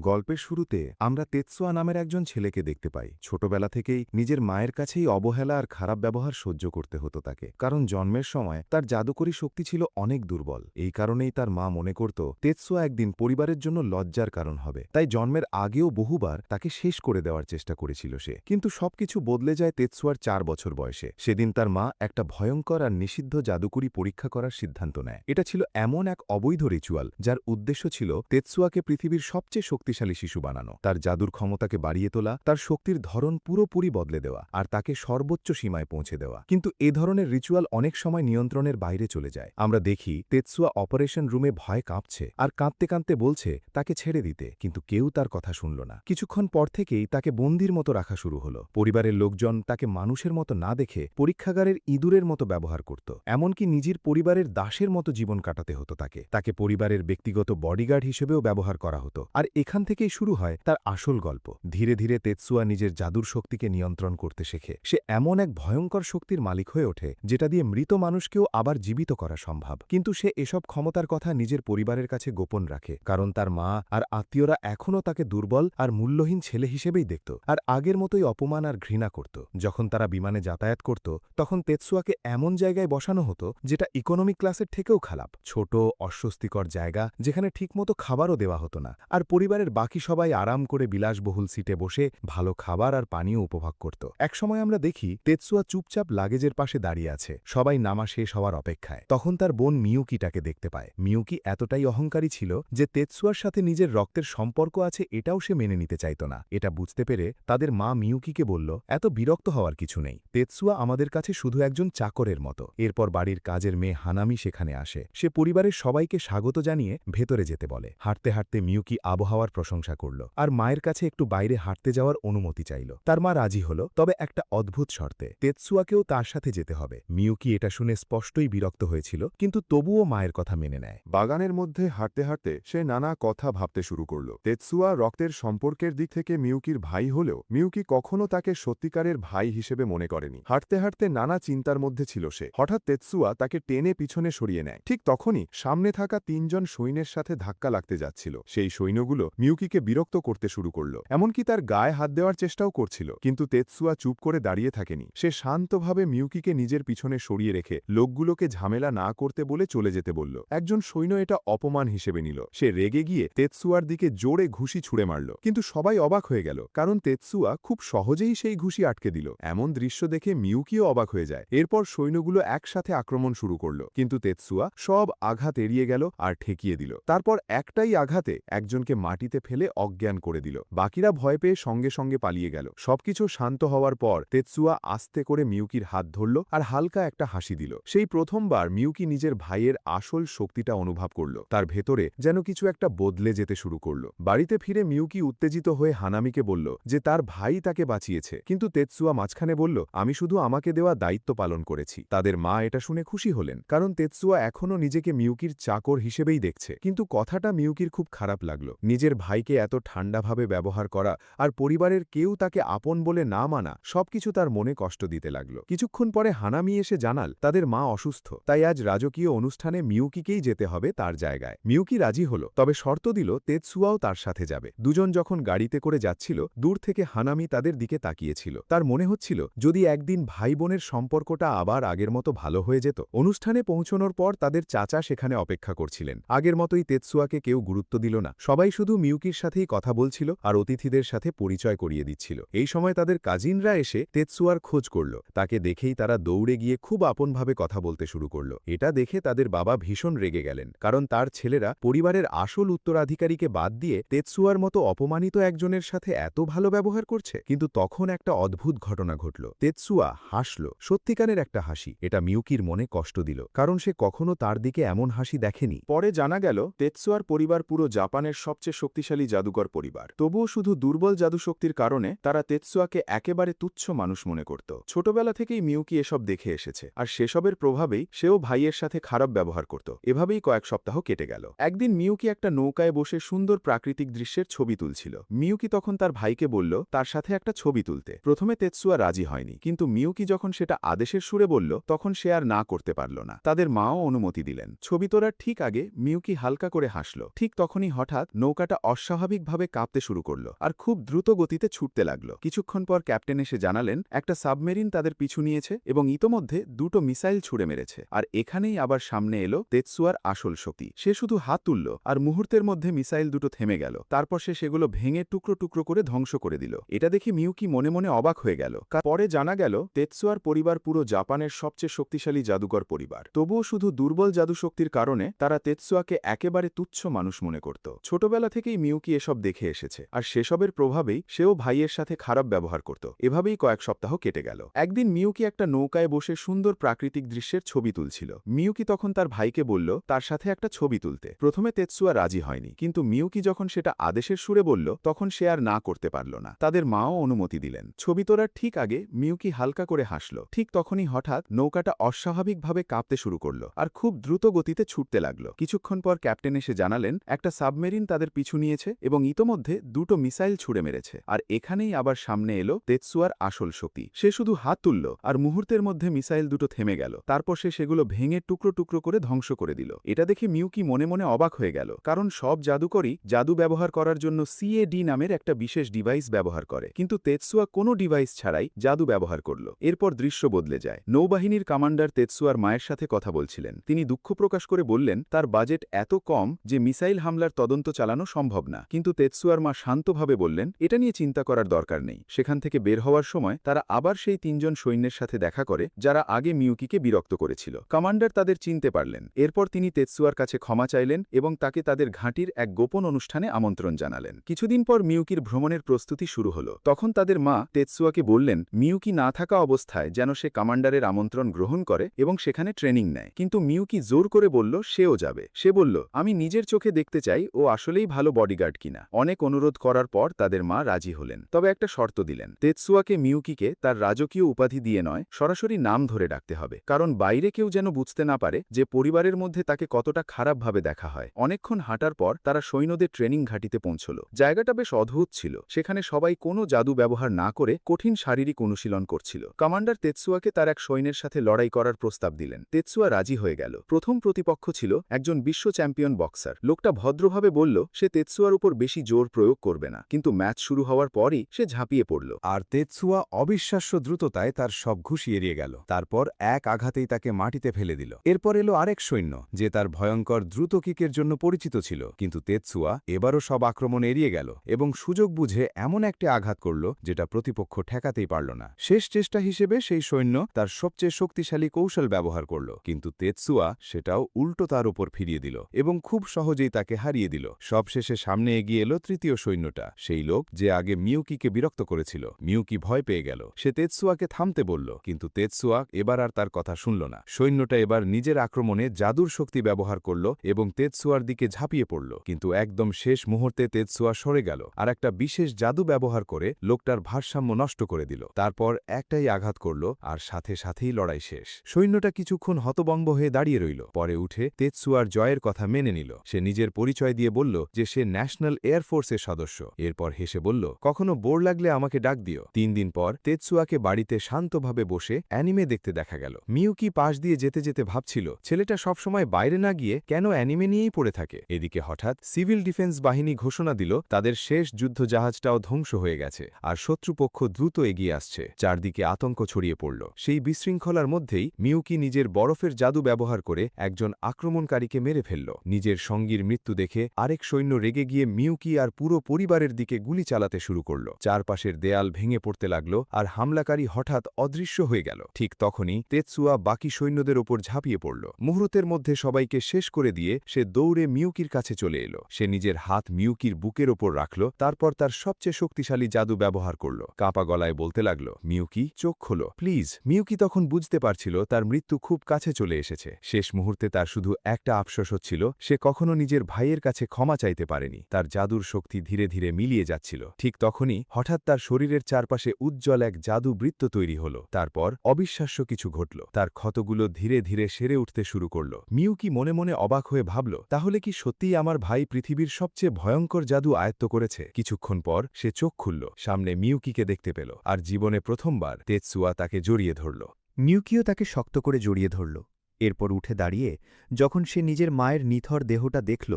গল্পের শুরুতে আমরা তেতসুয়া নামের একজন ছেলেকে দেখতে পাই। ছোটবেলা থেকেই নিজের মায়ের কাছেই অবহেলা আর খারাপ ব্যবহার সহ্য করতে হতো তাকে, কারণ জন্মের সময় তার জাদুকরী শক্তি ছিল অনেক দুর্বল। এই কারণেই তার মা মনে করত তেতসুয়া একদিন পরিবারের জন্য লজ্জার কারণ হবে, তাই জন্মের আগেও বহুবার তাকে শেষ করে দেওয়ার চেষ্টা করেছিল সে। কিন্তু সবকিছু বদলে যায় তেতসুয়ার 4 বছর বয়সে। সেদিন তার মা একটা ভয়ঙ্কর আর নিষিদ্ধ জাদুকরী পরীক্ষা করার সিদ্ধান্ত নেয়। এটা ছিল এমন এক অবৈধ রিচুয়াল যার উদ্দেশ্য ছিল তেতসুয়াকে পৃথিবীর সবচেয়ে শক্তিশালী শিশু বানানো, তার জাদুর ক্ষমতাকে বাড়িয়ে তোলা, তার শক্তির ধরন পুরোপুরি বদলে দেওয়া আর তাকে সর্বোচ্চ সীমায় পৌঁছে দেওয়া। কিন্তু এ ধরনের রিচুয়াল অনেক সময় নিয়ন্ত্রণের বাইরে চলে যায়। আমরা দেখি তেতসুয়া অপারেশন রুমে ভয় কাঁপছে আর কাঁদতে কাঁদতে বলছে তাকে ছেড়ে দিতে, কিন্তু কেউ তার কথা শুনল না। কিছুক্ষণ পর থেকেই তাকে বন্দির মতো রাখা শুরু হলো। পরিবারের লোকজন তাকে মানুষের মতো না দেখে পরীক্ষাগারের ইঁদুরের মতো ব্যবহার করত, এমনকি নিজের পরিবারের দাসের মতো জীবন কাটাতে হতো তাকে পরিবারের ব্যক্তিগত বডিগার্ড হিসেবেও ব্যবহার করা হতো। আর এখান থেকেই শুরু হয় তার আসল গল্প। ধীরে ধীরে তেতসুয়া নিজের জাদুর শক্তিকে নিয়ন্ত্রণ করতে শেখে। সে এমন এক ভয়ঙ্কর শক্তির মালিক হয়ে ওঠে যেটা দিয়ে মৃত মানুষকেও আবার জীবিত করা সম্ভব। কিন্তু সে এসব ক্ষমতার কথা নিজের পরিবারের কাছে গোপন রাখে, কারণ তার মা আর আত্মীয়রা এখনও তাকে দুর্বল আর মূল্যহীন ছেলে হিসেবেই দেখত, আর আগের মতোই অপমান আর ঘৃণা করত। যখন তারা বিমানে যাতায়াত করত তখন তেতসুয়াকে এমন জায়গায় বসানো হতো যেটা ইকোনমি ক্লাসের থেকেও খারাপ, ছোট অস্বস্তিকর জায়গা যেখানে ঠিকমতো খাবারও দেওয়া হতো না। আর পরিবারের বাকি সবাই আরাম করে বিলাসবহুল সিটে বসে ভালো খাবার আর পানীয় উপভোগ করত। একসময় আমরা দেখি তেতসুয়া চুপচাপ লাগেজের পাশে দাঁড়িয়ে আছে, সবাই নামা শেষ হওয়ার অপেক্ষায়। তখন তার বোন মিউকিটাকে দেখতে পায়। মিউকি এতটাই অহংকারী ছিল যে তেতসুয়ার সাথে নিজের রক্তের সম্পর্ক আছে এটাও সে মেনে নিতে চাইত না। এটা বুঝতে পেরে তাদের মা মিউকিকে বলল, এত বিরক্ত হওয়ার কিছু নেই, তেতসুয়া আমাদের কাছে শুধু একজন চাকরের মতো। এরপর বাড়ির কাজের মেয়ে হানামি সেখানে আসে। সে পরিবারের সবাইকে স্বাগত জানিয়ে ভেতরে যেতে বলে। হাঁটতে হাঁটতে মিউকি আবহাওয়ার প্রশংসা করল আর মায়ের কাছে একটু বাইরে হাঁটতে যাওয়ার অনুমতি চাইল। তার মা রাজি হল, তবে একটা অদ্ভুত শর্তে, তেতসুয়াকেও তার সাথে যেতে হবে। মিউকি এটা শুনে স্পষ্টই বিরক্ত হয়েছিল, কিন্তু তবুও মায়ের কথা মেনে নেয়। বাগানের মধ্যে হাঁটতে হাঁটতে সে নানা কথা ভাবতে শুরু করল। তেতসুয়া রক্তের সম্পর্কের দিক থেকে মিউকির ভাই হলেও মিউকি কখনো তাকে সত্যিকারের ভাই হিসেবে মনে করেনি। হাঁটতে হাঁটতে নানা চিন্তার মধ্যে ছিল সে। হঠাৎ তেতসুয়া তাকে টেনে পিছনে সরিয়ে নেয়। ঠিক তখনই সামনে থাকা 3 জন সৈন্যের সাথে ধাক্কা লাগতে যাচ্ছিল। সেই সৈন্যগুলো মিউকিকে বিরক্ত করতে শুরু করল, এমনকি তার গায়ে হাত দেওয়ার চেষ্টাও করছিল। কিন্তু তেতসুয়া চুপ করে দাঁড়িয়ে থাকেনি। সে শান্তভাবে মিউকিকে নিজের পিছনে সরিয়ে রেখে লোকগুলোকে ঝামেলা না করতে বলে চলে যেতে বলল। একজন সৈন্য এটা অপমান হিসেবে নিল। সে রেগে গিয়ে তেতসুয়ার দিকে জোরে ঘুষি ছুঁড়ে মারল, কিন্তু সবাই অবাক হয়ে গেল, কারণ তেতসুয়া খুব সহজেই সেই ঘুষি আটকে দিল। এমন দৃশ্য দেখে মিউকিও অবাক হয়ে যায়। এরপর সৈন্যগুলো একসাথে আক্রমণ শুরু করল, কিন্তু তেতসুয়া সব আঘাত এড়িয়ে গেল আর ঠেকিয়ে দিল। তারপর একটাই আঘাতে একজনকে মাটিতে ফেলে অজ্ঞান করে দিল। বাকিরা ভয় পেয়ে সঙ্গে সঙ্গে পালিয়ে গেল। সবকিছু শান্ত হওয়ার পর তেতসুয়া আস্তে করে মিউকির হাত ধরল আর হালকা একটা হাসি দিল। সেই প্রথমবার মিউকি নিজের ভাইয়ের আসল শক্তিটা অনুভব করল। তার ভেতরে যেন কিছু একটা বদলে যেতে শুরু করল। বাড়িতে ফিরে মিউকি উত্তেজিত হয়ে হানামিকে বলল যে তার ভাই তাকে বাঁচিয়েছে, কিন্তু তেতসুয়া মাঝখানে বলল, আমি শুধু আমাকে দেওয়া দায়িত্ব পালন করেছি। তাদের মা এটা শুনে খুশি হলেন, কারণ তেতসুয়া এখনও নিজেকে মিউকির চাকর হিসেবেই দেখছে। কিন্তু কথাটা মিউকির খুব খারাপ লাগলো। নিজের ভাইকে এত ঠান্ডাভাবে ব্যবহার করা আর পরিবারের কেউ তাকে আপন বলে না মানা, সবকিছু তার মনে কষ্ট দিতে লাগলো। কিছুক্ষণ পরে হানামি এসে জানাল তাদের মা অসুস্থ, তাই আজ রাজকীয় অনুষ্ঠানে মিউকিকেই যেতে হবে তার জায়গায়। মিউকি রাজি হল, তবে শর্ত দিল তেতসুয়াও তার সাথে যাবে। দুজন যখন গাড়িতে করে যাচ্ছিল, দূর থেকে হানামি তাদের দিকে তাকিয়েছিল। তার মনে হচ্ছিল যদি একদিন ভাই বোনের সম্পর্কটা আবার আগের মতো ভালো হয়ে যেত। অনুষ্ঠানে পৌঁছানোর পর তাদের চাচা সেখানে অপেক্ষা করছিলেন। আগের মতোই তেতসুয়াকে কেউ গুরুত্ব দিল না। সবাই শুধু মিউকির সাথেই কথা বলছিল আর অতিথিদের সাথে পরিচয় করিয়ে দিচ্ছিল। এই সময় তাদের কাজিনরা এসে তেতসুয়ার খোঁজ করল। তাকে দেখেই তারা দৌড়ে গিয়ে খুব আপনভাবে কথা বলতে শুরু করল। এটা দেখে তাদের বাবা ভীষণ রেগে গেলেন, কারণ তার ছেলেরা পরিবারের আসল উত্তরাধিকারীকে বাদ দিয়ে তেতসুয়ার মতো অপমানিত একজনের সাথে এত ভালো ব্যবহার করছে। কিন্তু তখন একটা অদ্ভুত ঘটনা ঘটল। তেতসুয়া হাসল, সত্যিকারের একটা হাসি। এটা মিউকির মনে কষ্ট দিল, কারণ সে কখনো তার দিকে এমন হাসি দেখেনি। পরে জানা গেল তেতসুয়ার পরিবার পুরো জাপানের সবচেয়ে শক্তিশালী জাদুকর পরিবার। তবুও শুধু দুর্বল জাদুশক্তির কারণে তারা তেতসুয়াকে একেবারে তুচ্ছ মানুষ মনে করত। ছোটবেলা থেকেই মিউকি এসব দেখে এসেছে, আর সেসবের প্রভাবেই সেও ভাইয়ের সাথে খারাপ ব্যবহার করত। এভাবেই কয়েক সপ্তাহ কেটে গেল। একদিন মিউকি একটা নৌকায় বসে সুন্দর প্রাকৃতিক দৃশ্যের ছবি তুলছিল। মিউকি তখন তার ভাইকে বলল তার সাথে একটা ছবি তুলতে। প্রথমে তেতসুয়া রাজি হয়নি, কিন্তু মিউকি যখন সেটা আদেশের সুরে বলল তখন সে আর না করতে পারল না। তাদের মাও অনুমতি দিলেন। ছবি তোলার ঠিক আগে মিউকি হালকা করে হাসল। ঠিক তখনই হঠাৎ নৌকাটা অস্বাভাবিকভাবে কাঁপতে শুরু করল আর খুব দ্রুত গতিতে ছুটতে লাগল। কিছুক্ষণ পর ক্যাপ্টেন এসে জানালেন একটা সাবমেরিন তাদের পিছু নিয়েছে এবং ইতোমধ্যে 2টো মিসাইল ছুড়ে মেরেছে। আর এখানেই আবার সামনে এলো তেতসুয়ার আসল শক্তি। সে শুধু হাত তুলল আর মুহূর্তের মধ্যে মিসাইল 2টো থেমে গেল। তারপর সে সেগুলো ভেঙে টুকরো টুকরো করে ধ্বংস করে দিল। এটা দেখে মিউকি মনে মনে অবাক হয়ে গেল। পরে জানা গেল তেতসুয়ার পরিবার পুরো জাপানের সবচেয়ে শক্তিশালী জাদুকর পরিবার। তবুও শুধু দুর্বল জাদুশক্তির কারণে তারা তেতসুয়াকে একেবারে তুচ্ছ মানুষ মনে করত। ছোটবেলা থেকেই মিউকি এসব দেখে এসেছে আর সেসবের প্রভাবেই সেও ভাইয়ের সাথে খারাপ ব্যবহার করত। এভাবেই কয়েক সপ্তাহ কেটে গেল। একদিন মিউকি একটা নৌকায় বসে সুন্দর প্রাকৃতিক দৃশ্যের ছবি তুলছিল। মিউকি তখন তার ভাইকে বলল তার সাথে একটা ছবি তুলতে। প্রথমে তেতসুয়া রাজি হয়নি, কিন্তু মিউকি যখন সেটা আদেশের সুরে বলল তখন সে আর না করতে পারল না। তাদের মাও অনুমতি দিলেন। ছবি তোলার ঠিক আগে মিউকি হালকা করে হাসল। ঠিক তখনই হঠাৎ নৌকাটা অস্বাভাবিকভাবে কাঁপতে শুরু করল আর খুব দ্রুত গতিতে ছুটতে লাগল। কিছুক্ষণ পর ক্যাপ্টেন এসে জানালেন একটা সাবমেরিন তাদের পিছু নিয়েছে এবং ইতোমধ্যে 2টো মিসাইল ছুড়ে মেরেছে। আর এখানেই আবার সামনে এলো তেতসুয়ার আসল শক্তি। সে শুধু হাত তুলল আর মুহূর্তের মধ্যে মিসাইল 2টো থেমে গেল। তারপর সে সেগুলো ভেঙে টুকরো টুকরো করে ধ্বংস করে দিল। এটা দেখে মিউকি মনে মনে অবাক হয়ে গেল, কারণ সব জাদুকরই জাদু ব্যবহার করার জন্য সিএডি নামের একটা বিশেষ ডিভাইস ব্যবহার করে, কিন্তু তেতসুয়া কোনো ডিভাইস ছাড়াই জাদু ব্যবহার করল। এরপর দৃশ্য বদলে যায়। নৌবাহিনীর কমান্ডার তেতসুয়ার মায়ের সাথে কথা বলছিলেন। তিনি দুঃখ প্রকাশ করে বললেন তার বাজেট এত কম যে মিসাইল হামলার তদন্ত চালানো সম্ভব না। কিন্তু তেতসুয়ার মা শান্তভাবে বললেন এটা নিয়ে চিন্তা করার দরকার নেই। সেখান থেকে বের হওয়ার সময় তারা আবার সেই 3জন সৈন্যের সাথে দেখা করে যারা আগে মিউকিকে বিরক্ত করেছিল। কমান্ডার তাদের চিনতে পারলেন। এরপর তিনি তেতসুয়ার কাছে ক্ষমা চাইলেন এবং তাকে তাদের ঘাঁটির এক গোপন অনুষ্ঠানে আমন্ত্রণ জানালেন। কিছুদিন পর মিউকির ভ্রমণের প্রস্তুতি শুরু হলো। তখন তাদের মা তেতসুয়াকে বললেন মিউকি না থাকা অবস্থায় যেন সে কমান্ডারের আমন্ত্রণ গ্রহণ করে এবং সেখানে ট্রেনিং নেয়। কিন্তু মিউকি জোর করে বলল সেও যাবে। সে বলল আমি নিজের চোখে দেখতে চাই ও আসলেই ভালো বডিগার্ড কিনা। অনেক অনুরোধ করার পর তাদের মা রাজি হলেন, তবে একটা শর্ত দিলেন। তেতসুয়াকে মিউকিকে তার রাজকীয় উপাধি দিয়ে নয়, সরাসরি নাম ধরে ডাকতে হবে, কারণ বাইরে কেউ যেন বুঝতে না পারে যে পরিবারের মধ্যে তাকে কতটা খারাপভাবে দেখা হয়। অনেকক্ষণ হাঁটার পর তারা সৈন্যদের ট্রেনিং ঘাঁটিতে পৌঁছল। জায়গাটা বেশ অদ্ভুত ছিল। সেখানে সবাই কোনো জাদু ব্যবহার না করে কঠিন শারীরিক অনুশীলন করছিল। কমান্ডার তেতসুয়াকে তার এক সৈন্যের সাথে লড়াই করার প্রস্তাব দিলেন। তেতসুয়া রাজি হয়ে গেল। প্রথম প্রতিপক্ষ ছিল একজন বিশ্ব চ্যাম্পিয়ন বক্সার। লোকটা ভদ্রভাবে বলল সে তেতসুয়ার উপর বেশি জোর প্রয়োগ করবে না, কিন্তু ম্যাচ শুরু হওয়ার পরই সে ঝাঁপিয়ে পড়ল। আর তেতসুয়া অবিশ্বাস্য দ্রুততায় তার সব ঘুষি এড়িয়ে গেল। তারপর এক আঘাতেই তাকে মাটিতে ফেলে দিল। এরপর এলো আরেক সৈন্য যে তার ভয়ঙ্কর দ্রুত কিকের জন্য পরিচিত ছিল, কিন্তু তেতসুয়া এবারও সব আক্রমণ এড়িয়ে গেল এবং সুযোগ বুঝে এমন একটা আঘাত করল যেটা প্রতিপক্ষ ঠেকাতেই পারল না। শেষ চেষ্টা হিসেবে সেই সৈন্য তার সবচেয়ে শক্তিশালী কৌশল ব্যবহার করল, কিন্তু তেতসুয়া সেটাও উল্টো তার উপর ফিরিয়ে দিল এবং খুব সহজেই তাকে হারিয়ে দিল। সবশেষে সামনে এগিয়ে এলো তৃতীয় সৈন্যটা, সেই লোক যে আগে মিউকিকে বিরক্ত করেছিল। মিউকি ভয় পেয়ে গেল। সে তেতসুয়াকে থামতে বলল, কিন্তু তেতসুয়া এবার আর তার কথা শুনল না। সৈন্যটা এবার নিজের আক্রমণে জাদুর শক্তি ব্যবহার করল এবং তেতসুয়ার দিকে ঝাঁপিয়ে পড়ল, কিন্তু একদম শেষ মুহূর্তে তেতসুয়া সরে গেল আর একটা বিশেষ জাদু ব্যবহার করে লোকটার ভারসাম্য নষ্ট করে দিল। তারপর একটাই আঘাত করল আর সাথে সাথেই লড়াই শেষ। সৈন্যটা কিছুক্ষণ হতভম্ব হয়ে দাঁড়িয়ে রইল। পরে উঠে তেতসুয়ার জয়ের কথা মেনে নিল। সে নিজের পরিচয় দিয়ে বলল যে সে ন্যাশনাল এয়ারফোর্সের সদস্য। এরপর হেসে বলল কখনো বোর লাগলে আমাকে ডাক দিও। 3 দিন পর তেতসুয়াকে বাড়িতে শান্তভাবে বসে অ্যানিমে দেখতে দেখা গেল। মিউকি পাশ দিয়ে যেতে যেতে ভাবছিল ছেলেটা সবসময় বাইরে না গিয়ে কেন অ্যানিমে নিয়েই পড়ে থাকে। এদিকে হঠাৎ সিভিল ডিফেন্স বাহিনী ঘোষণা দিল তাদের শেষ যুদ্ধ জাহাজটাও ধ্বংস হয়ে গেছে আর শত্রুপক্ষ দ্রুত এগিয়ে আসছে। চারদিকে আতঙ্ক ছড়িয়ে পড়ল। সেই বিশৃঙ্খলার মধ্যেই মিউকি নিজের বরফের জাদু ব্যবহার করে একজন আক্রমণকারীকে মেরে ফেলল। নিজের সঙ্গীর মৃত্যু দেখে আরেক সৈন্য রেগে গিয়ে মিউকি আর পুরো পরিবারের দিকে গুলি চালাতে শুরু করল। চারপাশের দেয়াল ভেঙে পড়তে লাগল আর হামলাকারী হঠাৎ অদৃশ্য হয়ে গেল। ঠিক তখনই তেতসুয়া বাকি সৈন্যদের ওপর ঝাঁপিয়ে পড়ল। মুহূর্তের মধ্যে সবাইকে শেষ করে দিয়ে সে দৌড়ে মিউকির কাছে চলে এলো। সে নিজের হাত মিউকির বুকের ওপর রাখল, তারপর তার সবচেয়ে শক্তিশালী জাদু ব্যবহার করল। কাঁপা গলায় বলতে লাগল মিউকি চোখ খোলো প্লিজ। মিউকি তখন বুঝতে পারছিল তার মৃত্যু খুব কাছে চলে এসেছে। শেষ মুহূর্তে তার শুধু একটা আফসোস হচ্ছিল, সে কখনো নিজের ভাইয়ের কাছে ক্ষমা চাইতে পারেনি। তার জাদুর শক্তি ধীরে ধীরে মিলিয়ে যাচ্ছিল। ঠিক তখনই হঠাৎ তার শরীরের চারপাশে উজ্জ্বল এক জাদু বৃত্ত তৈরি হল। তারপর অবিশ্বাস্য কিছু ঘটল। তার ক্ষতগুলো ধীরে ধীরে সেরে উঠতে শুরু করল। মিউকি মনে মনে অবাক হয়ে ভাবল তাহলে কি সত্যিই আমার ভাই পৃথিবীর সবচেয়ে ভয়ঙ্কর জাদু আয়ত্ত করেছে। কিছুক্ষণ পর সে চোখ খুলল, সামনে মিউকিকে দেখতে পেল আর জীবনে প্রথমবার তেতসুয়া তাকে জড়িয়ে ধরল। মিউকিও তাকে শক্ত করে জড়িয়ে ধরল। এরপর উঠে দাঁড়িয়ে যখন সে নিজের মায়ের নিথর দেহটা দেখল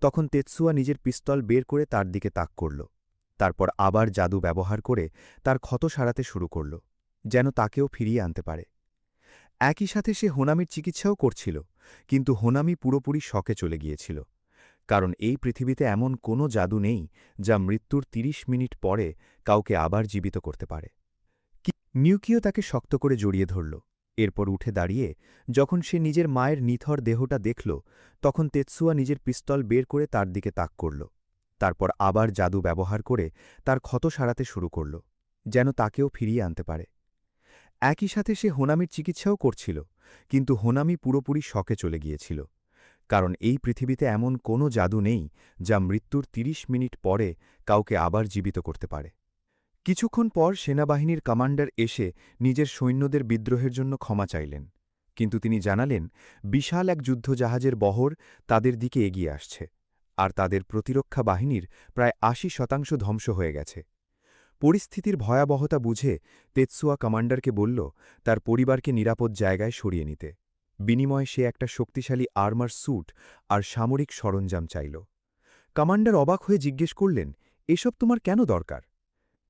তখন তেতসুয়া নিজের পিস্তল বের করে তার দিকে তাক করল। তারপর আবার জাদু ব্যবহার করে তার ক্ষত সারাতে শুরু করল, যেন তাকেও ফিরিয়ে আনতে পারে। একই সাথে সে হোনামির চিকিৎসাও করছিল, কিন্তু হোনামি পুরোপুরি শকে চলে গিয়েছিল, কারণ এই পৃথিবীতে এমন কোনো জাদু নেই যা মৃত্যুর ৩০ মিনিট পরে কাউকে আবার জীবিত করতে পারে। মিউকিও তাকে শক্ত করে জড়িয়ে ধরল। এরপর উঠে দাঁড়িয়ে যখন সে নিজের মায়ের নিথর দেহটা দেখল তখন তেতসুয়া নিজের পিস্তল বের করে তার দিকে তাক করল। তারপর আবার জাদু ব্যবহার করে তার ক্ষত সারাতে শুরু করল, যেন তাকেও ফিরিয়ে আনতে পারে। একই সাথে সে হোনামির চিকিৎসাও করছিল, কিন্তু হোনামি পুরোপুরি শকে চলে গিয়েছিল, কারণ এই পৃথিবীতে এমন কোনো জাদু নেই যা মৃত্যুর ৩০ মিনিট পরে কাউকে আবার জীবিত করতে পারে। কিছুক্ষণ পর সেনাবাহিনীর কমান্ডার এসে নিজের সৈন্যদের বিদ্রোহের জন্য ক্ষমা চাইলেন, কিন্তু তিনি জানালেন বিশাল এক যুদ্ধজাহাজের বহর তাদের দিকে এগিয়ে আসছে, আর তাদের প্রতিরক্ষা বাহিনীর প্রায় ৮০% ধ্বংস হয়ে গেছে। পরিস্থিতির ভয়াবহতা বুঝে তেতসুয়া কমান্ডারকে বলল তার পরিবারকে নিরাপদ জায়গায় সরিয়ে নিতে। বিনিময়ে সে একটা শক্তিশালী আর্মার স্যুট আর সামরিক সরঞ্জাম চাইল। কমান্ডার অবাক হয়ে জিজ্ঞেস করলেন, এসব তোমার কেন দরকার?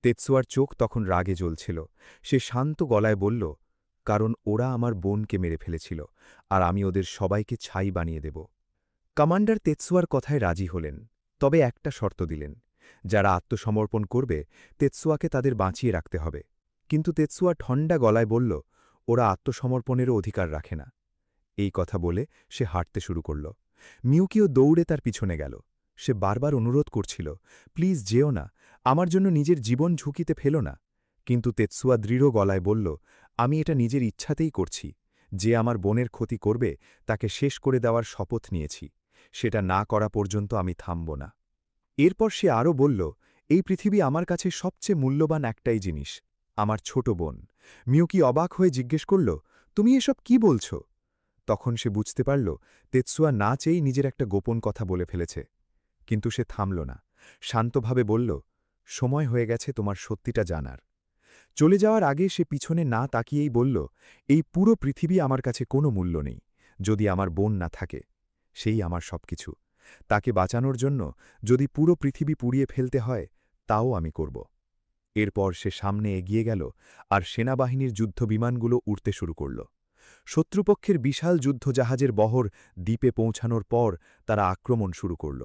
তেতসুয়ার চোখ তখন রাগে জ্বলছিল। সে শান্ত গলায় বলল, কারণ ওরা আমার বোনকে মেরে ফেলেছিল, আর আমি ওদের সবাইকে ছাই বানিয়ে দেব। কমান্ডার তেতসুয়ার কথায় রাজি হলেন, তবে একটা শর্ত দিলেন, যারা আত্মসমর্পণ করবে তেতসুয়াকে তাদের বাঁচিয়ে রাখতে হবে। কিন্তু তেতসুয়া ঠান্ডা গলায় বলল, ওরা আত্মসমর্পণেরও অধিকার রাখে না। এই কথা বলে সে হাঁটতে শুরু করল। মিউকিও দৌড়ে তার পিছনে গেল। সে বারবার অনুরোধ করছিল, প্লিজ যেও না, আমার জন্য নিজের জীবন ঝুঁকিতে ফেলো না। কিন্তু তেতসুয়া দৃঢ় গলায় বলল, আমি এটা নিজের ইচ্ছাতেই করছি। যে আমার বোনের ক্ষতি করবে তাকে শেষ করে দেওয়ার শপথ নিয়েছি। সেটা না করা পর্যন্ত আমি থামব না। এরপর সে আরও বলল, এই পৃথিবী আমার কাছে সবচেয়ে মূল্যবান একটাই জিনিস, আমার ছোট বোন। মিউকি অবাক হয়ে জিজ্ঞেস করল, তুমি এসব কি বলছ? তখন সে বুঝতে পারল তেতসুয়া না চেয়েই নিজের একটা গোপন কথা বলে ফেলেছে। কিন্তু সে থামল না, শান্তভাবে বলল, সময় হয়ে গেছে তোমার সত্যিটা জানার। চলে যাওয়ার আগে সে পিছনে না তাকিয়েই বলল, এই পুরো পৃথিবী আমার কাছে কোনো মূল্য নেই যদি আমার বোন না থাকে। সেই আমার সবকিছু। তাকে বাঁচানোর জন্য যদি পুরো পৃথিবী পুড়িয়ে ফেলতে হয় তাও আমি করব। এরপর সে সামনে এগিয়ে গেল, আর সেনাবাহিনীর যুদ্ধবিমানগুলো উড়তে শুরু করল। শত্রুপক্ষের বিশাল যুদ্ধজাহাজের বহর দ্বীপে পৌঁছানোর পর তারা আক্রমণ শুরু করল।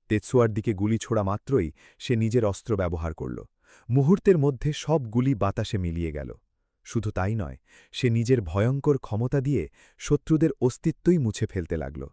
তেতসুয়ার দিকে গুলি ছোড়া মাত্রই সে নিজের অস্ত্র ব্যবহার করল। মুহূর্তের মধ্যে সব গুলি বাতাসে মিলিয়ে গেল। শুধু তাই নয়, সে নিজের ভয়ঙ্কর ক্ষমতা দিয়ে শত্রুদের অস্তিত্বই মুছে ফেলতে লাগল।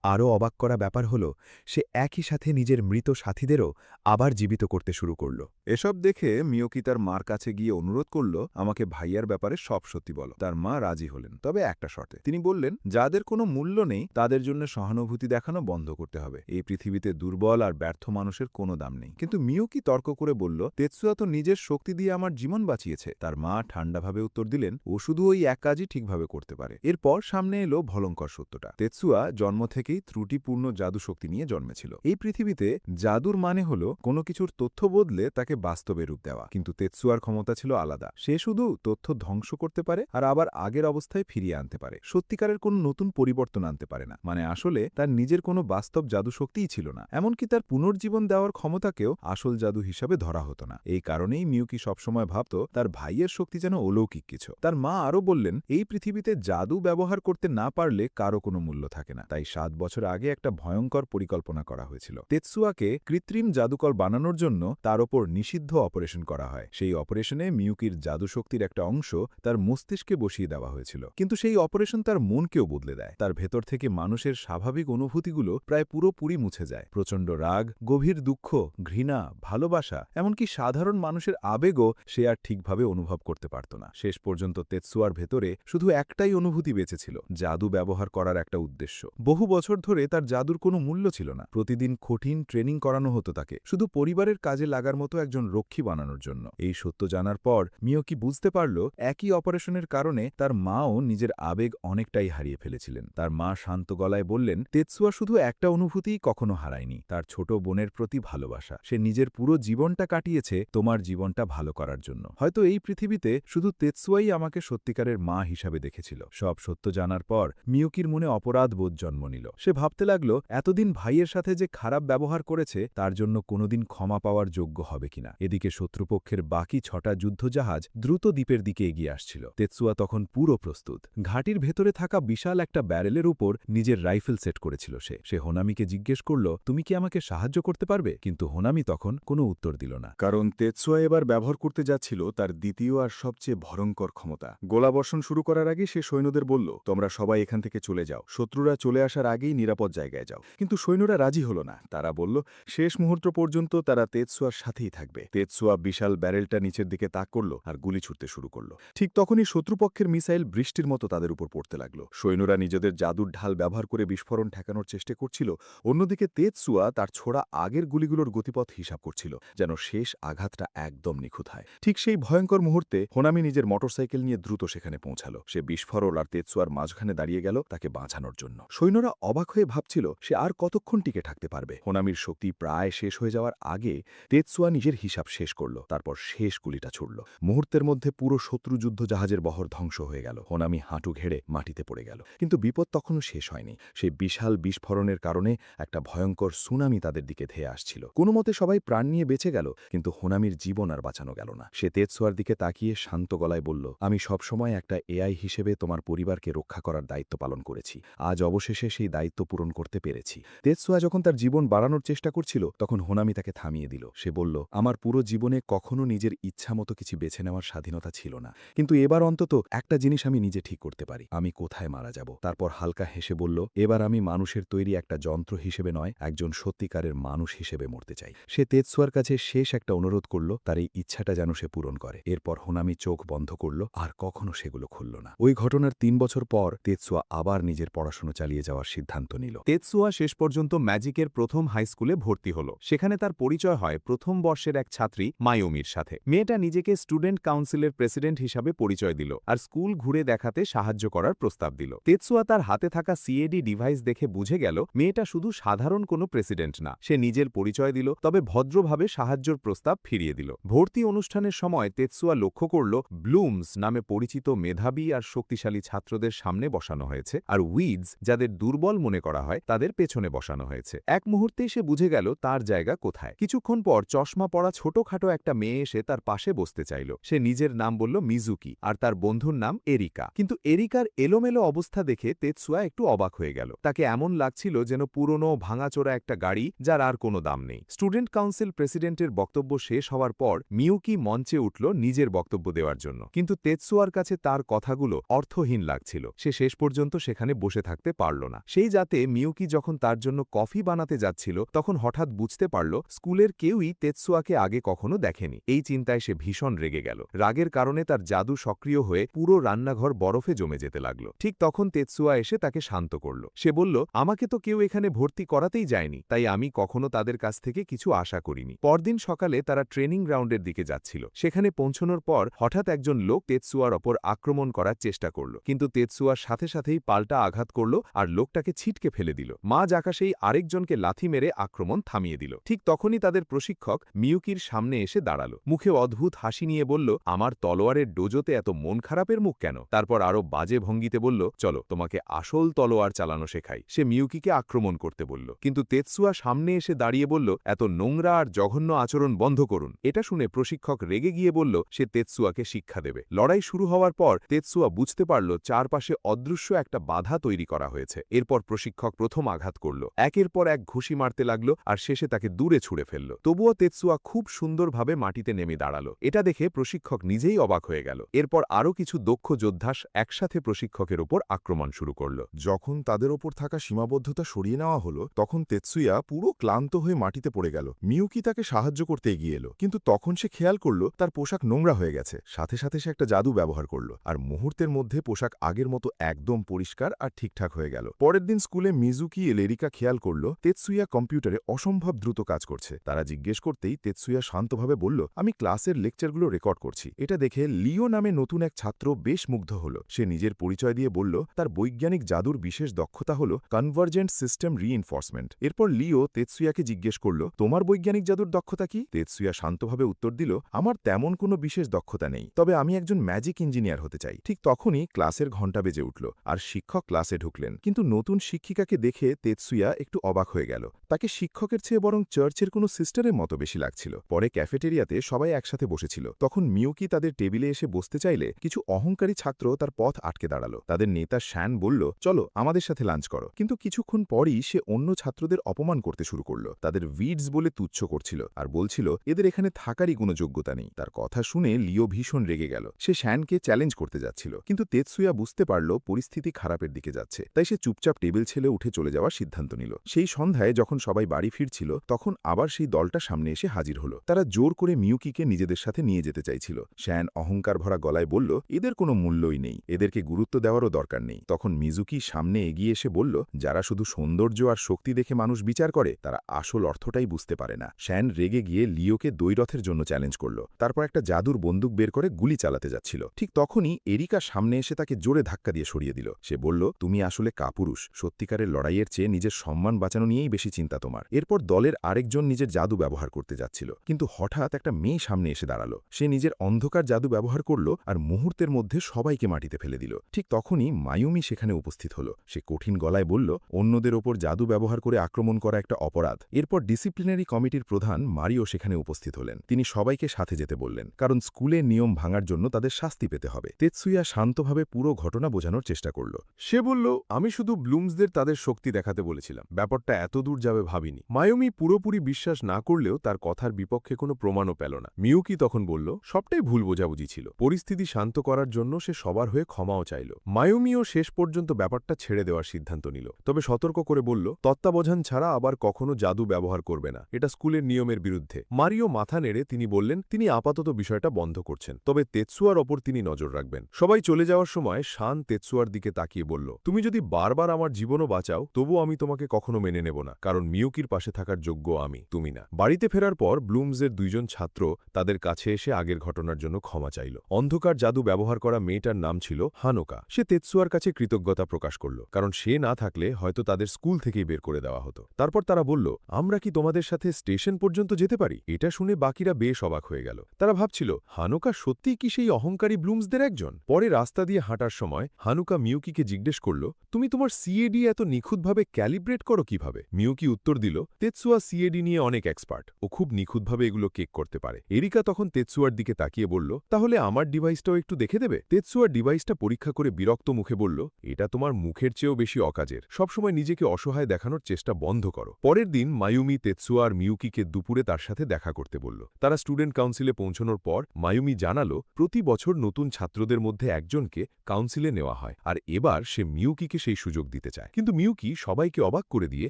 আরও অবাক করা ব্যাপার হল, সে একই সাথে নিজের মৃত সাথীদেরও আবার জীবিত করতে শুরু করল। এসব দেখে মিওকি তার মার কাছে গিয়ে অনুরোধ করল, আমাকে ভাইয়ার ব্যাপারে সব সত্যি বলো। তার মা রাজি হলেন, তবে একটা শর্তে। তিনি বললেন, যাদের কোনো মূল্য নেই তাদের জন্য সহানুভূতি দেখানো বন্ধ করতে হবে। এই পৃথিবীতে দুর্বল আর ব্যর্থ মানুষের কোনো দাম নেই। কিন্তু মিওকি তর্ক করে বলল, তেতসুয়া তো নিজের শক্তি দিয়ে আমার জীবন বাঁচিয়েছে। তার মা ঠান্ডাভাবে উত্তর দিলেন, ও শুধু ওই এক কাজই ঠিকভাবে করতে পারে। এরপর সামনে এলো ভয়ঙ্কর সত্যটা। তেতসুয়া জন্ম থেকেই ত্রুটিপূর্ণ জাদু শক্তি নিয়ে জন্মেছিল। এই পৃথিবীতে জাদুর মানে হল কোনো কিছুর তথ্য বদলে তাকে বাস্তবে রূপ দেওয়া, কিন্তু তেতসুয়ার ক্ষমতা ছিল আলাদা। সে শুধু তথ্য ধ্বংস করতে পারে আর আবার আগের অবস্থায় ফিরিয়ে আনতে পারে। সত্যিকারের কোনো নতুন পরিবর্তন আনতে পারে না। মানে আসলে তার নিজের কোনো বাস্তব জাদু শক্তিই ছিল না। এমনকি তার পুনর্জীবন দেওয়ার ক্ষমতাকেও আসল জাদু হিসাবে ধরা হতো না। এই কারণেই মিউকি সবসময় ভাবত তার ভাইয়ের শক্তি যেন অলৌকিক কিছু। তার মা আরও বললেন, এই পৃথিবীতে জাদু ব্যবহার করতে না পারলে কারো কোনো মূল্য থাকে না। তাই 7 বছর আগে একটা ভয়ঙ্কর পরিকল্পনা করা হয়েছিল। তেতসুয়াকে কৃত্রিম জাদুকর বানানোর জন্য তার ওপর নিষিদ্ধ অপারেশন করা হয়। সেই অপারেশনে মিউকির জাদুশক্তির একটা অংশ তার মস্তিষ্কে বসিয়ে দেওয়া হয়েছিল। কিন্তু সেই অপারেশন তার মনকেও বদলে দেয়। তার ভেতর থেকে মানুষের স্বাভাবিক অনুভূতিগুলো প্রায় পুরোপুরি মুছে যায়। প্রচণ্ড রাগ, গভীর দুঃখ, ঘৃণা, ভালোবাসা, এমনকি সাধারণ মানুষের আবেগও সে আর ঠিকভাবে অনুভব করতে পারত না। শেষ পর্যন্ত তেতসুয়ার ভেতরে শুধু একটাই অনুভূতি বেঁচেছিল, জাদু ব্যবহার করার একটা উদ্দেশ্য। বহু বছর বছর ধরে তার জাদুর কোনো মূল্য ছিল না। প্রতিদিন কঠিন ট্রেনিং করানো হতো তাকে, শুধু পরিবারের কাজে লাগার মতো একজন রক্ষী বানানোর জন্য। এই সত্য জানার পর মিয়োকি বুঝতে পারল একই অপারেশনের কারণে তার মাও নিজের আবেগ অনেকটাই হারিয়ে ফেলেছিলেন। তার মা শান্ত গলায় বললেন, তেতসুয়া শুধু একটা অনুভূতিই কখনো হারায়নি, তার ছোট বোনের প্রতি ভালোবাসা। সে নিজের পুরো জীবনটা কাটিয়েছে তোমার জীবনটা ভালো করার জন্য। হয়তো এই পৃথিবীতে শুধু তেতসুয়াই আমাকে সত্যিকারের মা হিসাবে দেখেছিল। সব সত্য জানার পর মিয়োকির মনে অপরাধবোধ জন্ম নিল। সে ভাবতে লাগল এতদিন ভাইয়ের সাথে যে খারাপ ব্যবহার করেছে তার জন্য কোনোদিন ক্ষমা পাওয়ার যোগ্য হবে কিনা। এদিকে শত্রুপক্ষের বাকি 6টা যুদ্ধজাহাজ দ্রুত দ্বীপের দিকে এগিয়ে আসছিল। তেতসুয়া তখন পুরো প্রস্তুত। ঘাটির ভেতরে থাকা বিশাল একটা ব্যারেলের উপর নিজের রাইফেল সেট করেছিল সে হোনামিকে জিজ্ঞেস করল, তুমি কি আমাকে সাহায্য করতে পারবে? কিন্তু হোনামি তখন কোনো উত্তর দিল না। কারণ তেতসুয়া এবার ব্যবহার করতে যাচ্ছিল তার দ্বিতীয় আর সবচেয়ে ভয়ঙ্কর ক্ষমতা। গোলাবর্ষণ শুরু করার আগে সে সৈন্যদের বলল, তোমরা সবাই এখান থেকে চলে যাও, শত্রুরা চলে আসার আগেই নিরাপদ জায়গায় যাও। কিন্তু সৈন্যরা রাজি হল না। তারা বলল শেষ মুহূর্ত পর্যন্ত তারা তেতসুয়ার সাথেই থাকবে। তেতসুয়া বিশাল ব্যারেলটা নিচের দিকে তাক করল আর গুলি ছুটতে শুরু করল। ঠিক তখনই শত্রুপক্ষের মিসাইল বৃষ্টির মতো তাদের উপর পড়তে লাগল। সৈন্যরা নিজেদের জাদুর ঢাল ব্যবহার করে বিস্ফোরণ ঠেকানোর চেষ্টা করছিল। অন্যদিকে তেতসুয়া তার ছোড়া আগের গুলিগুলোর গতিপথ হিসাব করছিল, যেন শেষ আঘাতটা একদম নিখুঁত হয়। ঠিক সেই ভয়ঙ্কর মুহূর্তে হোনামি নিজের মোটরসাইকেল নিয়ে দ্রুত সেখানে পৌঁছালো। সে বিস্ফোরণ আর তেতসুয়ার মাঝখানে দাঁড়িয়ে গেল তাকে বাঁচানোর জন্য। সৈন্যরা অবাক হয়ে ভাবছিল সে আর কতক্ষণ টিকে থাকতে পারবে। হোনামির শক্তি প্রায় শেষ হয়ে যাওয়ার আগে তেতসুয়া নিজের হিসাব শেষ করল, তারপর শেষ গুলিটা ছুড়ল। মুহূর্তের মধ্যে পুরো শত্রু যুদ্ধ জাহাজের বহর ধ্বংস হয়ে গেল। হোনামি হাঁটু ঘেড়ে মাটিতে পড়ে গেল। কিন্তু বিপদ তখনও শেষ হয়নি। সেই বিশাল বিস্ফোরণের কারণে একটা ভয়ঙ্কর সুনামি তাদের দিকে ধেয়ে আসছিল। কোনো মতে সবাই প্রাণ নিয়ে বেঁচে গেল, কিন্তু হোনামির জীবন আর বাঁচানো গেল না। সে তেতসুয়ার দিকে তাকিয়ে শান্ত গলায় বলল, আমি সবসময় একটা এআই হিসেবে তোমার পরিবারকে রক্ষা করার দায়িত্ব পালন করেছি। আজ অবশেষে সেই দায়িত্ব পূরণ করতে পেরেছি। তেতসুয়া যখন তার জীবন বাড়ানোর চেষ্টা করছিল তখন হোনামি তাকে থামিয়ে দিল। সে বলল, আমার পুরো জীবনে কখনো নিজের ইচ্ছামতো কিছু বেছে নেওয়ার স্বাধীনতা ছিল না, কিন্তু এবার অন্তত একটা জিনিস আমি নিজে ঠিক করতে পারি, আমি কোথায় মারা যাব। তারপর হালকা হেসে বলল, এবার আমি মানুষের তৈরি একটা যন্ত্র হিসেবে নয়, একজন সত্যিকারের মানুষ হিসেবে মরতে চাই। সে তেতসুয়ার কাছে শেষ একটা অনুরোধ করল, তার এই ইচ্ছাটা যেন সে পূরণ করে। এরপর হোনামি চোখ বন্ধ করল আর কখনো সেগুলো খুলল না। ওই ঘটনার 3 বছর পর তেতসুয়া আবার নিজের পড়াশোনা চালিয়ে যাওয়ার সিদ্ধান্ত নিল। তেতসুয়া শেষ পর্যন্ত ম্যাজিকের প্রথম হাই স্কুলে ভর্তি হল। সেখানে তার পরিচয় হয় প্রথম বর্ষের এক ছাত্রী মায়োমির সাথে। মেয়েটা নিজেকে স্টুডেন্ট কাউন্সিলের প্রেসিডেন্ট হিসাবে পরিচয় দিল আর স্কুল ঘুরে দেখাতে সাহায্য করার প্রস্তাব দিল। তেতসুয়া তার হাতে থাকা সিএডি ডিভাইস দেখে বুঝে গেল মেয়েটা শুধু সাধারণ কোনো প্রেসিডেন্ট না। সে নিজের পরিচয় দিল, তবে ভদ্রভাবে সাহায্যের প্রস্তাব ফিরিয়ে দিল। ভর্তি অনুষ্ঠানের সময় তেতসুয়া লক্ষ্য করল ব্লুমস নামে পরিচিত মেধাবী আর শক্তিশালী ছাত্রদের সামনে বসানো হয়েছে, আর উইডস যাদের দুর্বল মনে করা হয় তাদের পেছনে বসানো হয়েছে। এক মুহূর্তেই সে বুঝে গেল তার জায়গা কোথায়। কিছুক্ষণ পর চশমা পরা ছোটখাটো একটা মেয়ে এসে তার পাশে বসতে চাইল। সে নিজের নাম বলল মিজুকি আর তার বন্ধুর নাম এরিকা। কিন্তু এরিকার এলোমেলো অবস্থা দেখে তেতসুয়া একটু অবাক হয়ে গেল। তাকে এমন লাগছিল যেন পুরনো ভাঙাচোরা একটা গাড়ি যার আর কোনো দাম নেই। স্টুডেন্ট কাউন্সিল প্রেসিডেন্টের বক্তব্য শেষ হওয়ার পর মিউকি মঞ্চে উঠল নিজের বক্তব্য দেওয়ার জন্য, কিন্তু তেতসুয়ার কাছে তার কথাগুলো অর্থহীন লাগছিল। সে শেষ পর্যন্ত সেখানে বসে থাকতে পারল না। সেই যাতে মিউকি যখন তার জন্য কফি বানাতে যাচ্ছিল তখন হঠাৎ বুঝতে পারল স্কুলের কেউই তেতসুয়াকে আগে কখনো দেখেনি। এই চিন্তায় সে ভীষণ রেগে গেল। রাগের কারণে তার জাদু সক্রিয় হয়ে পুরো রান্নাঘর বরফে জমে যেতে লাগল। ঠিক তখন তেতসুয়া এসে তাকে শান্ত করল। সে বলল, আমাকে তো কেউ এখানে ভর্তি করাতেই যায়নি, তাই আমি কখনো তাদের কাছ থেকে কিছু আশা করিনি। পরদিন সকালে তারা ট্রেনিং গ্রাউন্ডের দিকে যাচ্ছিল। সেখানে পৌঁছানোর পর হঠাৎ একজন লোক তেতসুয়ার ওপর আক্রমণ করার চেষ্টা করল, কিন্তু তেতসুয়ার সাথে সাথেই পাল্টা আঘাত করল আর লোকটাকে ছিটকে ফেলে দিল। মাঝ আকাশেই আরেকজনকে লাথি মেরে আক্রমণ থামিয়ে দিল। ঠিক তখনই তাদের প্রশিক্ষক মিউকির সামনে এসে দাঁড়ালো। মুখে অদ্ভুত হাসি নিয়ে বলল, আমার তলোয়ারের ডোজোতে এত মন খারাপের মুখ কেন? তারপর আরো বাজে ভঙ্গিতে বলল, চলো তোমাকে আসল তলোয়ার চালানো শেখাই। সে মিউকিকে আক্রমণ করতে বলল, কিন্তু তেতসুয়া সামনে এসে দাঁড়িয়ে বলল, এত নোংরা আর জঘন্য আচরণ বন্ধ করুন। এটা শুনে প্রশিক্ষক রেগে গিয়ে বলল সে তেতসুয়াকে শিক্ষা দেবে। লড়াই শুরু হওয়ার পর তেতসুয়া বুঝতে পারল চারপাশে অদৃশ্য একটা বাধা তৈরি করা হয়েছে। এরপর প্রশিক্ষক প্রথম আঘাত করল, একের পর এক ঘুষি মারতে লাগলো আর শেষে তাকে দূরে ছুঁড়ে ফেলল। তবুও তেতসুয়া খুব সুন্দরভাবে মাটিতে নেমে দাঁড়ালো। এটা দেখে প্রশিক্ষক নিজেই অবাক হয়ে গেল। এরপর আরও কিছু দক্ষ যোদ্ধা একসাথে প্রশিক্ষকের ওপর আক্রমণ শুরু করল। যখন তাদের ওপর থাকা সীমাবদ্ধতা সরিয়ে নেওয়া হলো তখন তেতসুয়া পুরো ক্লান্ত হয়ে মাটিতে পড়ে গেল। মিউকি তাকে সাহায্য করতে এগিয়ে এলো, কিন্তু তখন সে খেয়াল করল তার পোশাক নোংরা হয়ে গেছে। সাথে সাথে সে একটা জাদু ব্যবহার করল আর মুহূর্তের মধ্যে পোশাক আগের মতো একদম পরিষ্কার আর ঠিকঠাক হয়ে গেল। পরের দিন পরদিন স্কুলে মিজুকি এরিকা খেয়াল করল তেতসুয়া কম্পিউটারে অসম্ভব দ্রুত কাজ করছে। তারা জিজ্ঞেস করতেই তেতসুয়া শান্তভাবে বলল, আমি ক্লাসের লেকচারগুলো রেকর্ড করছি। এটা দেখে লিও নামে নতুন এক ছাত্র বেশ মুগ্ধ হল। সে নিজের পরিচয় দিয়ে বলল তার বৈজ্ঞানিক জাদুর বিশেষ দক্ষতা হল কনভার্জেন্ট সিস্টেম রিইনফোর্সমেন্ট। এরপর লিও তেতসুয়াকে জিজ্ঞেস করল, তোমার বৈজ্ঞানিক জাদুর দক্ষতা কি? তেতসুয়া শান্তভাবে উত্তর দিল, আমার তেমন কোনো বিশেষ দক্ষতা নেই, তবে আমি একজন ম্যাজিক ইঞ্জিনিয়ার হতে চাই। ঠিক তখনই ক্লাসের ঘণ্টা বেজে উঠল আর শিক্ষক ক্লাসে ঢুকলেন। কিন্তু নতুন শিক্ষিকাকে দেখে তেতসুয়া একটু অবাক হয়ে গেল। তাকে শিক্ষকের চেয়ে বরং চার্চের কোনো সিস্টারের মতো বেশি লাগছিল। পরে ক্যাফেটেরিয়াতে সবাই একসাথে বসেছিল। তখন মিউকি তাদের টেবিলে এসে বসতে চাইলে কিছু অহংকারী ছাত্র তার পথ আটকে দাঁড়ালো। তাদের নেতা শ্যান বলল, চলো আমাদের সাথে লাঞ্চ করো। কিন্তু কিছুক্ষণ পরই সে অন্য ছাত্রদের অপমান করতে শুরু করল। তাদের উইডস বলে তুচ্ছ করছিল আর বলছিল এদের এখানে থাকারই কোনো যোগ্যতা নেই। তার কথা শুনে লিও ভীষণ রেগে গেল। সে শ্যানকে চ্যালেঞ্জ করতে যাচ্ছিল, কিন্তু তেতসুয়া বুঝতে পারল পরিস্থিতি খারাপের দিকে যাচ্ছে। তাই সে চুপচাপ টেবিল ছেড়ে উঠে চলে যাওয়ার সিদ্ধান্ত নিল। সেই সন্ধ্যায় যখন সবাই বাড়ি ফিরছিল তখন আবার সেই দলটা সামনে এসে হাজির হলো। তারা জোর করে মিউকিকে নিজেদের সাথে নিয়ে যেতে চাইছিল। শ্যান অহংকার ভরা গলায় বলল, এদের কোনো মূল্যই নেই, এদেরকে গুরুত্ব দেওয়ারও দরকার নেই। তখন মিজুকি সামনে এগিয়ে এসে বলল, যারা শুধু সৌন্দর্য আর শক্তি দেখে মানুষ বিচার করে তারা আসল অর্থটাই বুঝতে পারে না। শ্যান রেগে গিয়ে লিওকে দ্বৈরথের জন্য চ্যালেঞ্জ করল। তারপর একটা জাদুর বন্দুক বের করে গুলি চালাতে যাচ্ছিল। ঠিক তখনই এরিকা সামনে এসে তাকে জোরে ধাক্কা দিয়ে সরিয়ে দিল। সে বলল, তুমি আসলে কাপুরুষ, সত্যিকারের লড়াইয়ের চেয়ে নিজের সম্মান বাঁচানো নিয়েই বেশি চিন্তা তোমার। এরপর দলের আরেকজন নিজের জাদু ব্যবহার করতে যাচ্ছিল, কিন্তু হঠাৎ একটা মেয়ে সামনে এসে দাঁড়ালো। সে নিজের অন্ধকার জাদু ব্যবহার করল আর মুহূর্তের মধ্যে সবাইকে মাটিতে ফেলে দিল। ঠিক তখনই মায়ুমি সেখানে উপস্থিত হল। সে কঠিন গলায় বলল, অন্যদের ওপর জাদু ব্যবহার করে আক্রমণ করা একটা অপরাধ। এরপর ডিসিপ্লিনারি কমিটির প্রধান মারিও সেখানে উপস্থিত হলেন। তিনি সবাইকে সাথে যেতে বললেন, কারণ স্কুলের নিয়ম ভাঙার জন্য তাদের শাস্তি পেতে হবে। তেতসুয়া শান্তভাবে পুরো ঘটনা বোঝানোর চেষ্টা করল। সে বলল, আমি শুধু ব্লুমসদের তাদের শক্তি দেখাতে বলেছিলাম, ব্যাপারটা এত দূর যাবে ভাবিনি। মায়ুমি পুরোপুরি বিশ্বাস না করলেও তার কথার বিপক্ষে কোনো প্রমাণও পেল না। মিউকি তখন বলল, সবটাই ভুল বোঝাবুঝি ছিল। পরিস্থিতি শান্ত করার জন্য সে সবার হয়ে ক্ষমাও চাইল। মায়ুমিও শেষ পর্যন্ত ব্যাপারটা ছেড়ে দেওয়ার সিদ্ধান্ত নিল, তবে সতর্ক করে বলল, তত্ত্বাবধান ছাড়া আবার কখনো জাদু ব্যবহার করবে না, এটা স্কুলের নিয়মের বিরুদ্ধে। মারিও মাথা নেড়ে তিনি বললেন তিনি আপাতত বিষয়টা বন্ধ করছেন, তবে তেতসুয়ার ওপর তিনি নজর রাখবেন। সবাই চলে যাওয়ার সময় শান তেতসুয়ার দিকে তাকিয়ে বলল, তুমি যদি বারবার আমার জীবনও বাঁচাও তবুও আমি তোমাকে কখনো মেনে নেব না, কারণ মিউকির পাশে থাকার যোগ্য আমি, তুমি না। বাড়িতে ফেরার পর ব্লুমসের দুইজন ছাত্র তাদের কাছে এসে আগের ঘটনার জন্য ক্ষমা চাইল। অন্ধকার জাদু ব্যবহার করা মেয়েটার নাম ছিল হানোকা। সে তেতসুয়ার কাছে কৃতজ্ঞতা প্রকাশ করল, কারণ সে না থাকলে হয়তো তাদের স্কুল থেকেই বের করে দেওয়া হতো। তারপর তারা বলল, আমরা কি তোমাদের সাথে স্টেশন পর্যন্ত যেতে পারি? এটা শুনে বাকিরা বেশ অবাক হয়ে গেল। তারা ভাবছিল, হানোকা সত্যিই কি সেই অহংকারী ব্লুমসদের একজন? পরে রাস্তা দিয়ে হাঁটার সময় হানুকা মিউকিকে জিজ্ঞেস করল, তুমি তোমার সিএডি এত নিখুঁতভাবে ক্যালিব্রেট করো কিভাবে? মিউকি উত্তর দিল, তেতসুয়া সিএডি নিয়ে অনেক এক্সপার্ট, ও খুব নিখুঁতভাবে এগুলো কেক করতে পারে। এরিকা তখন তেতসুয়ার দিকে তাকিয়ে বলল, তাহলে আমার ডিভাইসটাও একটু দেখে দেবে? তেতসুয়ার ডিভাইসটা পরীক্ষা করে বিরক্ত মুখে বলল, এটা তোমার মুখের চেয়েও বেশি অকাজের, সবসময় নিজেকে অসহায় দেখানোর চেষ্টা বন্ধ করো। পরের দিন মায়ুমি তেতসুয়া আর মিউকিকে দুপুরে তার সাথে দেখা করতে বলল। তারা স্টুডেন্ট কাউন্সিলে পৌঁছানোর পর মায়ুমি জানালো, প্রতি বছর নতুন ছাত্রদের মধ্যে একজনকে কাউন্সিলে নেওয়া হয়, আর এবার সে মিউকিকে সেই সুযোগ দিতে চায়। কিন্তু মিউকি সবাইকে অবাক করে দিয়ে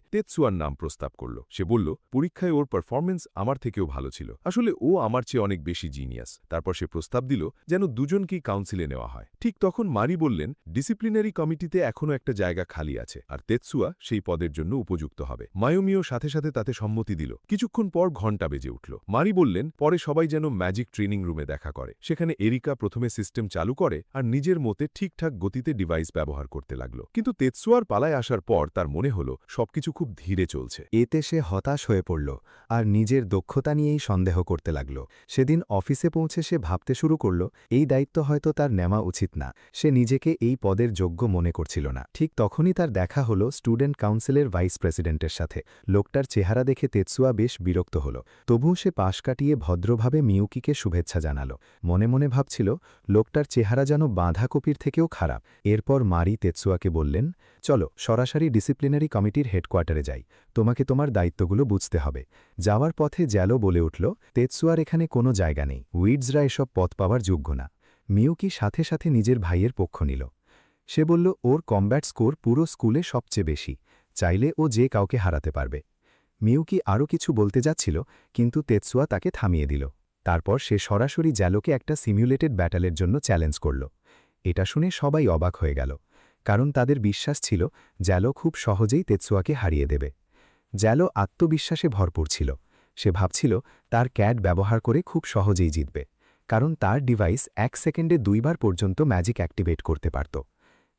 তেতসুয়ার নাম প্রস্তাব করল। সে বলল, পরীক্ষায় ওর পারফরমেন্স আমার থেকেও ভালো ছিল, আসলে ও আমার চেয়ে অনেক বেশি জিনিয়াস। তারপর সে প্রস্তাব দিল যেন দুজনকেই কাউন্সিলে নেওয়া হয়। ঠিক তখন মারি বললেন, ডিসিপ্লিনারি কমিটিতে এখনও একটা জায়গা খালি আছে, আর তেতসুয়া সেই পদের জন্য উপযুক্ত হবে। মায়ুমিও সাথে সাথে তাতে সম্মতি দিল। কিছুক্ষণ পর ঘণ্টা বেজে উঠল। মারি বললেন, পরে সবাই যেন ম্যাজিক ট্রেনিং রুমে দেখা করে। সেখানে এরিকা প্রথমে সিস্টেম চালু করে আর নিজের মতে ঠিকঠাক গতিতে ডিভাইস ব্যবহার করতে লাগল। কিন্তু তেতসুয়ার পালায় আসার পর তার মনে হল সবকিছু খুব ধীরে চলছে। এতে সে হতাশ হয়ে পড়ল আর নিজের দক্ষতা নিয়েই সন্দেহ করতে লাগল। সেদিন অফিসে পৌঁছে সে ভাবতে শুরু করল, এই দায়িত্ব হয়তো তার নেওয়া উচিত না। সে নিজেকে এই পদের যোগ্য মনে করছিল না। ঠিক তখনই তার দেখা হলো স্টুডেন্ট কাউন্সিলের ভাইস প্রেসিডেন্টের সাথে। লোকটার চেহারা দেখে তেতসুয়া বেশ বিরক্ত হল, তবুও সে পাশ কাটিয়ে ভদ্রভাবে মিউকিকে শুভেচ্ছা জানাল। মনে মনে ভাবছিল, লোকটার চেহারা যেন বাঁধাকপির থেকেও খারাপ। এরপর মারি তেতসুয়াকে বললেন, চলো সরাসরি ডিসিপ্লিনারি কমিটির হেডকোয়ার্টারে যাই, তোমাকে তোমার দায়িত্বগুলো বুঝতে হবে। যাওয়ার পথে জ্যালো বলে উঠল, তেতসুয়ার এখানে কোনো জায়গা নেই, উইডসরা এসব পদ পাওয়ার যোগ্য না। মিউকি সাথে সাথে নিজের ভাইয়ের পক্ষ নিল। সে বলল, ওর কমব্যাট স্কোর পুরো স্কুলে সবচেয়ে বেশি, চাইলে ও যে কাউকে হারাতে পারবে। মিউকি আরও কিছু বলতে যাচ্ছিল, কিন্তু তেতসুয়া তাকে থামিয়ে দিল। তারপর সে সরাসরি জ্যালোকে একটা সিমুলেটেড ব্যাটেলের জন্য চ্যালেঞ্জ করল। এটা শুনে সবাই অবাক হয়ে গেল। কারণ তাদের বিশ্বাস ছিল জ্যালো খুব সহজেই তেতসুয়াকে হারিয়ে দেবে। জ্যালো আত্মবিশ্বাসে ভরপুর ছিল। সে ভাবছিল তার ক্যাড ব্যবহার করে খুব সহজেই জিতবে, কারণ তার ডিভাইস 1 সেকেন্ডে 2 বার পর্যন্ত ম্যাজিক অ্যাক্টিভেট করতে পারত।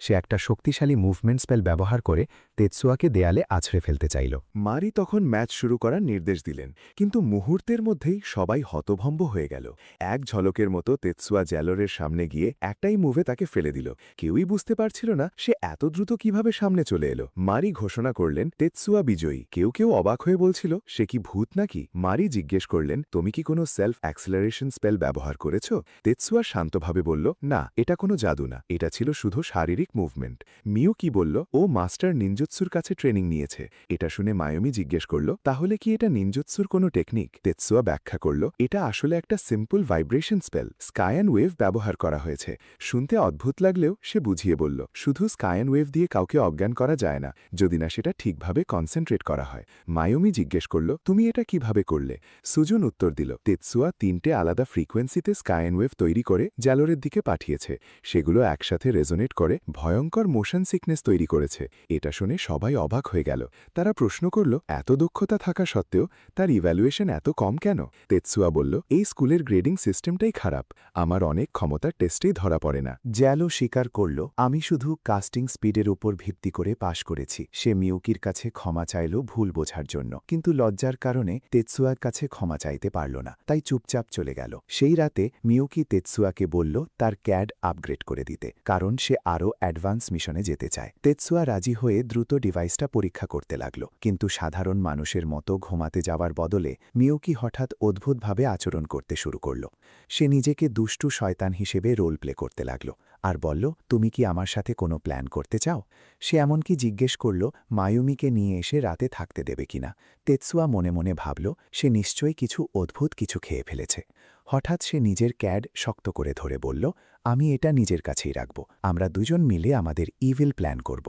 সে একটা শক্তিশালী মুভমেন্ট স্পেল ব্যবহার করে তেতসুয়াকে দেয়ালে আছড়ে ফেলতে চাইল। মারি তখন ম্যাচ শুরু করার নির্দেশ দিলেন, কিন্তু মুহূর্তের মধ্যেই সবাই হতভম্ব হয়ে গেল। এক ঝলকের মতো তেতসুয়া জ্যালোরের সামনে গিয়ে একটাই মুভে তাকে ফেলে দিল। কেউই বুঝতে পারছিল না সে এত দ্রুত কিভাবে সামনে চলে এলো। মারি ঘোষণা করলেন তেতসুয়া বিজয়ী। কেউ কেউ অবাক হয়ে বলছিল সে কি ভূত নাকি। মারি জিজ্ঞেস করলেন, তুমি কি কোনো সেলফ অ্যাক্সিলারেশন স্পেল ব্যবহার করেছ? তেতসুয়া শান্তভাবে বলল, না, এটা কোনো জাদু না, এটা ছিল শুধু শারীরিক মুভমেন্ট। মিউকি বলল, ও মাস্টার নিনজুৎসুর কাছে ট্রেনিং নিয়েছে। এটা শুনে মায়োমি জিজ্ঞেস করল, তাহলে কি এটা নিনজুৎসুর কোনো টেকনিক? তেতসুয়া ব্যাখ্যা করল, এটা আসলে একটা simple vibration spell, sky and wave ব্যবহার করা হয়েছে। শুনতে অদ্ভুত লাগলেও সে বুঝিয়ে বলল, শুধু স্কাই অ্যান্ড ওয়েভ দিয়ে কাউকে অজ্ঞান করা যায় না, যদি না সেটা ঠিকভাবে কনসেন্ট্রেট করা হয়। মায়োমি জিজ্ঞেস করল, তুমি এটা কিভাবে করলে? সুজুন উত্তর দিল, তেতসুয়া 3টে আলাদা ফ্রিকোয়েন্সিতে স্কাই অ্যান্ড ওয়েভ তৈরি করে জ্যালোরের দিকে পাঠিয়েছে। সেগুলো একসাথে রেজোনেট করে ভয়ঙ্কর মোশন সিকনেস তৈরি করেছে। এটা শুনে সবাই অবাক হয়ে গেল। তারা প্রশ্ন করল, এত দক্ষতা থাকা সত্ত্বেও তার ইভ্যালুয়েশন এত কম কেন? তেতসুয়া বলল, এই স্কুলের গ্রেডিং সিস্টেমটাই খারাপ, আমার অনেক ক্ষমতার টেস্টেই ধরা পড়ে না। জ্যালো স্বীকার করল, আমি শুধু কাস্টিং স্পিডের উপর ভিত্তি করে পাশ করেছি। সে মিউকির কাছে ক্ষমা চাইল ভুল বোঝার জন্য, কিন্তু লজ্জার কারণে তেতসুয়ার কাছে ক্ষমা চাইতে পারল না, তাই চুপচাপ চলে গেল। সেই রাতে মিউকি তেতসুয়াকে বলল তার ক্যাড আপগ্রেড করে দিতে, কারণ সে আরও অ্যাডভান্স মিশনে যেতে চায়। তেতসুয়া রাজি হয়ে দ্রুত ডিভাইসটা পরীক্ষা করতে লাগল, কিন্তু সাধারণ মানুষের মতো ঘুমাতে যাওয়ার বদলে মিউকি হঠাৎ অদ্ভুতভাবে আচরণ করতে শুরু করল। সে নিজেকে দুষ্টু শয়তান হিসেবে রোল প্লে করতে লাগল আর বলল, তুমি কি আমার সাথে কোনো প্ল্যান করতে চাও? সে এমনকি জিজ্ঞেস করল মায়ুমিকে নিয়ে এসে রাতে থাকতে দেবে কিনা। তেতসুয়া মনে মনে ভাবল সে নিশ্চয়ই কিছু অদ্ভুত কিছু খেয়ে ফেলেছে। হঠাৎ সে নিজের ক্যাড শক্ত করে ধরে বলল, আমি এটা নিজের কাছেই রাখব, আমরা দুজন মিলে আমাদের ইভিল প্ল্যান করব।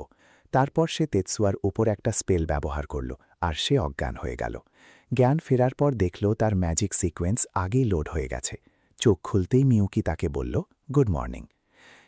তারপর সে তেতসুয়ার উপর একটা স্পেল ব্যবহার করল আর সে অজ্ঞান হয়ে গেল। জ্ঞান ফেরার পর দেখল তার ম্যাজিক সিকোয়েন্স আগেই লোড হয়ে গেছে। চোখ খুলতেই মিউকি তাকে বলল, গুড মর্নিং।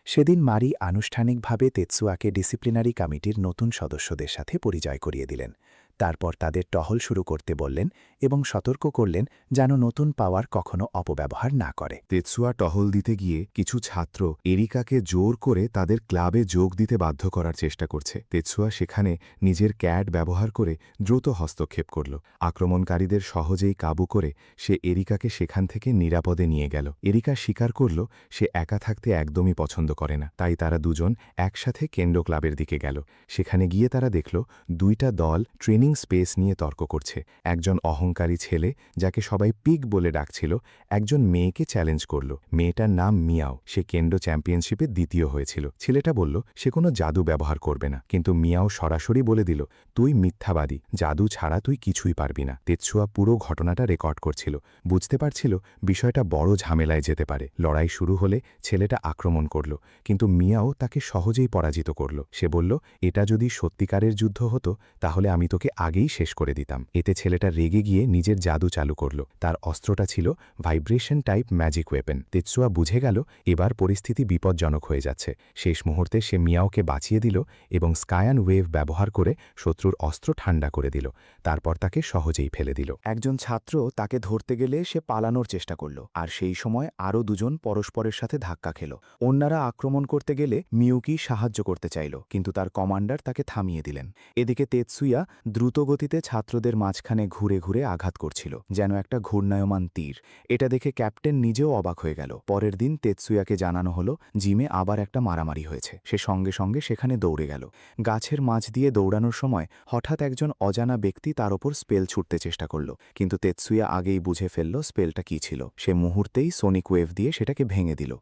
সেদিন মারি আনুষ্ঠানিকভাবে তেতসুয়াকে ডিসিপ্লিনারি কমিটির নতুন সদস্যদের সাথে পরিচয় করিয়ে দিলেন। তারপর তাদের টহল শুরু করতে বললেন এবং সতর্ক করলেন যেন নতুন পাওয়ার কখনো অপব্যবহার না করে। তেতসুয়া টহল দিতে গিয়ে কিছু ছাত্র এরিকাকে জোর করে তাদের ক্লাবে যোগ দিতে বাধ্য করার চেষ্টা করছে। তেতসুয়া সেখানে নিজের ক্যাড ব্যবহার করে দ্রুত হস্তক্ষেপ করল। আক্রমণকারীদের সহজেই কাবু করে সে এরিকাকে সেখান থেকে নিরাপদে নিয়ে গেল। এরিকা স্বীকার করল সে একা থাকতে একদমই পছন্দ করে না, তাই তারা দুজন একসাথে কেন্দ্র ক্লাবের দিকে গেল। সেখানে গিয়ে তারা দেখল 2টা দল ট্রেনিং স্পেস নিয়ে তর্ক করছে। একজন অহংকারী ছেলে, যাকে সবাই পিগ বলে ডাকছিল, একজন মেয়েকে চ্যালেঞ্জ করল। মেয়েটার নাম মিয়াও, সে কেন্দ্র চ্যাম্পিয়নশিপে দ্বিতীয় হয়েছিল। ছেলেটা বলল সে কোনো জাদু ব্যবহার করবে না, কিন্তু মিয়াও সরাসরি বলে দিল, তুই মিথ্যাবাদী, জাদু ছাড়া তুই কিছুই পারবি না। তেতসুয়া পুরো ঘটনাটা রেকর্ড করছিল, বুঝতে পারছিল বিষয়টা বড় ঝামেলায় যেতে পারে। লড়াই শুরু হলে ছেলেটা আক্রমণ করল, কিন্তু মিয়াও তাকে সহজেই পরাজিত করল। সে বলল, এটা যদি সত্যিকারের যুদ্ধ হতো তাহলে আমি তোকে আগেই শেষ করে দিতাম। এতে ছেলেটা রেগে গিয়ে নিজের জাদু চালু করল। তার অস্ত্রটা ছিল vibration type magic weapon. Tetsuya বুঝে গেল এবার পরিস্থিতি বিপজ্জনক হয়ে যাচ্ছে। শেষ মুহূর্তে সে মিয়াওকে বাঁচিয়ে দিল এবং স্কাই অ্যান্ড ওয়েভ ব্যবহার করে শত্রুর অস্ত্র ঠান্ডা করে দিল। তারপর তাকে সহজেই ফেলে দিল। একজন ছাত্র তাকে ধরতে গেলে সে পালানোর চেষ্টা করল, আর সেই সময় আরও দুজন পরস্পরের সাথে ধাক্কা খেল। অন্যরা আক্রমণ করতে গেলে মিউকি সাহায্য করতে চাইল, কিন্তু তার কমান্ডার তাকে থামিয়ে দিলেন। এদিকে তেতসুয়া দ্রুতগতিতে ছাত্রদের মাঝখানে ঘুরে ঘুরে আঘাত করছিল, যেন একটা ঘূর্ণায়মান তীর। এটা দেখে ক্যাপ্টেন নিজেও অবাক হয়ে গেল। পরের দিন তেতসুয়াকে জানানো হলো জিমে আবার একটা মারামারি হয়েছে। সে সঙ্গে সঙ্গে সেখানে দৌড়ে গেল। গাছের মাঝ দিয়ে দৌড়ানোর সময় হঠাৎ একজন অজানা ব্যক্তি তার ওপর স্পেল ছুটতে চেষ্টা করল, কিন্তু তেতসুয়া আগেই বুঝে ফেলল স্পেলটা কী ছিল। সে মুহূর্তেই সোনিক ওয়েভ দিয়ে সেটাকে ভেঙে দিল।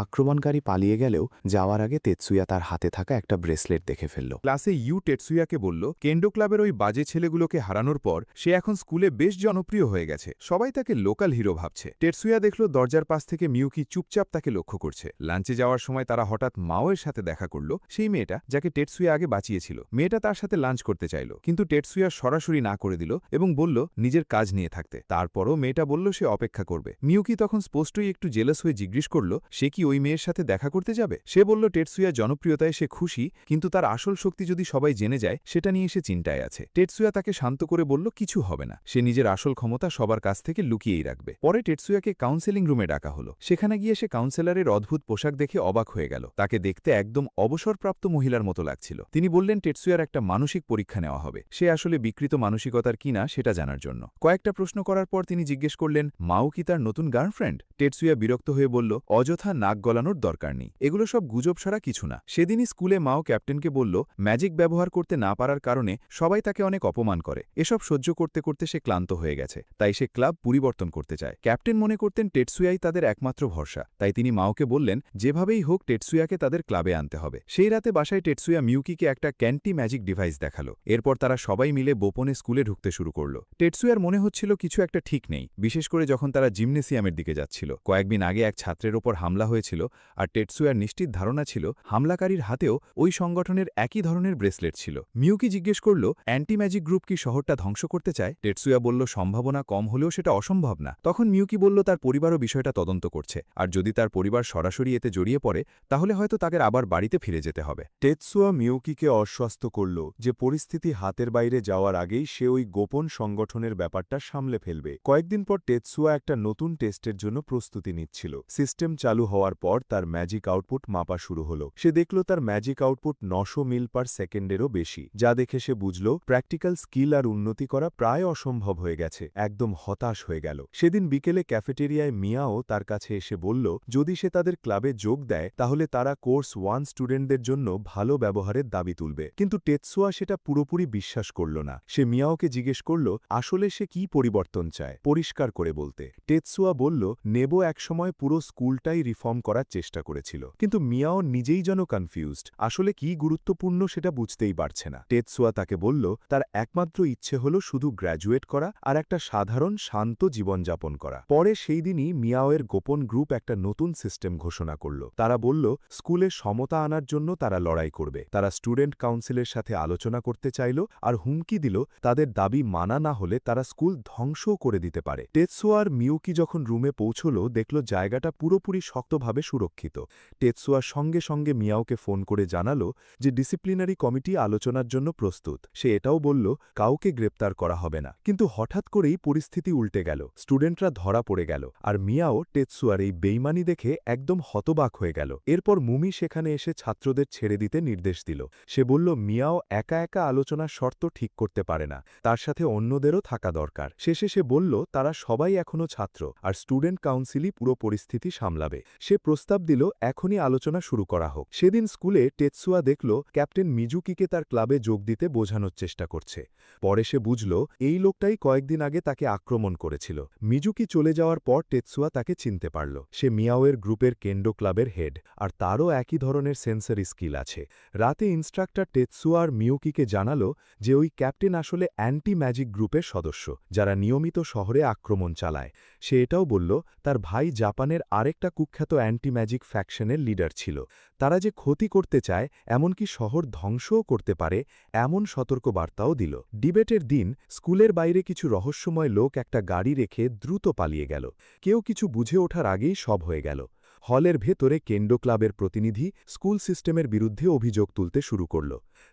আক্রমণকারী পালিয়ে গেলেও যাওয়ার আগে তেতসুয়া তার হাতে থাকা একটা ব্রেসলেট দেখে ফেলল। ক্লাসে তেতসুয়াকে বলল, কেন্ডো ক্লাবের ওই বাজে ছেলেগুলোকে হারানোর পর সে এখন স্কুলে বেশ জনপ্রিয় হয়ে গেছে, সবাই তাকে লোকাল হিরো ভাবছে। তেতসুয়া দেখল দরজার পাশ থেকে মিউকি চুপচাপ তাকে লক্ষ্য করছে। লাঞ্চে যাওয়ার সময় তারা হঠাৎ মাওয়ের সাথে দেখা করল, সেই মেয়েটা যাকে তেতসুয়া আগে বাঁচিয়েছিল। মেয়েটা তার সাথে লাঞ্চ করতে চাইল, কিন্তু তেতসুয়া সরাসরি না করে দিল এবং বলল নিজের কাজ নিয়ে থাকতে। তারপরও মেয়েটা বলল সে অপেক্ষা করবে। মিউকি তখন স্পষ্টই একটু জেলাস হয়ে জিজ্ঞেস করল সে কি ওই মেয়ের সাথে দেখা করতে যাবে? সে বলল টেটসুয়া জনপ্রিয়তায় সে খুশি, কিন্তু তার আসল শক্তি যদি সবাই জেনে যায় সেটা নিয়ে সে চিন্তায় আছে। টেটসুয়া তাকে শান্ত করে বলল কিছু হবে না, সে নিজের আসল ক্ষমতা সবার কাছ থেকে লুকিয়েই রাখবে। পরে টেটসুয়াকে কাউন্সেলিং রুমে ডাকা হলো। সেখানে গিয়ে সে কাউন্সেলরের অদ্ভুত পোশাক দেখে অবাক হয়ে গেল। তাকে দেখতে একদম অবসরপ্রাপ্ত মহিলার মতো লাগছিল। তিনি বললেন টেটসুয়ার একটা মানসিক পরীক্ষা নেওয়া হবে, সে আসলে বিকৃত মানসিকতার কিনা সেটা জানার জন্য। কয়েকটা প্রশ্ন করার পর তিনি জিজ্ঞেস করলেন, মাও কি তার নতুন গার্লফ্রেন্ড? টেটসুয়া বিরক্ত হয়ে বলল, অযথা নাক গলানোর দরকার নেই, এগুলো সব গুজব ছাড়া কিছু না। সেদিনই স্কুলে মাও ক্যাপ্টেনকে বলল ম্যাজিক ব্যবহার করতে না পারার কারণে সবাই তাকে অনেক অপমান করে। এসব সহ্য করতে করতে সে ক্লান্ত হয়ে গেছে, তাই সে ক্লাব পরিবর্তন করতে চায়। ক্যাপ্টেন মনে করতেন টেটসুয়াই তাদের একমাত্র ভরসা, তাই তিনি মাওকে বললেন যেভাবেই হোক টেটসুয়াকে তাদের ক্লাবে আনতে হবে। সেই রাতে বাসায় টেটসুয়া মিউকিকে একটা ক্যান্টি ম্যাজিক ডিভাইস দেখালো। এরপর তারা সবাই মিলে গোপনে স্কুলে ঢুকতে শুরু করল। টেটসুয়ার মনে হচ্ছিল কিছু একটা ঠিক নেই, বিশেষ করে যখন তারা জিমনেসিয়ামের দিকে যাচ্ছিল। কয়েকদিন আগে এক ছাত্রের ওপর হামলা হয়েছিল, আর টেটসুয়ার নিশ্চিত ধারণা ছিল হামলাকারীর হাতেও ওই সংগঠনের একই ধরনের ব্রেসলেট ছিল। মিউকি জিজ্ঞেস করল অ্যান্টি ম্যাজিক গ্রুপ কি শহরটা ধ্বংস করতে চায়? টেটসুয়া বলল সম্ভাবনা কম হলেও সেটা অসম্ভব না। তখন মিউকি বলল তার পরিবারও বিষয়টা তদন্ত করছে, আর যদি তার পরিবার সরাসরি এতে জড়িয়ে পড়ে তাহলে হয়তো তাকে আবার বাড়িতে ফিরে যেতে হবে। টেটসুয়া মিউকিকে আশ্বস্ত করল যে পরিস্থিতি হাতের বাইরে যাওয়ার আগেই সে ওই গোপন সংগঠনের ব্যাপারটা সামলে ফেলবে। কয়েকদিন পর টেটসুয়া একটা নতুন টেস্টের জন্য প্রস্তুতি নিচ্ছিল। সিস্টেম চালু হওয়ার পর তার ম্যাজিক আউটপুট মাপা শুরু হলো। সে দেখল তার ম্যাজিক আউটপুট 900 মিল পার সেকেন্ডেরও বেশি, যা দেখে সে বুঝল প্র্যাকটিক্যাল স্কিল আর উন্নতি করা প্রায় অসম্ভব হয়ে গেছে। একদম হতাশ হয়ে গেল। সেদিন বিকেলে ক্যাফেটেরিয়ায় মিয়াও তার কাছে এসে বলল যদি সে তাদের ক্লাবে যোগ দেয় তাহলে তারা কোর্স 1 স্টুডেন্টদের জন্য ভালো ব্যবহারের দাবি তুলবে। কিন্তু টেটসুয়া সেটা পুরোপুরি বিশ্বাস করল না। সে মিয়াওকে জিজ্ঞেস করল আসলে সে কি পরিবর্তন চায়, পরিষ্কার করে বলতে। টেটসুয়া বলল নেবো একসময় পুরো স্কুলটাই রিফর্ম করার চেষ্টা করেছিল, কিন্তু মিয়াও নিজেই যেন কনফিউজড, আসলে কি গুরুত্বপূর্ণ সেটা বুঝতেই পারছে না। টেটসুয়া তাকে বলল তার একমাত্র ইচ্ছে হল শুধু গ্র্যাজুয়েট করা আর একটা সাধারণ শান্ত জীবনযাপন করা। পরে সেই দিনই মিয়াওয়ের গোপন গ্রুপ একটা নতুন সিস্টেম ঘোষণা করল। তারা বলল স্কুলে সমতা আনার জন্য তারা লড়াই করবে। তারা স্টুডেন্ট কাউন্সিলের সাথে আলোচনা করতে চাইল আর হুমকি দিল তাদের দাবি মানা না হলে তারা স্কুল ধ্বংসও করে দিতে পারে। টেটসুয়া আর মিউকি যখন রুমে পৌঁছল দেখল জায়গাটা পুরোপুরি শক্তভাবে সুরক্ষিত। টেটসুয়ার সঙ্গে সঙ্গে মিয়াওকে ফোন করে জানালো যে ডিসিপ্লিনারি কমিটি আলোচনার জন্য প্রস্তুত। সে এটাও বলল কাউকে গ্রেপ্তার করা হবে না। কিন্তু হঠাৎ করেই পরিস্থিতি উল্টে গেল। স্টুডেন্টরা ধরা পড়ে গেল, আর মিয়াও টেটসুয়ার এই বেইমানি দেখে একদম হতবাক হয়ে গেল। এরপর মুমি সেখানে এসে ছাত্রদের ছেড়ে দিতে নির্দেশ দিল। সে বলল মিয়াও একা একা আলোচনার শর্ত ঠিক করতে পারে না, তার সাথে অন্যদেরও থাকা দরকার। শেষে সে বলল তারা সবাই এখনও ছাত্র, আর স্টুডেন্ট কাউন্সিলই পুরো পরিস্থিতি সামলাবে। সে প্রস্তাব দিল এখনই আলোচনা শুরু করা হোক। সেদিন স্কুলে টেটসুয়া দেখল ক্যাপ্টেন মিজুকিকে তার ক্লাবে যোগ দিতে বোঝানোর চেষ্টা করছে। পরে সে বুঝল এই লোকটাই কয়েকদিন আগে তাকে আক্রমণ করেছিল। মিজুকি চলে যাওয়ার পর টেটসুয়া তাকে চিনতে পারল। সে মিয়াওয়ের গ্রুপের কেন্ডো ক্লাবের হেড, আর তারও একই ধরনের সেন্সরি স্কিল আছে। রাতে ইন্সট্রাক্টর টেটসুয়া আর মিউকিকে জানালো যে ওই ক্যাপ্টেন আসলে অ্যান্টি ম্যাজিক গ্রুপের সদস্য, যারা নিয়মিত শহরে আক্রমণ চালায়। সে এটাও বলল তার ভাই জাপানের আরেকটা কুখ্যাত অ্যান্টি ম্যাজিক ফ্যাকশনের লিডার ছিল। তারা যে ক্ষতি করতে চায়, এমনকি শহর ধ্বংসও করতে পারে, এমন সতর্কবার্তাও দিল। ডিবেটের দিন স্কুলের বাইরে কিছু রহস্যময় লোক একটা গাড়ি রেখে দ্রুত পালিয়ে গেল। কেউ কিছু বুঝে ওঠার আগেই সব হয়ে গেল। হলের ভেতরে কেন্ডো ক্লাবের প্রতিনিধি স্কুল সিস্টেমের বিরুদ্ধে অভিযোগ তুলতে শুরু করল।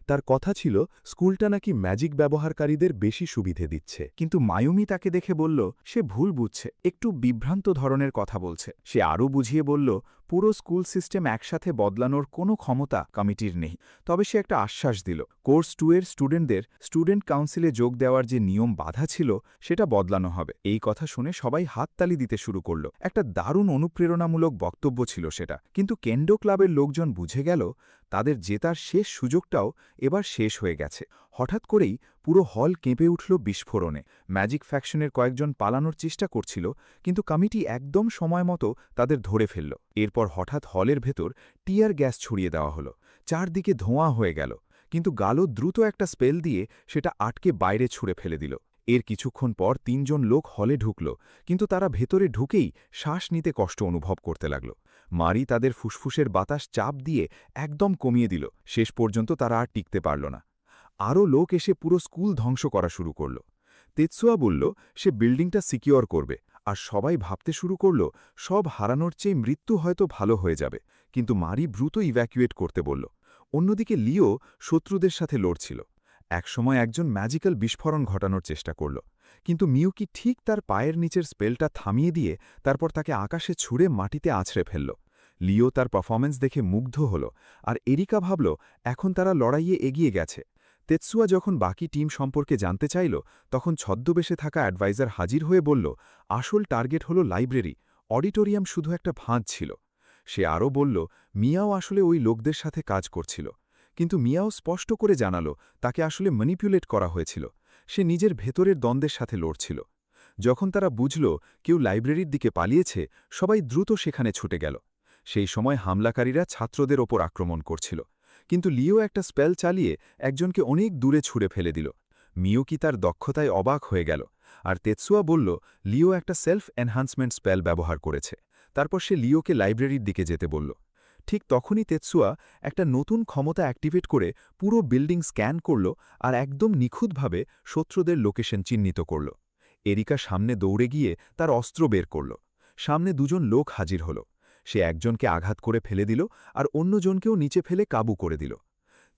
তার কথা ছিল স্কুলটা নাকি ম্যাজিক ব্যবহারকারীদের বেশি সুবিধে দিচ্ছে। কিন্তু মায়ুমি তাকে দেখে বলল সে ভুল বুঝছে, একটু বিভ্রান্ত ধরনের কথা বলছে। সে আরও বুঝিয়ে বলল পুরো স্কুল সিস্টেম একসাথে বদলানোর কোনো ক্ষমতা কমিটির নেই। তবে সে একটা আশ্বাস দিল কোর্স 2 এর স্টুডেন্টদের স্টুডেন্ট কাউন্সিলে যোগ দেওয়ার যে নিয়ম বাধা ছিল সেটা বদলানো হবে। এই কথা শুনে সবাই হাততালি দিতে শুরু করল। একটা দারুণ অনুপ্রেরণামূলক বক্তব্য ছিল সেটা। কিন্তু কেন্ডো ক্লাবের লোকজন বুঝে গেল তাদের জেতার শেষ সুযোগটাও এবার শেষ হয়ে গেছে। হঠাৎ করেই পুরো হল কেঁপে উঠল বিস্ফোরণে। ম্যাজিক ফ্যাকশনের কয়েকজন পালানোর চেষ্টা করছিল, কিন্তু কমিটি একদম সময় মতো তাদের ধরে ফেলল। এরপর হঠাৎ হলের ভেতর টিয়ার গ্যাস ছড়িয়ে দেওয়া হলো। চারদিকে ধোঁয়া হয়ে গেল, কিন্তু গালো দ্রুত একটা স্পেল দিয়ে সেটা আটকে বাইরে ছুঁড়ে ফেলে দিল। এর কিছুক্ষণ পর 3 জন লোক হলে ঢুকল, কিন্তু তারা ভেতরে ঢুকেই শ্বাস নিতে কষ্ট অনুভব করতে লাগল। মারি তাদের ফুসফুসের বাতাস চাপ দিয়ে একদম কমিয়ে দিল। শেষ পর্যন্ত তারা আর টিকতে পারল না। আরও লোক এসে পুরো স্কুল ধ্বংস করা শুরু করল। তেতসুয়া বলল সে বিল্ডিংটা সিকিউর করবে, আর সবাই ভাবতে শুরু করল সব হারানোর চেয়ে মৃত্যু হয়তো ভালো হয়ে যাবে, কিন্তু মারি দ্রুত ইভ্যাকুয়েট করতে বলল। অন্যদিকে লিও শত্রুদের সাথে লড়ছিল। একসময় একজন ম্যাজিক্যাল বিস্ফোরণ ঘটানোর চেষ্টা করল, কিন্তু মিউকি ঠিক তার পায়ের নিচের স্পেলটা থামিয়ে দিয়ে তারপর তাকে আকাশে ছুঁড়ে মাটিতে আছড়ে ফেলল। লিও তার পারফরম্যান্স দেখে মুগ্ধ হল, আর এরিকা ভাবল এখন তারা লড়াইয়ে এগিয়ে গেছে। তেতসুয়া যখন বাকি টিম সম্পর্কে জানতে চাইল, তখন ছদ্মবেশে থাকা অ্যাডভাইজার হাজির হয়ে বলল আসল টার্গেট হল লাইব্রেরি, অডিটোরিয়াম শুধু একটা ভাঁজ ছিল। সে আরও বলল মিয়াও আসলে ওই লোকদের সাথে কাজ করছিল, কিন্তু মিয়াও স্পষ্ট করে জানালো তাকে আসলে ম্যানিপুলেট করা হয়েছিল। সে নিজের ভেতরের দ্বন্দ্বের সাথে লড়ছিল। যখন তারা বুঝল কেউ লাইব্রেরির দিকে পালিয়েছে, সবাই দ্রুত সেখানে ছুটে গেল। সেই সময় হামলাকারীরা ছাত্রদের ওপর আক্রমণ করছিল, কিন্তু লিও একটা স্পেল চালিয়ে একজনকে অনেক দূরে ছুঁড়ে ফেলে দিল। মিউকি তার দক্ষতায় অবাক হয়ে গেল, আর তেতসুয়া বলল লিও একটা সেলফ এনহান্সমেন্ট স্পেল ব্যবহার করেছে। তারপর সে লিওকে লাইব্রেরির দিকে যেতে বলল। ঠিক তখনই তেতসুয়া একটা নতুন ক্ষমতা অ্যাক্টিভেট করে পুরো বিল্ডিং স্ক্যান করল আর একদম নিখুঁতভাবে শত্রুদের লোকেশন চিহ্নিত করল। এরিকা সামনে দৌড়ে গিয়ে তার অস্ত্র বের করল। সামনে দুজন লোক হাজির হল। সে একজনকে আঘাত করে ফেলে দিল আর অন্যজনকেও নিচে ফেলে কাবু করে দিল।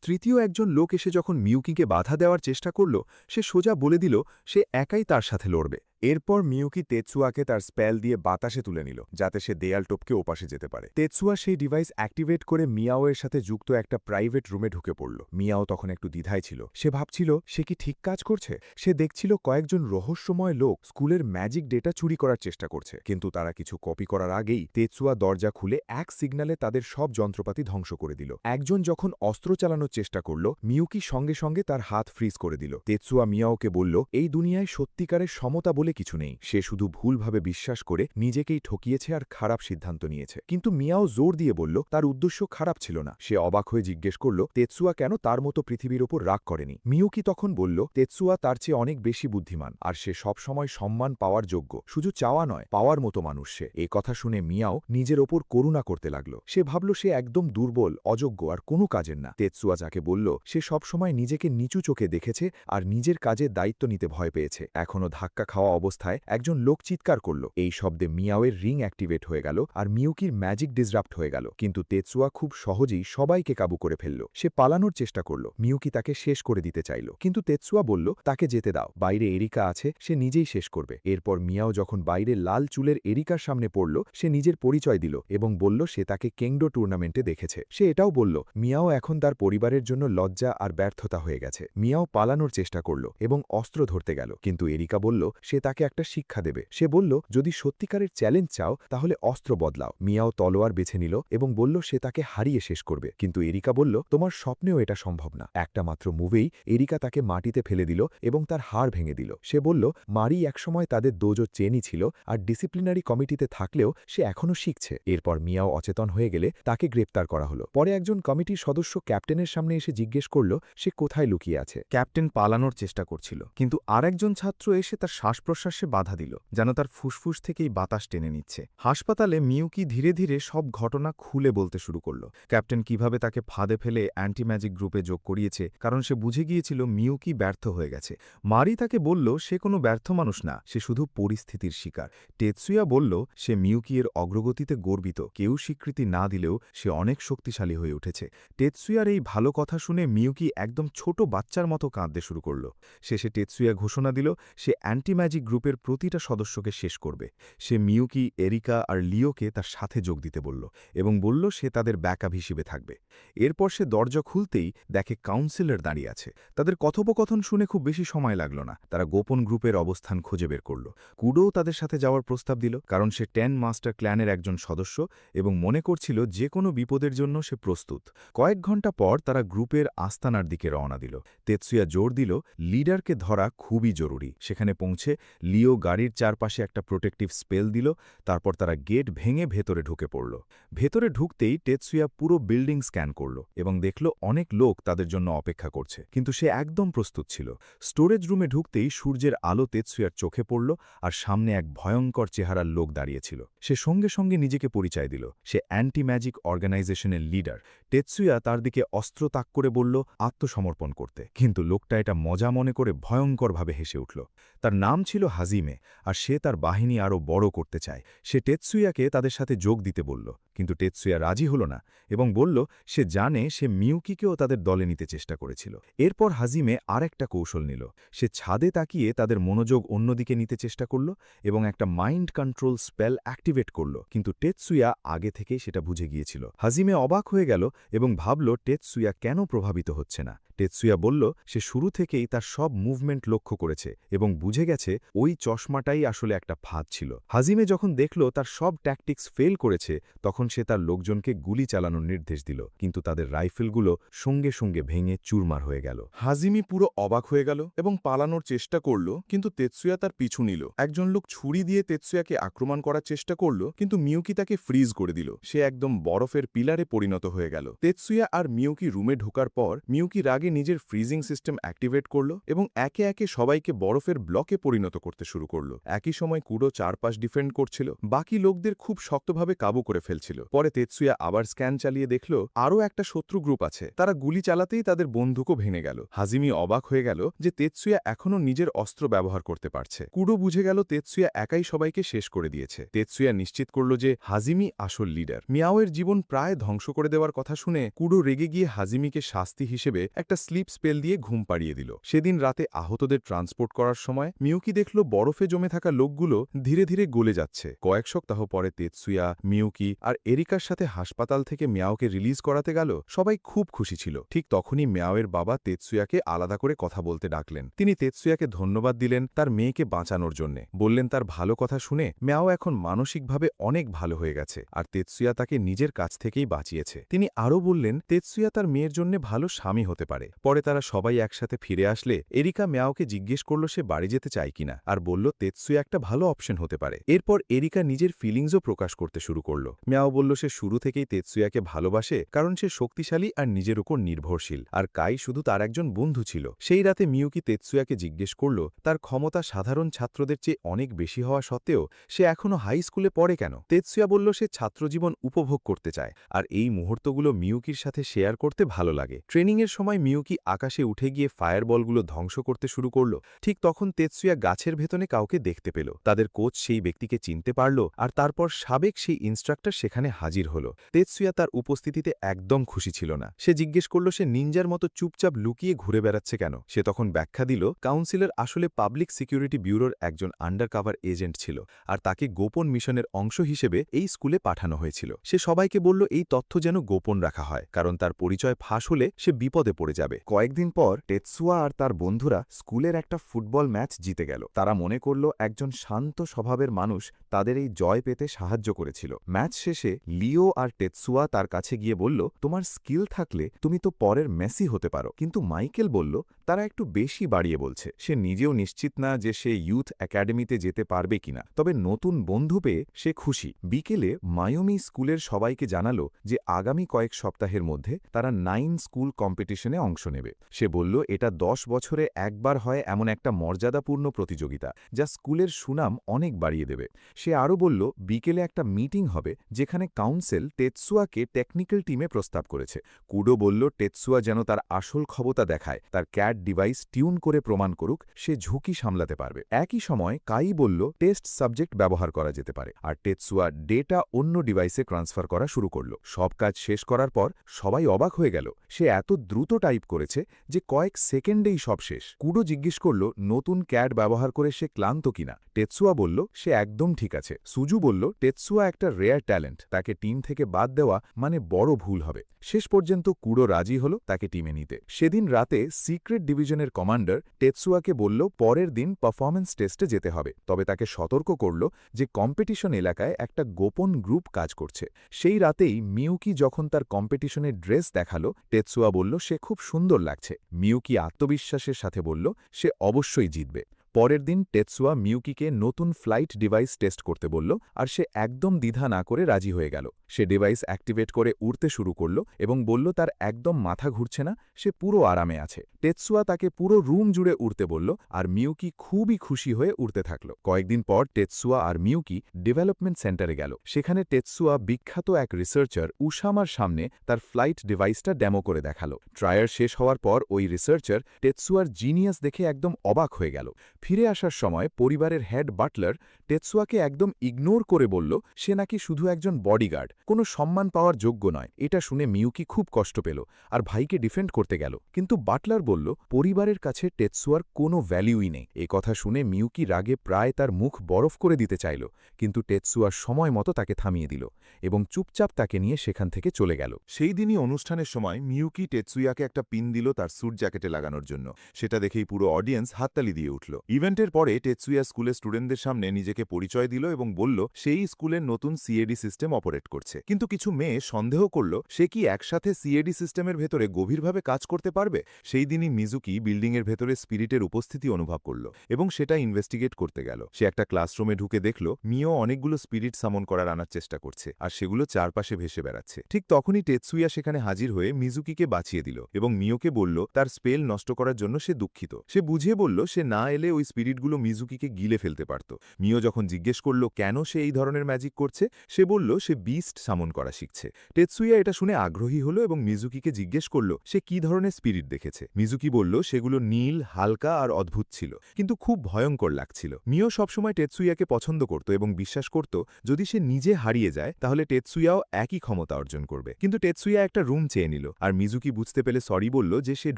তৃতীয় একজন লোক এসে যখন মিউকিকে বাধা দেওয়ার চেষ্টা করল, সে সোজা বলে দিল সে একাই তার সাথে লড়বে। এরপর মিউকি তেতসুয়াকে তার স্পেল দিয়ে বাতাসে তুলে নিল, যাতে সে দেয়াল টপকে ওপাশে যেতে পারে। তেতসুয়া সেই ডিভাইস অ্যাক্টিভেট করে মিয়াওয়ের সাথে যুক্ত একটা প্রাইভেট রুমে ঢুকে পড়ল। মিয়াও তখন একটু দ্বিধায় ছিল। সে ভাবছিল সে কি ঠিক কাজ করছে। সে দেখছিল কয়েকজন রহস্যময় লোক স্কুলের ম্যাজিক ডেটা চুরি করার চেষ্টা করছে, কিন্তু তারা কিছু কপি করার আগেই তেতসুয়া দরজা খুলে এক সিগন্যালে তাদের সব যন্ত্রপাতি ধ্বংস করে দিল। একজন যখন অস্ত্র চালানোর চেষ্টা করল, মিউকি সঙ্গে সঙ্গে তার হাত ফ্রিজ করে দিল। তেতসুয়া মিয়াওকে বলল এই দুনিয়ায় সত্যিকারের সমতা বলে কিছু নেই। সে শুধু ভুলভাবে বিশ্বাস করে নিজেকেই ঠকিয়েছে আর খারাপ সিদ্ধান্ত নিয়েছে। কিন্তু মিয়াও জোর দিয়ে বলল তার উদ্দেশ্য খারাপ ছিল না। সে অবাক হয়ে জিজ্ঞেস করল তেতসুয়া কেন তার মতো পৃথিবীর ওপর রাগ করেনি। মিউকি তখন বলল তেতসুয়া তার চেয়ে অনেক বেশি বুদ্ধিমান, আর সে সব সময় সম্মান পাওয়ার যোগ্য, শুধু চাওয়া নয় পাওয়ার মতো মানুষ সে। এ কথা শুনে মিয়াও নিজের ওপর করুণা করতে লাগল। সে ভাবল সে একদম দুর্বল, অযোগ্য আর কোনো কাজের না। তেতসুয়া যাকে বলল সে সবসময় নিজেকে নিচু চোখে দেখেছে আর নিজের কাজের দায়িত্ব নিতে ভয় পেয়েছে। এখনও ধাক্কা খাওয়া অবস্থায় একজন লোক চিৎকার করল। এই শব্দে মিয়াওয়ের রিং অ্যাক্টিভেট হয়ে গেল আর মিউকির ম্যাজিক ডিসরাপ্ট হয়ে গেল। কিন্তু তেতসুয়া খুব সহজেই সবাইকে কাবু করে ফেলল। সে পালানোর চেষ্টা করল। মিউকি তাকে শেষ করে দিতে চাইল, কিন্তু তেতসুয়া বলল তাকে যেতে দাও, বাইরে এরিকা আছে, সে নিজেই শেষ করবে। এরপর মিয়াও যখন বাইরে লাল চুলের এরিকার সামনে পড়ল, সে নিজের পরিচয় দিল এবং বলল সে তাকে কেংডো টুর্নামেন্টে দেখেছে। সে এটাও বলল মিয়াও এখন তার পরিবারের জন্য লজ্জা আর ব্যর্থতা হয়ে গেছে। মিয়াও পালানোর চেষ্টা করল এবং অস্ত্র ধরতে গেল, কিন্তু এরিকা বলল সে তাকে একটা শিক্ষা দেবে। সে বলল যদি সত্যিকারের চ্যালেঞ্জ চাও তাহলে অস্ত্র বদলাও। মিয়াও তলোয়ার বেছে নিল এবং বলল সে তাকে হারিয়ে শেষ করবে, কিন্তু এরিকা বলল তোমার স্বপ্নেও এটা সম্ভব না। একটা মাত্র মুভেই এরিকা তাকে মাটিতে ফেলে দিল এবং তার হাড় ভেঙে দিল। সে বলল মারি একসময় তাদের দোজো চেনই ছিল, আর ডিসিপ্লিনারি কমিটিতে থাকলেও সে এখনও শিখছে। এরপর মিয়াও অচেতন হয়ে গেলে তাকে গ্রেপ্তার করা হলো। পরে একজন কমিটির সদস্য ক্যাপ্টেনের সামনে এসে জিজ্ঞেস করল সে কোথায় লুকিয়ে আছে। ক্যাপ্টেন পালানোর চেষ্টা করছিল, কিন্তু আরেকজন ছাত্র এসে তার শ্বাস-প্রশ্বাসে বাধা দিল, যেন তার ফুসফুস থেকেই বাতাস টেনে নিচ্ছে। হাসপাতালে মিউকি ধীরে ধীরে সব ঘটনা খুলে বলতে শুরু করল। ক্যাপ্টেন কিভাবে তাকে ফাঁদে ফেলে অ্যান্টি ম্যাজিক গ্রুপে যোগ করিয়েছে, কারণ সে বুঝে গিয়েছিল মিউকি ব্যর্থ হয়ে গেছে। মারি তাকে বলল সে কোনো ব্যর্থ মানুষ না, সে শুধু পরিস্থিতির শিকার। তেতসুয়া বলল সে মিউকি এর অগ্রগতিতে গর্বিত, কেউ স্বীকৃতি না দিলেও সে অনেক শক্তিশালী হয়ে উঠেছে। তেতসুয়ার এই ভালো কথা শুনে মিউকি একদম ছোট বাচ্চার মতো কাঁদতে শুরু করল। শেষে তেতসুয়া ঘোষণা দিল সে অ্যান্টি ম্যাজিক গ্রুপের প্রতিটা সদস্যকে শেষ করবে। সে মিউকি, এরিকা আর লিওকে তার সাথে যোগ দিতে বলল এবং বলল সে তাদের ব্যাকআপ হিসেবে থাকবে। এরপর সে দরজা খুলতেই দেখে কাউন্সিলর দাঁড়িয়ে আছে। তাদের কথোপকথন শুনে খুব বেশি সময় লাগল না। তারা গোপন গ্রুপের অবস্থান খুঁজে বের করল। কুডোও তাদের সাথে যাওয়ার প্রস্তাব দিল, কারণ সে 10 মাস্টার ক্ল্যানের একজন সদস্য এবং মনে করছিল যে কোনো বিপদের জন্য সে প্রস্তুত। কয়েক ঘন্টা পর তারা গ্রুপের আস্তানার দিকে রওনা দিল। তেতসুয়া জোর দিল লিডারকে ধরা খুবই জরুরি। সেখানে পৌঁছে লিও গাড়ির চারপাশে একটা প্রোটেক্টিভ স্পেল দিল, তারপর তারা গেট ভেঙে ভেতরে ঢুকে পড়ল। ভেতরে ঢুকতেই টেৎসুয়া পুরো বিল্ডিং স্ক্যান করল এবং দেখল অনেক লোক তাদের জন্য অপেক্ষা করছে, কিন্তু সে একদম প্রস্তুত ছিল। স্টোরেজ রুমে ঢুকতেই সূর্যের আলো টেৎসুয়ার চোখে পড়ল, আর সামনে এক ভয়ঙ্কর চেহারার লোক দাঁড়িয়েছিল। সে সঙ্গে সঙ্গে নিজেকে পরিচয় দিল, সে অ্যান্টি ম্যাজিক অর্গানাইজেশনের লিডার। টেৎসুয়া তার দিকে অস্ত্র তাক করে বলল আত্মসমর্পণ করতে, কিন্তু লোকটা এটা মজা মনে করে ভয়ঙ্করভাবে হেসে উঠল। তার নাম ছিল হাজিমে, আর সে তার বাহিনী আরও বড় করতে চায়। সে টেৎসুয়াকে তাদের সাথে যোগ দিতে বলল, কিন্তু টেৎসুয়া রাজি হল না এবং বলল সে জানে সে মিউকিকেও তাদের দলে নিতে চেষ্টা করেছিল। এরপর হাজিমে আর একটা কৌশল নিল। সে ছাদে তাকিয়ে তাদের মনোযোগ অন্যদিকে নিতে চেষ্টা করল এবং একটা মাইন্ড কন্ট্রোল স্পেল অ্যাক্টিভেট করল, কিন্তু টেৎসুয়া আগে থেকেই সেটা বুঝে গিয়েছিল। হাজিমে অবাক হয়ে গেল এবং ভাবল টেৎসুয়া কেন প্রভাবিত হচ্ছে না। টেৎসুয়া বলল সে শুরু থেকেই তার সব মুভমেন্ট লক্ষ্য করেছে এবং বুঝে গেছে ওই চশমাটাই আসলে একটা ফাঁদ ছিল। হাজিমে যখন দেখল তার সব ট্যাকটিক্স ফেল করেছে, তখন সে তার লোকজনকে গুলি চালানোর নির্দেশ দিল, কিন্তু তাদের রাইফেলগুলো সঙ্গে সঙ্গে ভেঙে চুরমার হয়ে গেল। হাজিমি পুরো অবাক হয়ে গেল এবং পালানোর চেষ্টা করল, কিন্তু তেৎসুয়া তার পিছু নিল। একজন লোক ছুরি দিয়ে তেৎসুয়াকে আক্রমণ করার চেষ্টা করল, কিন্তু মিউকি তাকে ফ্রিজ করে দিল। সে একদম বরফের পিলারে পরিণত হয়ে গেল। তেৎসুয়া আর মিউকি রুমে ঢোকার পর মিউকি রাগে নিজের ফ্রিজিং সিস্টেম অ্যাক্টিভেট করল এবং একে একে সবাইকে বরফের ব্লকে পরিণত করতে শুরু করল। একই সময় কুডো চারপাশ ডিফেন্ড করছিল, বাকি লোকদের খুব শক্তভাবে কাবু করে ফেলছিল। পরে তেৎসুয়া আবার স্ক্যান চালিয়ে দেখল আরও একটা শত্রু গ্রুপ আছে। তারা গুলি চালাতেই তাদের বন্দুকও ভেঙে গেল। হাজিমি অবাক হয়ে গেল যে তেৎসুয়া এখনও নিজের অস্ত্র ব্যবহার করতে পারছে। কুডো বুঝে গেল তেৎসুয়া একাই সবাইকে শেষ করে দিয়েছে। তেৎসুয়া নিশ্চিত করল যে হাজিমি আসল লিডার। মিয়াওয়ের জীবন প্রায় ধ্বংস করে দেওয়ার কথা শুনে কুডো রেগে গিয়ে হাজিমিকে শাস্তি হিসেবে একটা স্লিপ স্পেল দিয়ে ঘুম পাড়িয়ে দিল। সেদিন রাতে আহতদের ট্রান্সপোর্ট করার সময় মিউকি দেখল বরফে জমে থাকা লোকগুলো ধীরে ধীরে গলে যাচ্ছে। কয়েক সপ্তাহ পরে তেৎসুয়া, মিউকি আর এরিকার সাথে হাসপাতাল থেকে মিয়াওকে রিলিজ করাতে গেল। সবাই খুব খুশি ছিল। ঠিক তখনই মিয়াওয়ের বাবা তেৎসুয়াকে আলাদা করে কথা বলতে ডাকলেন। তিনি তেৎসুয়াকে ধন্যবাদ দিলেন তার মেয়েকে বাঁচানোর জন্যে। বললেন তার ভালো কথা শুনে মিয়াও এখন মানসিকভাবে অনেক ভালো হয়ে গেছে, আর তেৎসুয়া তাকে নিজের কাছ থেকেই বাঁচিয়েছে। তিনি আরও বললেন তেৎসুয়া তার মেয়ের জন্য ভালো স্বামী হতে পারে। পরে তারা সবাই একসাথে ফিরে আসলে এরিকা মিয়াওকে জিজ্ঞেস করল সে বাড়ি যেতে চায় কিনা, আর বলল তেৎসুয়া একটা ভালো অপশন হতে পারে। এরপর এরিকা নিজের ফিলিংসও প্রকাশ করতে শুরু করল। মিয়াও বলল সে শুরু থেকেই তেৎসুয়াকে ভালোবাসে, কারণ সে শক্তিশালী আর নিজের উপর নির্ভরশীল, আর কাই শুধু তার একজন বন্ধু ছিল। সেই রাতে মিউকি তেৎসুয়াকে জিজ্ঞেস করল তার ক্ষমতা সাধারণ ছাত্রদের চেয়ে অনেক বেশি হওয়া সত্ত্বেও সে এখনও হাই স্কুলে পড়ে কেন। তেৎসুয়া বলল সে ছাত্রজীবন উপভোগ করতে চায়, আর এই মুহূর্তগুলো মিউকির সাথে শেয়ার করতে ভালো লাগে। ট্রেনিংয়ের সময় মিউকি আকাশে উঠে গিয়ে ফায়ারবলগুলো ধ্বংস করতে শুরু করল। ঠিক তখন তেৎসুয়া গাছের ভেতরে কাউকে দেখতে পেল। তাদের কোচ সেই ব্যক্তিকে চিনতে পারল, আর তারপর সাবেক সেই ইনস্ট্রাক্টর সেখানে হাজির হল। তেৎসুয়া তার উপস্থিতিতে একদম খুশি ছিল না। সে জিজ্ঞেস করল সে নিনজার মতো চুপচাপ লুকিয়ে ঘুরে বেড়াচ্ছে কেন। সে তখন ব্যাখ্যা দিল কাউন্সিলর আসলে পাবলিক সিকিউরিটি ব্যুরোর একজন আন্ডারকাভার এজেন্ট ছিল, আর তাকে গোপন মিশনের অংশ হিসেবে এই স্কুলে পাঠানো হয়েছিল। সে সবাইকে বলল এই তথ্য যেন গোপন রাখা হয়, কারণ তার পরিচয় ফাঁস হলে সে বিপদে পড়ে যাবে। কয়েকদিন পর টেৎসুয়া আর তার বন্ধুরা স্কুলের একটা ফুটবল ম্যাচ জিতে গেল। তারা মনে করল একজন শান্ত স্বভাবের মানুষ তাদের এই জয় পেতে সাহায্য করেছিল। ম্যাচ শেষে লিও আর টেৎসুয়া তার কাছে গিয়ে বলল তোমার স্কিল থাকলে তুমি তো পরের মেসি হতে পারো, কিন্তু মাইকেল বলল তারা একটু বেশি বাড়িয়ে বলছে। সে নিজেও নিশ্চিত না যে সে ইউথ একাডেমিতে যেতে পারবে কিনা, তবে নতুন বন্ধু পেয়ে সে খুশি। বিকেলে মায়োমি স্কুলের সবাইকে জানালো যে আগামী কয়েক সপ্তাহের মধ্যে তারা 9 স্কুল কম্পিটিশনে অংশ নেবে। সে বলল এটা 10 বছরে একবার হয় এমন একটা মর্যাদাপূর্ণ প্রতিযোগিতা, যা স্কুলের সুনাম অনেক বাড়িয়ে দেবে। সে আরও বলল বিকেলে একটা মিটিং হবে যেখানে কাউন্সিল টেৎসুয়াকে টেকনিক্যাল টিমে প্রস্তাব করেছে। কুডো বলল টেৎসুয়া যেন তার আসল ক্ষমতা দেখায়, তার ক্যাট ডিভাইস টিউন করে প্রমাণ করুক সে ঝুঁকি সামলাতে পারবে। একই সময় কাই বলল টেস্ট সাবজেক্ট ব্যবহার করা যেতে পারে, আর টেৎসুয়া ডেটা অন্য ডিভাইসে ট্রান্সফার করা শুরু করল। সব কাজ শেষ করার পর সবাই অবাক হয়ে গেল। সে এত দ্রুত টাইপ করেছে যে কয়েক সেকেন্ডেই সব শেষ। কুডো জিজ্ঞেস করল নতুন ক্যাট ব্যবহার করে সে ক্লান্ত কিনা। টেৎসুয়া বলল সে একদম ঠিক আছে। সুজু বলল টেৎসুয়া একটা রেয়ার ট্যালেন্ট, তাকে টিম থেকে বাদ দেওয়া মানে বড় ভুল হবে। শেষ পর্যন্ত কুডো রাজি হল তাকে টিমে নিতে। সেদিন রাতে সিক্রেট ডিভিশনের কমান্ডার টেৎসুয়াকে বলল পরের দিন পারফরম্যান্স টেস্টে যেতে হবে, তবে তাকে সতর্ক করল যে কম্পিটিশন এলাকায় একটা গোপন গ্রুপ কাজ করছে। সেই রাতেই মিউকি যখন তার কম্পিটিশনের ড্রেস দেখালো, টেৎসুয়া বলল সে খুব সুন্দর লাগছে। মিউকি আত্মবিশ্বাসের সাথে বলল সে অবশ্যই জিতবে। পরের দিন টেতসুয়া মিউকিকে নতুন ফ্লাইট ডিভাইস টেস্ট করতে বলল, আর সে একদম দ্বিধা না করে রাজি হয়ে গেল। সে ডিভাইস অ্যাক্টিভেট করে উড়তে শুরু করল এবং বলল তার একদম মাথা ঘুরছে না, সে পুরো আরামে আছে। টেতসুয়া তাকে পুরো রুম জুড়ে উড়তে বলল, আর মিউকি খুবই খুশি হয়ে উড়তে থাকল। কয়েকদিন পর টেতসুয়া আর মিউকি ডেভেলপমেন্ট সেন্টারে গেল। সেখানে টেতসুয়া বিখ্যাত এক রিসার্চার উসামার সামনে তার ফ্লাইট ডিভাইসটা ডেমো করে দেখালো। ট্রায়াল শেষ হওয়ার পর ওই রিসার্চার টেতসুয়ার জিনিয়াস দেখে একদম অবাক হয়ে গেল। ফিরে আসার সময় পরিবারের হেড বাটলার টেতসুয়াকে একদম ইগনোর করে বলল সে নাকি শুধু একজন বডিগার্ড, কোনো সম্মান পাওয়ার যোগ্য নয়। এটা শুনে মিউকি খুব কষ্ট পেল আর ভাইকে ডিফেন্ড করতে গেল, কিন্তু বাটলার বলল পরিবারের কাছে টেতসুয়ার কোনো ভ্যালিউই নেই। এ কথা শুনে মিউকি রাগে প্রায় তার মুখ বরফ করে দিতে চাইল, কিন্তু টেতসুয়ার সময় মতো তাকে থামিয়ে দিল এবং চুপচাপ তাকে নিয়ে সেখান থেকে চলে গেল। সেই দিনই অনুষ্ঠানের সময় মিউকি টেতসুয়াকে একটা পিন দিল তার স্যুট জ্যাকেটে লাগানোর জন্য। সেটা দেখেই পুরো অডিয়েন্স হাততালি দিয়ে উঠল। ইভেন্টের পরে টেতসুয়া স্কুলের স্টুডেন্টদের সামনে নিজেকে পরিচয় দিল এবং বলল সেই স্কুলের নতুন সিএডি সিস্টেম অপারেট করছে। কিন্তু কিছু মেয়ে সন্দেহ করল সে কি একসাথে সিএডি সিস্টেমের ভেতরে গভীরভাবে কাজ করতে পারবে। সেই দিনই মিজুকি বিল্ডিংয়ের ভেতরে স্পিরিটের উপস্থিতি অনুভব করল এবং সেটা ইনভেস্টিগেট করতে গেল। সে একটা ক্লাসরুমে ঢুকে দেখল মিও অনেকগুলো স্পিরিট সামন করার আনার চেষ্টা করছে, আর সেগুলো চারপাশে ভেসে বেড়াচ্ছে। ঠিক তখনই টেতসুয়া সেখানে হাজির হয়ে মিজুকিকে বাঁচিয়ে দিল এবং মিওকে বলল তার স্পেল নষ্ট করার জন্য সে দুঃখিত। সে বুঝিয়ে বলল সে না এলে ওই স্পিরিটগুলো মিজুকিকে গিলে ফেলতে পারত। মিও যখন জিজ্ঞেস করল কেন সে এই ধরনের ম্যাজিক করছে, সে বলল সে বিস্ট সামন করা শিখছে। টেতসুয়া এটা শুনে আগ্রহী হল এবং মিজুকিকে জিজ্ঞেস করল সে কি ধরনের স্পিরিট দেখেছে। মিজুকি বলল সেগুলো নীল, হালকা আর অদ্ভুত ছিল, কিন্তু খুব ভয়ঙ্কর লাগছিল। মিও সবসময় টেতসুয়াকে পছন্দ করত এবং বিশ্বাস করত যদি সে নিজে হারিয়ে যায় তাহলে টেতসুয়াও একই ক্ষমতা অর্জন করবে। কিন্তু টেতসুয়া একটা রুম চেয়ে নিল, আর মিজুকি বুঝতে পেরে সরি বলল যে সে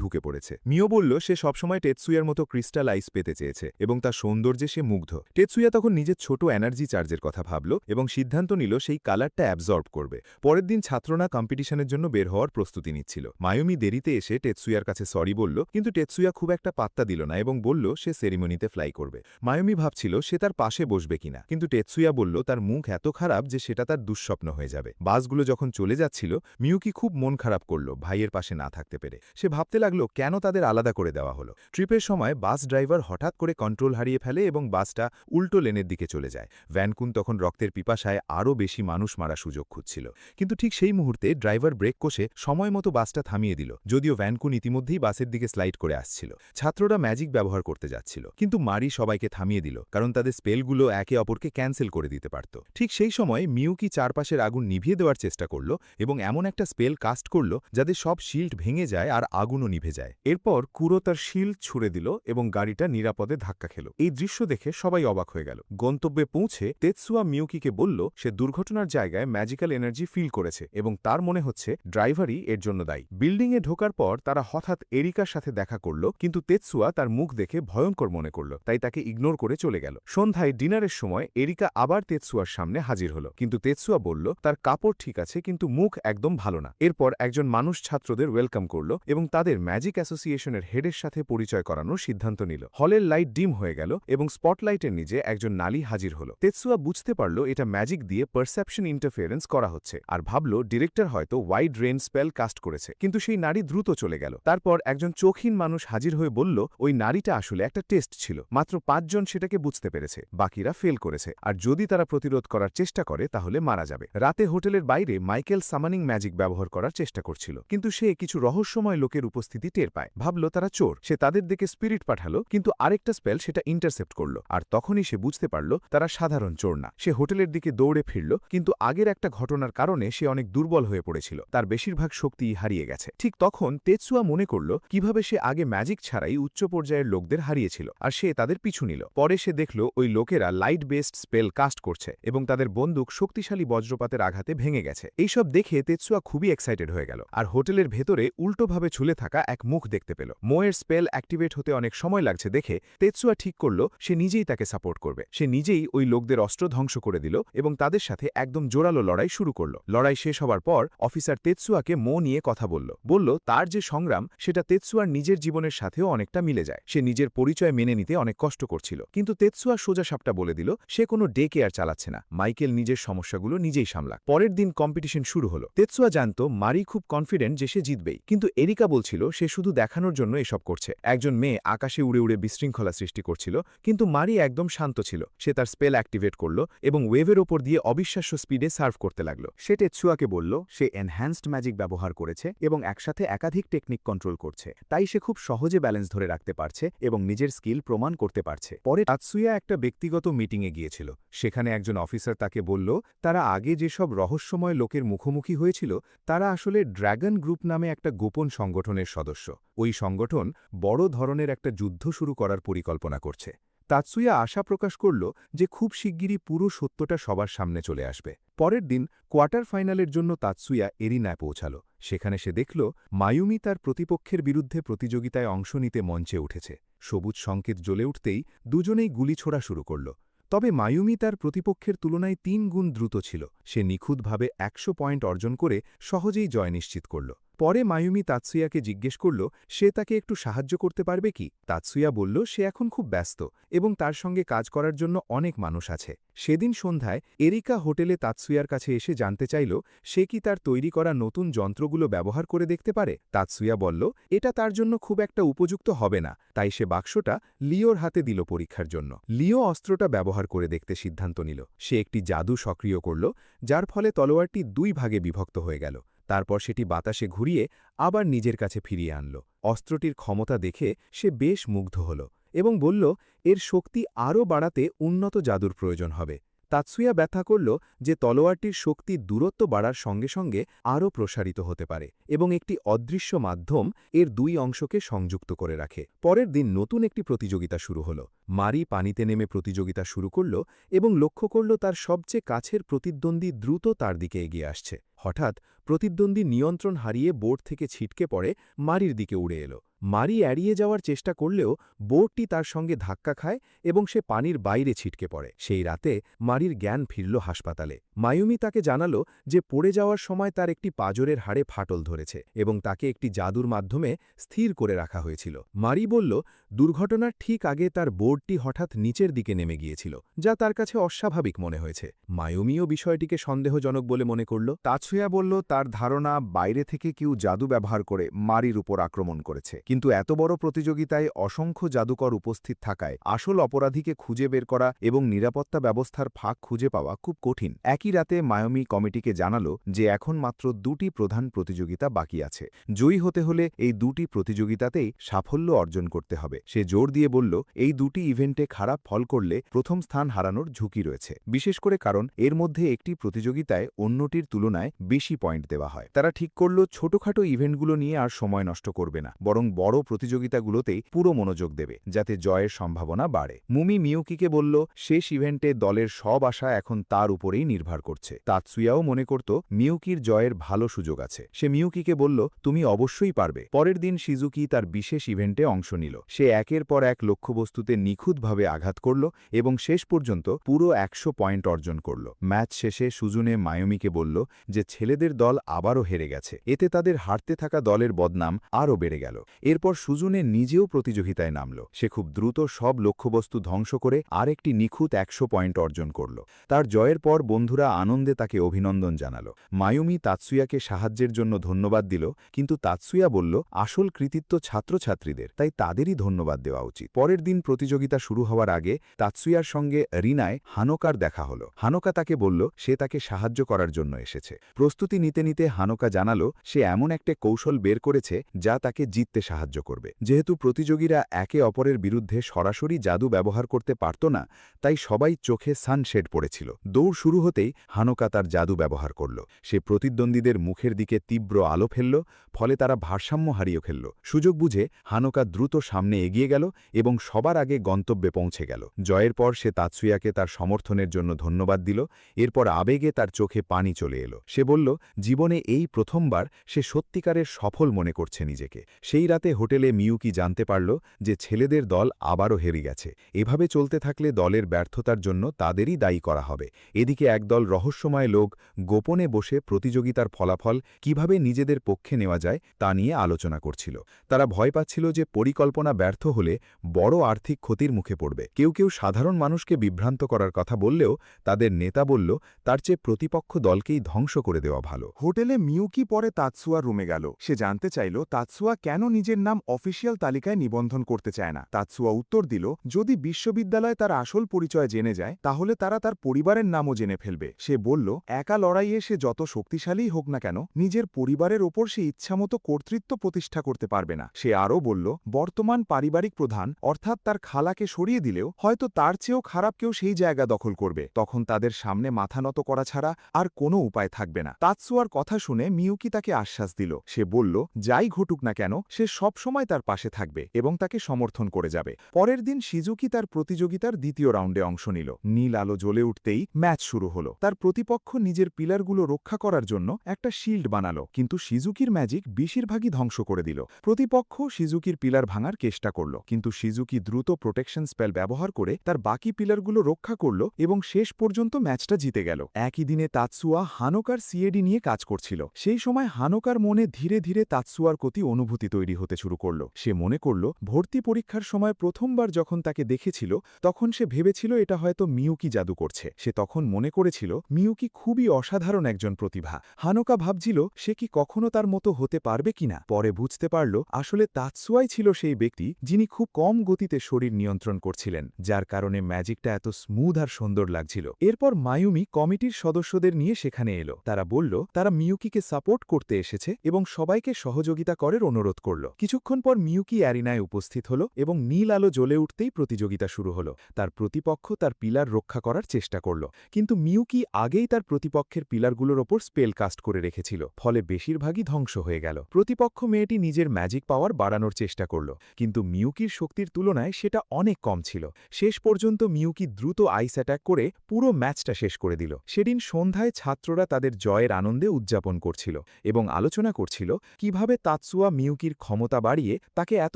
ঢুকে পড়েছে। মিও বলল সে সবসময় টেতসুয়ার মতো ক্রিস্টাল আইস পেতে চেয়েছে এবং তার সৌন্দর্যে সে মুগ্ধ। টেতসুয়া তখন নিজের ছোট এনার্জি চার্জের কথা ভাবল এবং সিদ্ধান্ত নিল সেই কালারটা অ্যাবজর্ব করবে। পরের দিন ছাত্ররা কম্পিটিশনের জন্য বের হওয়ার প্রস্তুতি নিচ্ছিল। মায়ুমি দেরিতে এসে টেতসুয়ার কাছে সরি বলল, কিন্তু টেতসুয়া খুব একটা পাত্তা দিল না এবং বলল সে সেরিমনিতে ফ্লাই করবে। মায়ুমি ভাবছিল সে তার পাশে বসবে কিনা, কিন্তু টেতসুয়া বলল তার মুখ এত খারাপ যে সেটা তার দুঃস্বপ্ন হয়ে যাবে। বাসগুলো যখন চলে যাচ্ছিল মিউকি খুব মন খারাপ করল ভাইয়ের পাশে না থাকতে পেরে। সে ভাবতে লাগলো কেন তাদের আলাদা করে দেওয়া হলো। ট্রিপের সময় বাস ড্রাইভার হঠাৎ করে কন্ট্রোল হারিয়ে ফেলে এবং বাসটা উল্টো লেনের দিকে চলে যায়। ভ্যানকুন তখন রক্তের পিপাসায় আরও বেশি মানুষ মারা সুযোগ খুঁজছিল, কিন্তু ঠিক সেই মুহূর্তে ড্রাইভার ব্রেক কষে সময় মতো বাসটা থামিয়ে দিল, যদিও ভ্যানকুন ইতিমধ্যেই বাসের দিকে স্লাইড করে আসছিল। ছাত্ররা ম্যাজিক ব্যবহার করতে যাচ্ছিল, কিন্তু মারি সবাইকে থামিয়ে দিল কারণ তাদের স্পেলগুলো একে অপরকে ক্যান্সেল করে দিতে পারত। ঠিক সেই সময় মিউকি চারপাশের আগুন নিভিয়ে দেওয়ার চেষ্টা করল এবং এমন একটা স্পেল কাস্ট করল যাদের সব শিল্ড ভেঙে যায় আর আগুনও নিভে যায়। এরপর কুরো তার শিল্ড ছুড়ে দিল এবং গাড়িটা নিরাপদে ধাক্কা খেল। এই দৃশ্য দেখে সবাই অবাক হয়ে গেল। গন্তব্যে পৌঁছে তেতসুয়া মিউকিকে বলল সে দুর্ঘটনার জায়গায় ম্যাজিক্যাল এনার্জি ফিল করেছে এবং তার মনে হচ্ছে ড্রাইভারই এর জন্য দায়ী। বিল্ডিংয়ে ঢোকার পর তারা হঠাৎ এরিকার সাথে দেখা করল, কিন্তু তেতসুয়া তার মুখ দেখে ভয়ঙ্কর মনে করল, তাই তাকে ইগনোর করে চলে গেল। সন্ধ্যায় ডিনারের সময় এরিকা আবার তেতসুয়ার সামনে হাজির হল, কিন্তু তেতসুয়া বলল তার কাপড় ঠিক আছে কিন্তু মুখ একদম ভালো না। এরপর একজন মানুষ ছাত্রদের ওয়েলকাম করল এবং তাদের ম্যাজিক অ্যাসোসিয়েশনের হেডের সাথে পরিচয় করানোর সিদ্ধান্ত নিল। হলের লাইট ডিম হয়ে গেল এবং স্পটলাইটের নিচে একজন নালী হাজির হল। তেতসুয়া বুঝতে পারল এটা ম্যাজিক দিয়ে পারসেপশন ইন্টারফিয়ারেন্স করা হচ্ছে, আর ভাবল ডিরেক্টর হয়তো ওয়াইড রেঞ্জ স্পেল কাস্ট করেছে, কিন্তু সেই নারী দ্রুত চলে গেল। তারপর একজন চোখহীন মানুষ হাজির হয়ে বলল ওই নারীটা আসলে একটা টেস্ট ছিল, মাত্র 5 জন সেটাকে বুঝতে পেরেছে, বাকিরা ফেল করেছে, আর যদি তারা প্রতিরোধ করার চেষ্টা করে তাহলে মারা যাবে। রাতে হোটেলের বাইরে মাইকেল সামানিং ম্যাজিক ব্যবহার করার চেষ্টা করছিল, কিন্তু সে কিছু রহস্যময় লোকের উপস্থিতি টের পায়। ভাবল তারা চোর। সে তাদের দিকে স্পিরিট পাঠালো, কিন্তু আরেকটা স্পেল সেটা ইন্টারসেপ্ট করল, আর তখনই সে বুঝতে পারল তারা সাধারণ চোর না। সে হোটেলের দিকে দৌড়ে ফিরল, কিন্তু আগের একটা ঘটনার কারণে সে অনেক দুর্বল হয়ে পড়েছিল, তার বেশিরভাগ শক্তি হারিয়ে গেছে। ঠিক তখন তেতসুয়া মনে করল কিভাবে সে আগে ম্যাজিক ছাড়াই উচ্চ পর্যায়ের লোকদের হারিয়েছিল, আর সে তাদের পিছু নিল। পরে সে দেখল ওই লোকেরা লাইট বেসড স্পেল কাস্ট করছে এবং তাদের বন্দুক শক্তিশালী বজ্রপাতের আঘাতে ভেঙে গেছে। এইসব দেখে তেতসুয়া খুবই এক্সাইটেড হয়ে গেল, আর হোটেলের ভেতরে উল্টোভাবে ঝুলে থাকা এক মুখ দেখতে পেল। মোয়ের স্পেল অ্যাক্টিভেট হতে অনেক সময় লাগছে দেখে তেতসুয়া ঠিক করল সে নিজেই তাকে সাপোর্ট করবে। সে নিজেই ওই লোকদের অস্ত্র ধ্বংস করে দিল এবং তাদের সাথে একদম জোরালো লড়াই শুরু করল। লড়াই শেষ হবার পর অফিসার তেতসুয়াকে মো নিয়ে কথা বলল তার যে সংগ্রাম সেটা তেতসুয়ার নিজের জীবনের সাথেও অনেকটা মিলে যায়। সে নিজের পরিচয় মেনে নিতে অনেক কষ্ট করছিল, কিন্তু তেতসুয়া সোজাসাপটা বলে দিল সে কোনো ডে কেয়ার চালাচ্ছে না, মাইকেল নিজের সমস্যাগুলো নিজেই সামলাক। পরের দিন কম্পিটিশন শুরু হলো। তেতসুয়া জানত মারি খুব কনফিডেন্ট যে সে জিতবেই, কিন্তু এরিকা বলছিল সে শুধু দেখানোর জন্য এসব করছে। একজন মেয়ে আকাশে উড়ে উড়ে বিশৃঙ্খলা বিশৃঙ্খলা সৃষ্টি করছিল, কিন্তু মারি একদম শান্ত ছিল। সে তার স্পেল অ্যাক্টিভেট করল এবং ওয়েভের ওপর দিয়ে অবিশ্বাস্য স্পিডে সার্ভ করতে লাগল। সে টেৎসুয়াকে বলল সে এনহ্যান্সড ম্যাজিক ব্যবহার করেছে এবং একসাথে একাধিক টেকনিক কন্ট্রোল করছে, তাই সে খুব সহজে ব্যালেন্স ধরে রাখতে পারছে এবং নিজের স্কিল প্রমাণ করতে পারছে। পরে তাতসুয়া একটা ব্যক্তিগত মিটিংয়ে গিয়েছিল। সেখানে একজন অফিসার তাকে বলল তারা আগে যেসব রহস্যময় লোকের মুখোমুখি হয়েছিল তারা আসলে ড্র্যাগন গ্রুপ নামে একটা গোপন সংগঠনের সদস্য। ওই সংগঠন বড় ধরনের একটা যুদ্ধ শুরু করার পরিকল্পনা করছে। তাতসুয়া আশা প্রকাশ করল যে খুব শিগগিরই পুরো সত্যটা সবার সামনে চলে আসবে। পরের দিন কোয়ার্টার ফাইনালের জন্য তাতসুয়া এরিনায় পৌঁছাল। সেখানে সে দেখল মায়ুমি তার প্রতিপক্ষের বিরুদ্ধে প্রতিযোগিতায় অংশ নিতে মঞ্চে উঠেছে। সবুজ সংকেত জ্বলে উঠতেই দুজনেই গুলি ছোড়া শুরু করল। তবে মায়ুমি তার প্রতিপক্ষের তুলনায় ৩ গুণ দ্রুত ছিল। সে নিখুঁতভাবে ১০০ পয়েন্ট অর্জন করে সহজেই জয় নিশ্চিত করল। পরে মায়ুমি তাতসুয়াকে জিজ্ঞেস করল সে তাকে একটু সাহায্য করতে পারবে কি। তাতসুয়া বলল সে এখন খুব ব্যস্ত এবং তার সঙ্গে কাজ করার জন্য অনেক মানুষ আছে। সেদিন সন্ধ্যায় এরিকা হোটেলে তাতসুয়ার কাছে এসে জানতে চাইল সে কি তার তৈরি করা নতুন যন্ত্রগুলো ব্যবহার করে দেখতে পারে। তাতসুয়া বলল এটা তার জন্য খুব একটা উপযুক্ত হবে না, তাই সে বাক্সটা লিওর হাতে দিল পরীক্ষার জন্য। লিও অস্ত্রটা ব্যবহার করে দেখতে সিদ্ধান্ত নিল। সে একটি জাদু সক্রিয় করল, যার ফলে তলোয়ারটি ২ ভাগে বিভক্ত হয়ে গেল। তারপর সেটি বাতাসে ঘুরিয়ে আবার নিজের কাছে ফিরিয়ে আনল। অস্ত্রটির ক্ষমতা দেখে সে বেশ মুগ্ধ হল এবং বলল এর শক্তি আরও বাড়াতে উন্নত জাদুর প্রয়োজন হবে। তাতসুয়া ব্যাখ্যা করল যে তলোয়ারটির শক্তি দূরত্ব বাড়ার সঙ্গে সঙ্গে আরও প্রসারিত হতে পারে এবং একটি অদৃশ্য মাধ্যম এর ২ অংশকে সংযুক্ত করে রাখে। পরের দিন নতুন একটি প্রতিযোগিতা শুরু হল। মারি পানিতে নেমে প্রতিযোগিতা শুরু করল এবং লক্ষ্য করল তার সবচেয়ে কাছের প্রতিদ্বন্দ্বী দ্রুত তার দিকে এগিয়ে আসছে। হঠাৎ প্রতিদ্বন্দ্বী নিয়ন্ত্রণ হারিয়ে বোর্ড থেকে ছিটকে পড়ে মারির দিকে উড়ে এল। মারি এড়িয়ে যাওয়ার চেষ্টা করলেও বোর্ডটি তার সঙ্গে ধাক্কা খায় এবং সে পানির বাইরে ছিটকে পড়ে। সেই রাতে মারির জ্ঞান ফিরল হাসপাতালে। মায়ুমি তাকে জানালো যে পড়ে যাওয়ার সময় তার একটি পাঁজরের হাড়ে ফাটল ধরেছে এবং তাকে একটি জাদুর মাধ্যমে স্থির করে রাখা হয়েছিল। মারি বলল দুর্ঘটনার ঠিক আগে তার বোর্ডটি হঠাৎ নিচের দিকে নেমে গিয়েছিল, যা তার কাছে অস্বাভাবিক মনে হয়েছে। মায়ুমিও বিষয়টিকে সন্দেহজনক বলে মনে করল। তাতসুয়া বলল তার ধারণা বাইরে থেকে কেউ জাদু ব্যবহার করে মারির উপর আক্রমণ করেছে, কিন্তু এত বড় প্রতিযোগিতায় অসংখ্য জাদুকর উপস্থিত থাকায় আসল অপরাধীকে খুঁজে বের করা এবং নিরাপত্তা ব্যবস্থার ফাঁক খুঁজে পাওয়া খুব কঠিন। একই রাতে মায়ুমি কমিটিকে জানালো যে এখন মাত্র ২টি প্রধান প্রতিযোগিতা বাকি আছে। জয়ী হতে হলে এই ২টি প্রতিযোগিতাতেই সাফল্য অর্জন করতে হবে। সে জোর দিয়ে বলল এই ২টি ইভেন্টে খারাপ ফল করলে প্রথম স্থান হারানোর ঝুঁকি রয়েছে, বিশেষ করে কারণ এর মধ্যে একটি প্রতিযোগিতায় অন্যটির তুলনায় বেশি পয়েন্ট দেওয়া হয়। তারা ঠিক করল ছোটখাটো ইভেন্টগুলো নিয়ে আর সময় নষ্ট করবে না, বরং বড় প্রতিযোগিতাগুলোতেই পুরো মনোযোগ দেবে, যাতে জয়ের সম্ভাবনা বাড়ে। মুমি মিউকিকে বলল শেষ ইভেন্টে দলের সব আশা এখন তার উপরেই নির্ভর করছে। তাতসুয়াও মনে করত মিউকির জয়ের ভালো সুযোগ আছে। সে মিউকিকে বলল তুমি অবশ্যই পারবে। পরের দিন শিজুকি তার বিশেষ ইভেন্টে অংশ নিল। সে একের পর এক লক্ষ্যবস্তুতে নিখুঁতভাবে আঘাত করল এবং শেষ পর্যন্ত পুরো ১০০ পয়েন্ট অর্জন করল। ম্যাচ শেষে সুজুনে মায়ুমিকে বলল যে ছেলেদের দল আবারও হেরে গেছে, এতে তাদের হারতে থাকা দলের বদনাম আরও বেড়ে গেল। এরপর সুজুনে নিজেও প্রতিযোগিতায় নামল। সে খুব দ্রুত সব লক্ষ্যবস্তু ধ্বংস করে আরেকটি নিখুঁত ১০০ পয়েন্ট অর্জন করল। তার জয়ের পর বন্ধুরা আনন্দে তাকে অভিনন্দন জানাল। মায়ুমি তাতসুয়াকে সাহায্যের জন্য ধন্যবাদ দিল, কিন্তু তাতসুয়া বলল আসল কৃতিত্ব ছাত্রছাত্রীদের, তাই তাদেরই ধন্যবাদ দেওয়া উচিত। পরের দিন প্রতিযোগিতা শুরু হওয়ার আগে তাতসুয়ার সঙ্গে রিনায় হানোকার দেখা হল। হানোকা তাকে বলল সে তাকে সাহায্য করার জন্য এসেছে। প্রস্তুতি নিতে নিতে হানোকা জানালো সে এমন একটা কৌশল বের করেছে যা তাকে জিততে সাহায্য করবে। যেহেতু প্রতিযোগীরা একে অপরের বিরুদ্ধে সরাসরি জাদু ব্যবহার করতে পারত না, তাই সবাই চোখে সানশেড পড়েছিল। দৌড় শুরু হতেই হানোকা তার জাদু ব্যবহার করল। সে প্রতিদ্বন্দ্বীদের মুখের দিকে তীব্র আলো ফেলল, ফলে তারা ভারসাম্য হারিয়ে ফেলল। সুযোগ বুঝে হানোকা দ্রুত সামনে এগিয়ে গেল এবং সবার আগে গন্তব্যে পৌঁছে গেল। জয়ের পর সে তাতসুয়াকে তার সমর্থনের জন্য ধন্যবাদ দিল। এরপর আবেগে তার চোখে পানি চলে এলো। সে বলল জীবনে এই প্রথমবার সে সত্যিকারের সফল মনে করছে নিজেকে। সেই রাতে হোটেলে মিউকি জানতে পারল যে ছেলেদের দল আবারও হেরে গেছে। এভাবে চলতে থাকলে দলের ব্যর্থতার জন্য তাদেরই দায়ী করা হবে। এদিকে একদল রহস্যময় লোক গোপনে বসে প্রতিযোগিতার ফলাফল কিভাবে নিজেদের পক্ষে নেওয়া যায় তা নিয়ে আলোচনা করছিল। তারা ভয় পাচ্ছিল যে পরিকল্পনা ব্যর্থ হলে বড় আর্থিক ক্ষতির ক্ষতির মুখে পড়বে। কেউ কেউ সাধারণ মানুষকে বিভ্রান্ত করার কথা বললেও তাদের নেতা বলল তার চেয়ে প্রতিপক্ষ দলকেই ধ্বংস করে দেওয়া ভালো। হোটেলে মিউকি পরে তাতসুয়ার রুমে গেল। সে জানতে চাইল তাতসুয়া কেন নিজের নাম অফিসিয়াল তালিকায় নিবন্ধন করতে চায় না। তাতসুয়া উত্তর দিল, যদি বিশ্ববিদ্যালয় তার আসল পরিচয় জেনে যায় তাহলে তারা তার পরিবারের নামও জেনে ফেলবে। সে বলল, একা লড়াইয়ে সে যত শক্তিশালীই হোক না কেন, নিজের পরিবারের ওপর সে ইচ্ছামতো কর্তৃত্ব প্রতিষ্ঠা করতে পারবে না। সে আরও বলল, বর্তমান পারিবারিক প্রধান অর্থাৎ তার খালাকে সরিয়ে দিলেও হয়তো তার চেয়েও খারাপ কেউ সেই জায়গা দখল করবে। তখন তাদের সামনে মাথা নত করা ছাড়া আর কোনো উপায় থাকবে না। তাতসুয়ার কথা শুনে মিউকি তাকে আশ্বাস দিল। সে বলল, যাই ঘটুক না কেন সে সবসময় তার পাশে থাকবে এবং তাকে সমর্থন করে যাবে। পরের দিন শিজুকি তার প্রতিযোগিতার দ্বিতীয় রাউন্ডে অংশ নিল। নীল আলো জ্বলে উঠতেই ম্যাচ শুরু হলো। তার প্রতিপক্ষ নিজের পিলারগুলো রক্ষা করার জন্য একটা শিল্ড বানালো, কিন্তু শিজুকির ম্যাজিক বেশিরভাগই ধ্বংস করে দিল। প্রতিপক্ষ শিজুকির পিলার ভাঙার চেষ্টা করল, কিন্তু শিজুকি দ্রুত প্রোটেকশন স্পেল ব্যবহার করে তার বাকি পিলারগুলো রক্ষা করল এবং শেষ পর্যন্ত ম্যাচটা জিতে গেল। একই দিনে তাতসুয়া হানোকার সিএডি নিয়ে কাজ করছিল। সেই সময় হানোকার মনে ধীরে ধীরে তাতসুয়ার প্রতি অনুভূতি তৈরি হতে শুরু করল। সে মনে করল ভর্তি পরীক্ষার সময় প্রথমবার যখন তাকে দেখেছিল তখন সে ভেবেছিল এটা হয়তো মিউকি জাদু করছে। সে তখন মনে করেছিল মিউকি খুবই অসাধারণ একজন প্রতিভা। হানোকা ভাবছিল সে কি কখনো তার মতো হতে পারবে কিনা। পরে বুঝতে পারল আসলে তাতসুয়াই ছিল সেই ব্যক্তি যিনি খুব কম গতিতে শরীর নিয়ন্ত্রণ করছিলেন, যার কারণে ম্যাজিকটা এত স্মুথ আর সুন্দর লাগছিল। এরপর মায়ুমি কমিটির সদস্যদের নিয়ে সেখানে এলো। তারা বলল তারা মিউকিকে সাপোর্ট করতে এসেছে এবং সবাইকে সহযোগিতা করার অনুরোধ করল। কিছুক্ষণ পর মিউকি অ্যারিনায় উপস্থিত হল এবং নীল আলো জ্বলে উঠতেই প্রতিযোগিতা শুরু হল। তার প্রতিপক্ষ তার পিলার রক্ষা করার চেষ্টা করল, কিন্তু মিউকি আগেই তার প্রতিপক্ষের পিলারগুলোর ওপর স্পেল কাস্ট করে রেখেছিল, ফলে বেশিরভাগই ধ্বংস হয়ে গেল। প্রতিপক্ষ মেয়েটি নিজের ম্যাজিক পাওয়ার বাড়ানোর চেষ্টা করল, কিন্তু মিউকির শক্তির তুলনায় সেটা অনেক কম ছিল। শেষ পর্যন্ত মিউকি দ্রুত আইস অ্যাটাক করে পুরো ম্যাচটা শেষ করে দিল। সেদিন সন্ধ্যায় ছাত্ররা তাদের জয়ের আনন্দে উদযাপন করছিল এবং আলোচনা করছিল কিভাবে তাতসুয়া মিউকির ক্ষমতা বাড়িয়ে তাকে এত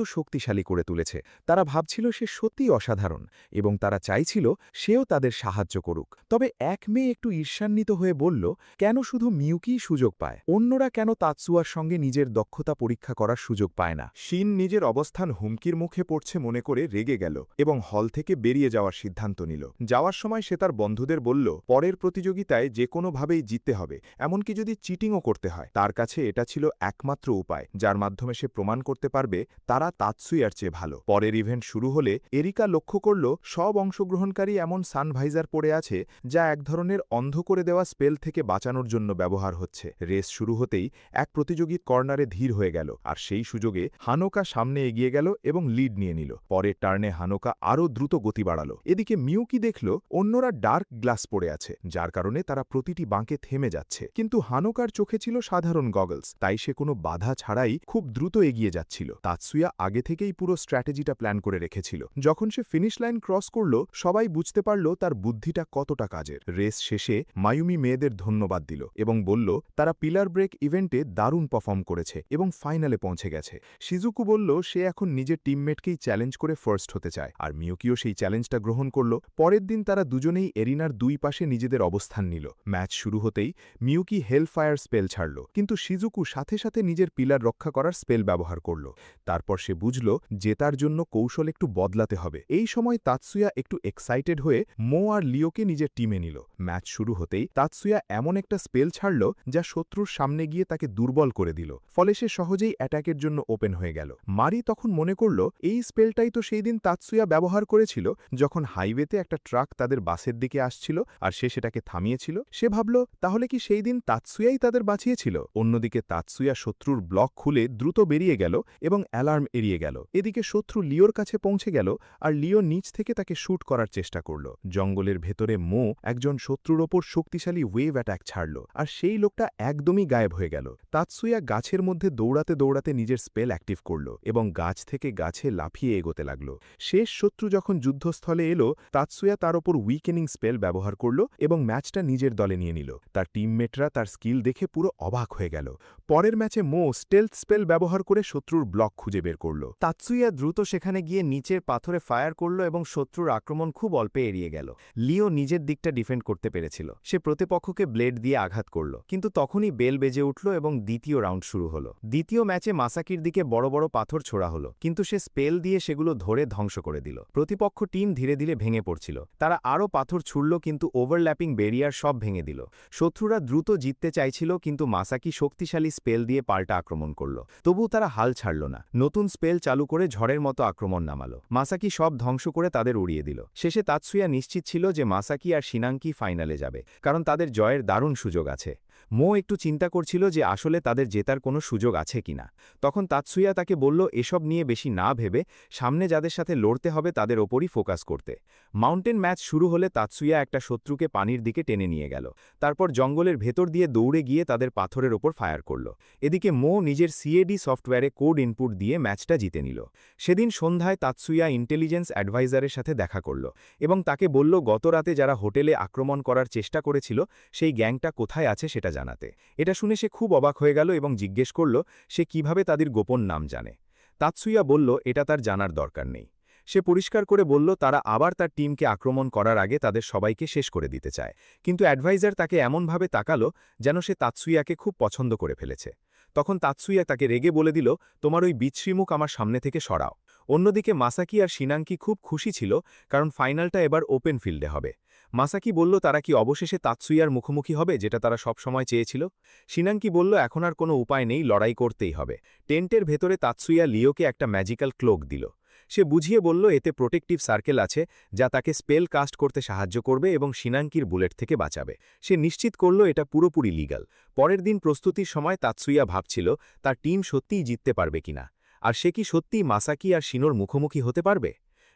শক্তিশালী করে তুলেছে। তারা ভাবছিল সে সত্যিই অসাধারণ এবং তারা চাইছিল সেও তাদের সাহায্য করুক। তবে এক মেয়ে একটু ঈর্ষান্বিত হয়ে বলল, কেন শুধু মিউকিই সুযোগ পায়, অন্যরা কেন তাতসুয়ার সঙ্গে নিজের দক্ষতা পরীক্ষা করার সুযোগ পায় না। শিন নিজের অবস্থান হুমকির মুখে পড়ছে মনে করে রেগে গেল এবং হল থেকে বেরিয়ে যাওয়ার সিদ্ধান্ত নিল। যাওয়ার সময় সে তার বন্ধুদের বলল, পরের প্রতিযোগিতায় যে কোনোভাবেই জিততে হবে, এমনকি যদি চিটিংও করতে হয়। তার কাছে এটা ছিল একমাত্র উপায় যার মাধ্যমে সে প্রমাণ করতে পারবে তারা তাতসুয়ার চেয়ে ভালো। পরের ইভেন্ট শুরু হলে এরিকা লক্ষ্য করল সব অংশগ্রহণকারী এমন সানভাইজার পরে আছে যা এক ধরনের অন্ধ করে দেওয়া স্পেল থেকে বাঁচানোর জন্য ব্যবহার হচ্ছে। রেস শুরু হতেই এক প্রতিযোগী কর্নারে ধীর হয়ে গেল, আর সেই সুযোগে হানোকা সামনে এগিয়ে গেল এবং লিড নিয়ে নিল। পরের টার্নে হানোকা আরও দ্রুত গতি বাড়ালো। এদিকে মিউকি দেখল অন্যরা ডার্ক গ্লাস পরে আছে, যার কারণে তারা প্রতিটি বাঁকে থেমে যাচ্ছে, কিন্তু হানোকার চোখে ছিল সাধারণ গগলস, তাই সে কোনো বাধা ছাড়াই খুব দ্রুত এগিয়ে যাচ্ছিল। তাতসুয়া আগে থেকেই পুরো স্ট্র্যাটেজিটা প্ল্যান করে রেখেছিল। যখন সে ফিনিশ লাইন ক্রস করল সবাই বুঝতে পারল তার বুদ্ধিটা কতটা কাজের। রেস শেষে মায়ুমি মেয়েদের ধন্যবাদ দিল এবং বলল তারা পিলার ব্রেক ইভেন্টে দারুণ পারফর্ম করেছে এবং ফাইনালে পৌঁছে গেছে। শিজুকু বলল সে এখন নিজের টিমমেটকেই চ্যালেঞ্জ করে ফার্স্ট হতে চায়, আর মিউকিও সেই চ্যালেঞ্জটা গ্রহণ করল। পরের দিন তারা দুজনেই এরিনার দুই পাশে নিজেদের অবস্থান নিল। ম্যাচ শুরু হতেই মিউকি হেলফায়ার স্পেল ছাড়ল, কিন্তু শিজুকু সাথে সাথে নিজের পিলার রক্ষা করার স্পেল ব্যবহার করল। তারপর সে বুঝল জেতার জন্য কৌশল একটু বদলাতে হবে। এই সময় তাতসুয়া একটু এক্সাইটেড হয়ে মো আর লিওকে নিজের টিমে নিল। ম্যাচ শুরু হতেই তাতসুয়া এমন একটা স্পেল ছাড়ল যা শত্রুর সামনে গিয়ে তাকে দুর্বল করে দিল, ফলে সে সহজেই অ্যাটাকের জন্য ওপেন হয়ে গেল। মারি তখন মনে করল এই স্পেলটাই তো সেই দিন তাতসুয়া ব্যবহার করেছিল যখন হাইওয়েতে একটা ট্রাক তাদের বাসের দিকে আসছিল আর সে সেটাকে থামিয়েছিল। সে ভাবল তাহলে কি সেই দিন তাতসুয়াই তাদের বাঁচিয়েছিল। অন্যদিকে তাতসুয়া শত্রুর ব্লক খুলে দ্রুত বেরিয়ে গেল এবং অ্যালার্ম এড়িয়ে গেল। এদিকে শত্রু লিওর কাছে পৌঁছে গেল আর লিও নিচ থেকে তাকে শ্যুট করার চেষ্টা করল। জঙ্গলের ভেতরে মো একজন শত্রুর ওপর শক্তিশালী ওয়েভ অ্যাটাক ছাড়ল আর সেই লোকটা একদমই গায়েব হয়ে গেল। তাতসুয়া গাছের মধ্যে দৌড়াতে দৌড়াতে নিজের স্পেল অ্যাক্টিভ করল এবং গাছ থেকে গাছে লাফিয়ে এগোতে লাগল। শেষ শত্রু যখন যুদ্ধস্থলে এলো তাতসুয়া তার ওপর উইকেনিং স্পেল ব্যবহার করল এবং ম্যাচটা নিজের দলে নিয়ে নিল। তার টিমমেটরা তার স্কিল দেখে পুরো অবাক হয়ে গেল। পরের ম্যাচে মো স্টেলথ স্পেল ব্যবহার করে শত্রুর ব্লক খুঁজে বের করল। তাতসুয়া দ্রুত সেখানে গিয়ে নিচের পাথরে ফায়ার করল এবং শত্রুর আক্রমণ খুব অল্পে এড়িয়ে গেল। লিও নিজের দিকটা ডিফেন্ড করতে পেরেছিল। সে প্রতিপক্ষকে ব্লেড দিয়ে আঘাত করল, কিন্তু তখনই বেল বেজে উঠল এবং দ্বিতীয় রাউন্ড শুরু হল। দ্বিতীয় ম্যাচে মাসাকির দিকে বড় বড় পাথর ছোড়া হলো, কিন্তু সে স্পেল দিয়ে সেগুলো ধরে ধ্বংস ধ্বংস করে দিল। প্রতিপক্ষ টিম ধীরে ধীরে ভেঙে পড়ছিল। তারা আরও পাথর ছুড়ল কিন্তু ওভারল্যাপিং ব্যারিয়ার সব ভেঙে দিল। শত্রুরা দ্রুত জিততে চাইছিল কিন্তু মাসাকি শক্তিশালী স্পেল দিয়ে পাল্টা আক্রমণ করল। তবু তারা হাল ছাড়ল না। নতুন স্পেল চালু করে ঝড়ের মতো আক্রমণ নামালো। মাসাকি সব ধ্বংস করে তাদের উড়িয়ে দিল। শেষে তাতসুয়া নিশ্চিত ছিল যে মাসাকি আর শিনাঙ্কি ফাইনালে যাবে, কারণ তাদের জয়ের দারুণ সুযোগ আছে। মো একটু চিন্তা করছিল যে আসলে তাদের জেতার কোনো সুযোগ আছে কিনা। তখন তাতসুয়া তাকে বলল এসব নিয়ে বেশি না ভেবে সামনে যাদের সাথে লড়তে হবে তাদের ওপরই ফোকাস করতে। মাউন্টেন ম্যাচ শুরু হলে তাতসুয়া একটা শত্রুকে পানির দিকে টেনে নিয়ে গেল। তারপর জঙ্গলের ভেতর দিয়ে দৌড়ে গিয়ে তাদের পাথরের ওপর ফায়ার করল। এদিকে মো নিজের সিএডি সফটওয়্যারে কোড ইনপুট দিয়ে ম্যাচটা জিতে নিল। সেদিন সন্ধ্যায় তাতসুয়া ইন্টেলিজেন্স অ্যাডভাইজারের সাথে দেখা করল এবং তাকে বলল গত রাতে যারা হোটেলে আক্রমণ করার চেষ্টা করেছিল সেই গ্যাংটা কোথায় আছে সেটা জানাতে। এটা শুনে সে খুব অবাক হয়ে গেল এবং জিজ্ঞেস করল সে কিভাবে তাদের গোপন নাম জানে। তাতসুয়া বলল এটা তার জানার দরকার নেই। সে পরিষ্কার করে বলল তারা আবার তার টিমকে আক্রমণ করার আগে তাদের সবাইকে শেষ করে দিতে চায়। কিন্তু অ্যাডভাইজার তাকে এমনভাবে তাকালো যেন সে তাতসুয়াকে খুব পছন্দ করে ফেলেছে। তখন তাতসুয়া তাকে রেগে বলে দিল তোমার ওই বিচ্ছিমুখ আমার সামনে থেকে সরাও। অন্যদিকে মাসাকি আর শিনাঙ্কি খুব খুশি ছিল কারণ ফাইনালটা এবার ওপেন ফিল্ডে হবে। মাসাকি বলল তারা কি অবশেষে তাতসুয়ার মুখোমুখি হবে যেটা তারা সব সময় চেয়েছিল। শিনাঙ্কি বলল এখন আর কোনো উপায় নেই, লড়াই করতেই হবে। টেন্টের ভেতরে তাতসুয়া লিওকে একটা ম্যাজিক্যাল ক্লোক দিল। সে বুঝিয়ে বলল এতে প্রোটেক্টিভ সার্কেল আছে যা তাকে স্পেল কাস্ট করতে সাহায্য করবে এবং শিনাঙ্কির বুলেট থেকে বাঁচাবে। সে নিশ্চিত করল এটা পুরোপুরি লিগ্যাল। পরের দিন প্রস্তুতির সময় তাতসুয়া ভাবছিল তার টিম সত্যিই জিততে পারবে কিনা, আর সে কি সত্যিই মাসাকি আর শিনোর মুখোমুখি হতে পারবে।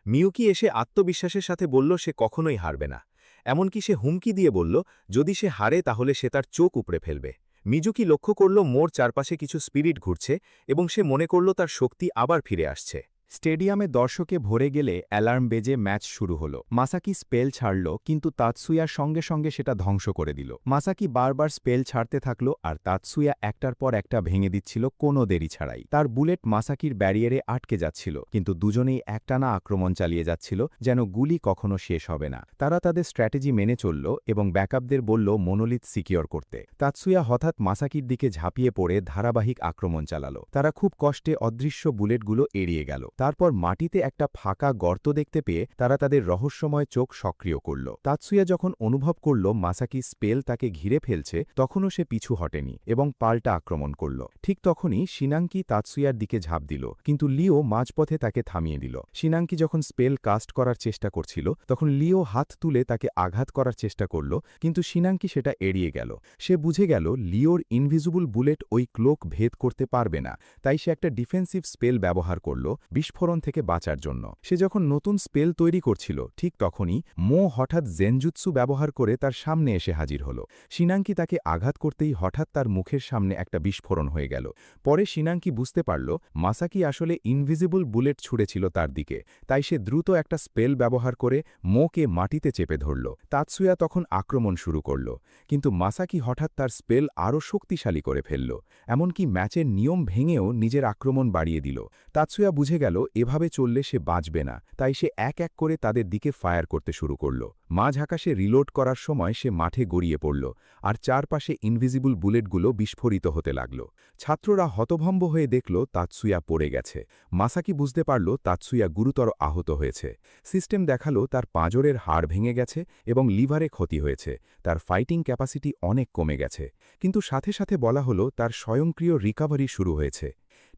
মিউকি এসে আত্মবিশ্বাসের সাথে বলল সে কখনোই হারবে না। এমনকি সে হুমকি দিয়ে বলল যদি সে হারে তাহলে সে তার চোখ উপড়ে ফেলবে। মিজুকি লক্ষ্য করল মোর চারপাশে কিছু স্পিরিট ঘুরছে এবং সে মনে করল তার শক্তি আবার ফিরে আসছে। স্টেডিয়ামে দর্শকে ভরে গেলে অ্যালার্ম বেজে ম্যাচ শুরু হলো। মাসাকি স্পেল ছাড়ল কিন্তু তাতসুয়ার সঙ্গে সঙ্গে সেটা ধ্বংস করে দিল। মাসাকি বারবার স্পেল ছাড়তে থাকল আর তাতসুয়া একটার পর একটা ভেঙে দিচ্ছিল কোনো দেরি ছাড়াই। তার বুলেট মাসাকির ব্যারিয়ারে আটকে যাচ্ছিল কিন্তু দুজনেই একটানা আক্রমণ চালিয়ে যাচ্ছিল যেন গুলি কখনো শেষ হবে না। তারা তাদের স্ট্র্যাটেজি মেনে চলল এবং ব্যাকআপদের বলল মনোলিথ সিকিওর করতে। তাতসুয়া হঠাৎ মাসাকির দিকে ঝাঁপিয়ে পড়ে ধারাবাহিক আক্রমণ চালালো। তারা খুব কষ্টে অদৃশ্য বুলেটগুলো এড়িয়ে গেল। তারপর মাটিতে একটা ফাঁকা গর্ত দেখতে পেয়ে তারা তাদের রহস্যময় চোখ সক্রিয় করল। তাতসুয়া যখন অনুভব করল মাসাকি স্পেল তাকে ঘিরে ফেলছে তখনও সে পিছু হটেনি এবং পাল্টা আক্রমণ করল। ঠিক তখনই শিনাঙ্কি তাতসুয়ার দিকে ঝাঁপ দিল কিন্তু লিও মাঝপথে তাকে থামিয়ে দিল। শিনাঙ্কি যখন স্পেল কাস্ট করার চেষ্টা করছিল তখন লিও হাত তুলে তাকে আঘাত করার চেষ্টা করল কিন্তু শিনাঙ্কি সেটা এড়িয়ে গেল। সে বুঝে গেল লিওর ইনভিজিবল বুলেট ওই ক্লোক ভেদ করতে পারবে না, তাই সে একটা ডিফেন্সিভ স্পেল ব্যবহার করল বিস্ফোরণ থেকে বাঁচার জন্য। সে যখন নতুন স্পেল তৈরি করছিল ঠিক তখনই মো হঠাৎ জেনজুৎসু ব্যবহার করে তার সামনে এসে হাজির হল। শিনাঙ্কি তাকে আঘাত করতেই হঠাৎ তার মুখের সামনে একটা বিস্ফোরণ হয়ে গেল। পরে শিনাঙ্কি বুঝতে পারল মাসাকি আসলে ইনভিজিবল বুলেট ছুড়েছিল তার দিকে, তাই সে দ্রুত একটা স্পেল ব্যবহার করে মোকে মাটিতে চেপে ধরল। তাতসুয়া তখন আক্রমণ শুরু করল কিন্তু মাসাকি হঠাৎ তার স্পেল আরও শক্তিশালী করে ফেলল, এমনকি ম্যাচের নিয়ম ভেঙেও নিজের আক্রমণ বাড়িয়ে দিল। তাতসুয়া বুঝে গেল এভাবে চললে সে বাঁচবে না, তাই সে এক এক করে তাদের দিকে ফায়ার করতে শুরু করল। মাঝ আকাশে রিলোড করার সময় সে মাঠে গড়িয়ে পড়ল আর চারপাশে ইনভিজিবল বুলেটগুলো বিস্ফোরিত হতে লাগল। ছাত্ররা হতভম্ব হয়ে দেখল তাতসুয়া পড়ে গেছে। মাসাকি বুঝতে পারল তাতসুয়া গুরুতর আহত হয়েছে। সিস্টেম দেখালো তার পাঁজরের হাড় ভেঙে গেছে এবং লিভারে ক্ষতি হয়েছে, তার ফাইটিং ক্যাপাসিটি অনেক কমে গেছে। কিন্তু সাথে সাথে বলা হলো তার স্বয়ংক্রিয় রিকাভারি শুরু হয়েছে।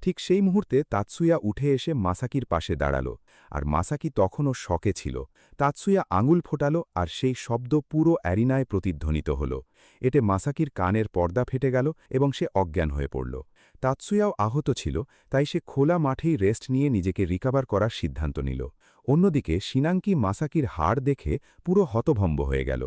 ঠিক সেই মুহূর্তে তাতসুয়া উঠে এসে মাসাকির পাশে দাঁড়াল আর মাসাকি তখনও শকে ছিল। তাতসুয়া আঙুল ফোটাল আর সেই শব্দ পুরো অ্যারিনায় প্রতিধ্বনিত হল। এতে মাসাকির কানের পর্দা ফেটে গেল এবং সে অজ্ঞান হয়ে পড়ল। তাতসুয়াও আহত ছিল, তাই সে খোলা মাঠেই রেস্ট নিয়ে নিজেকে রিকাভার করার সিদ্ধান্ত নিল। অন্যদিকে শিনাঙ্কি মাসাকির হাড় দেখে পুরো হতভম্ব হয়ে গেল।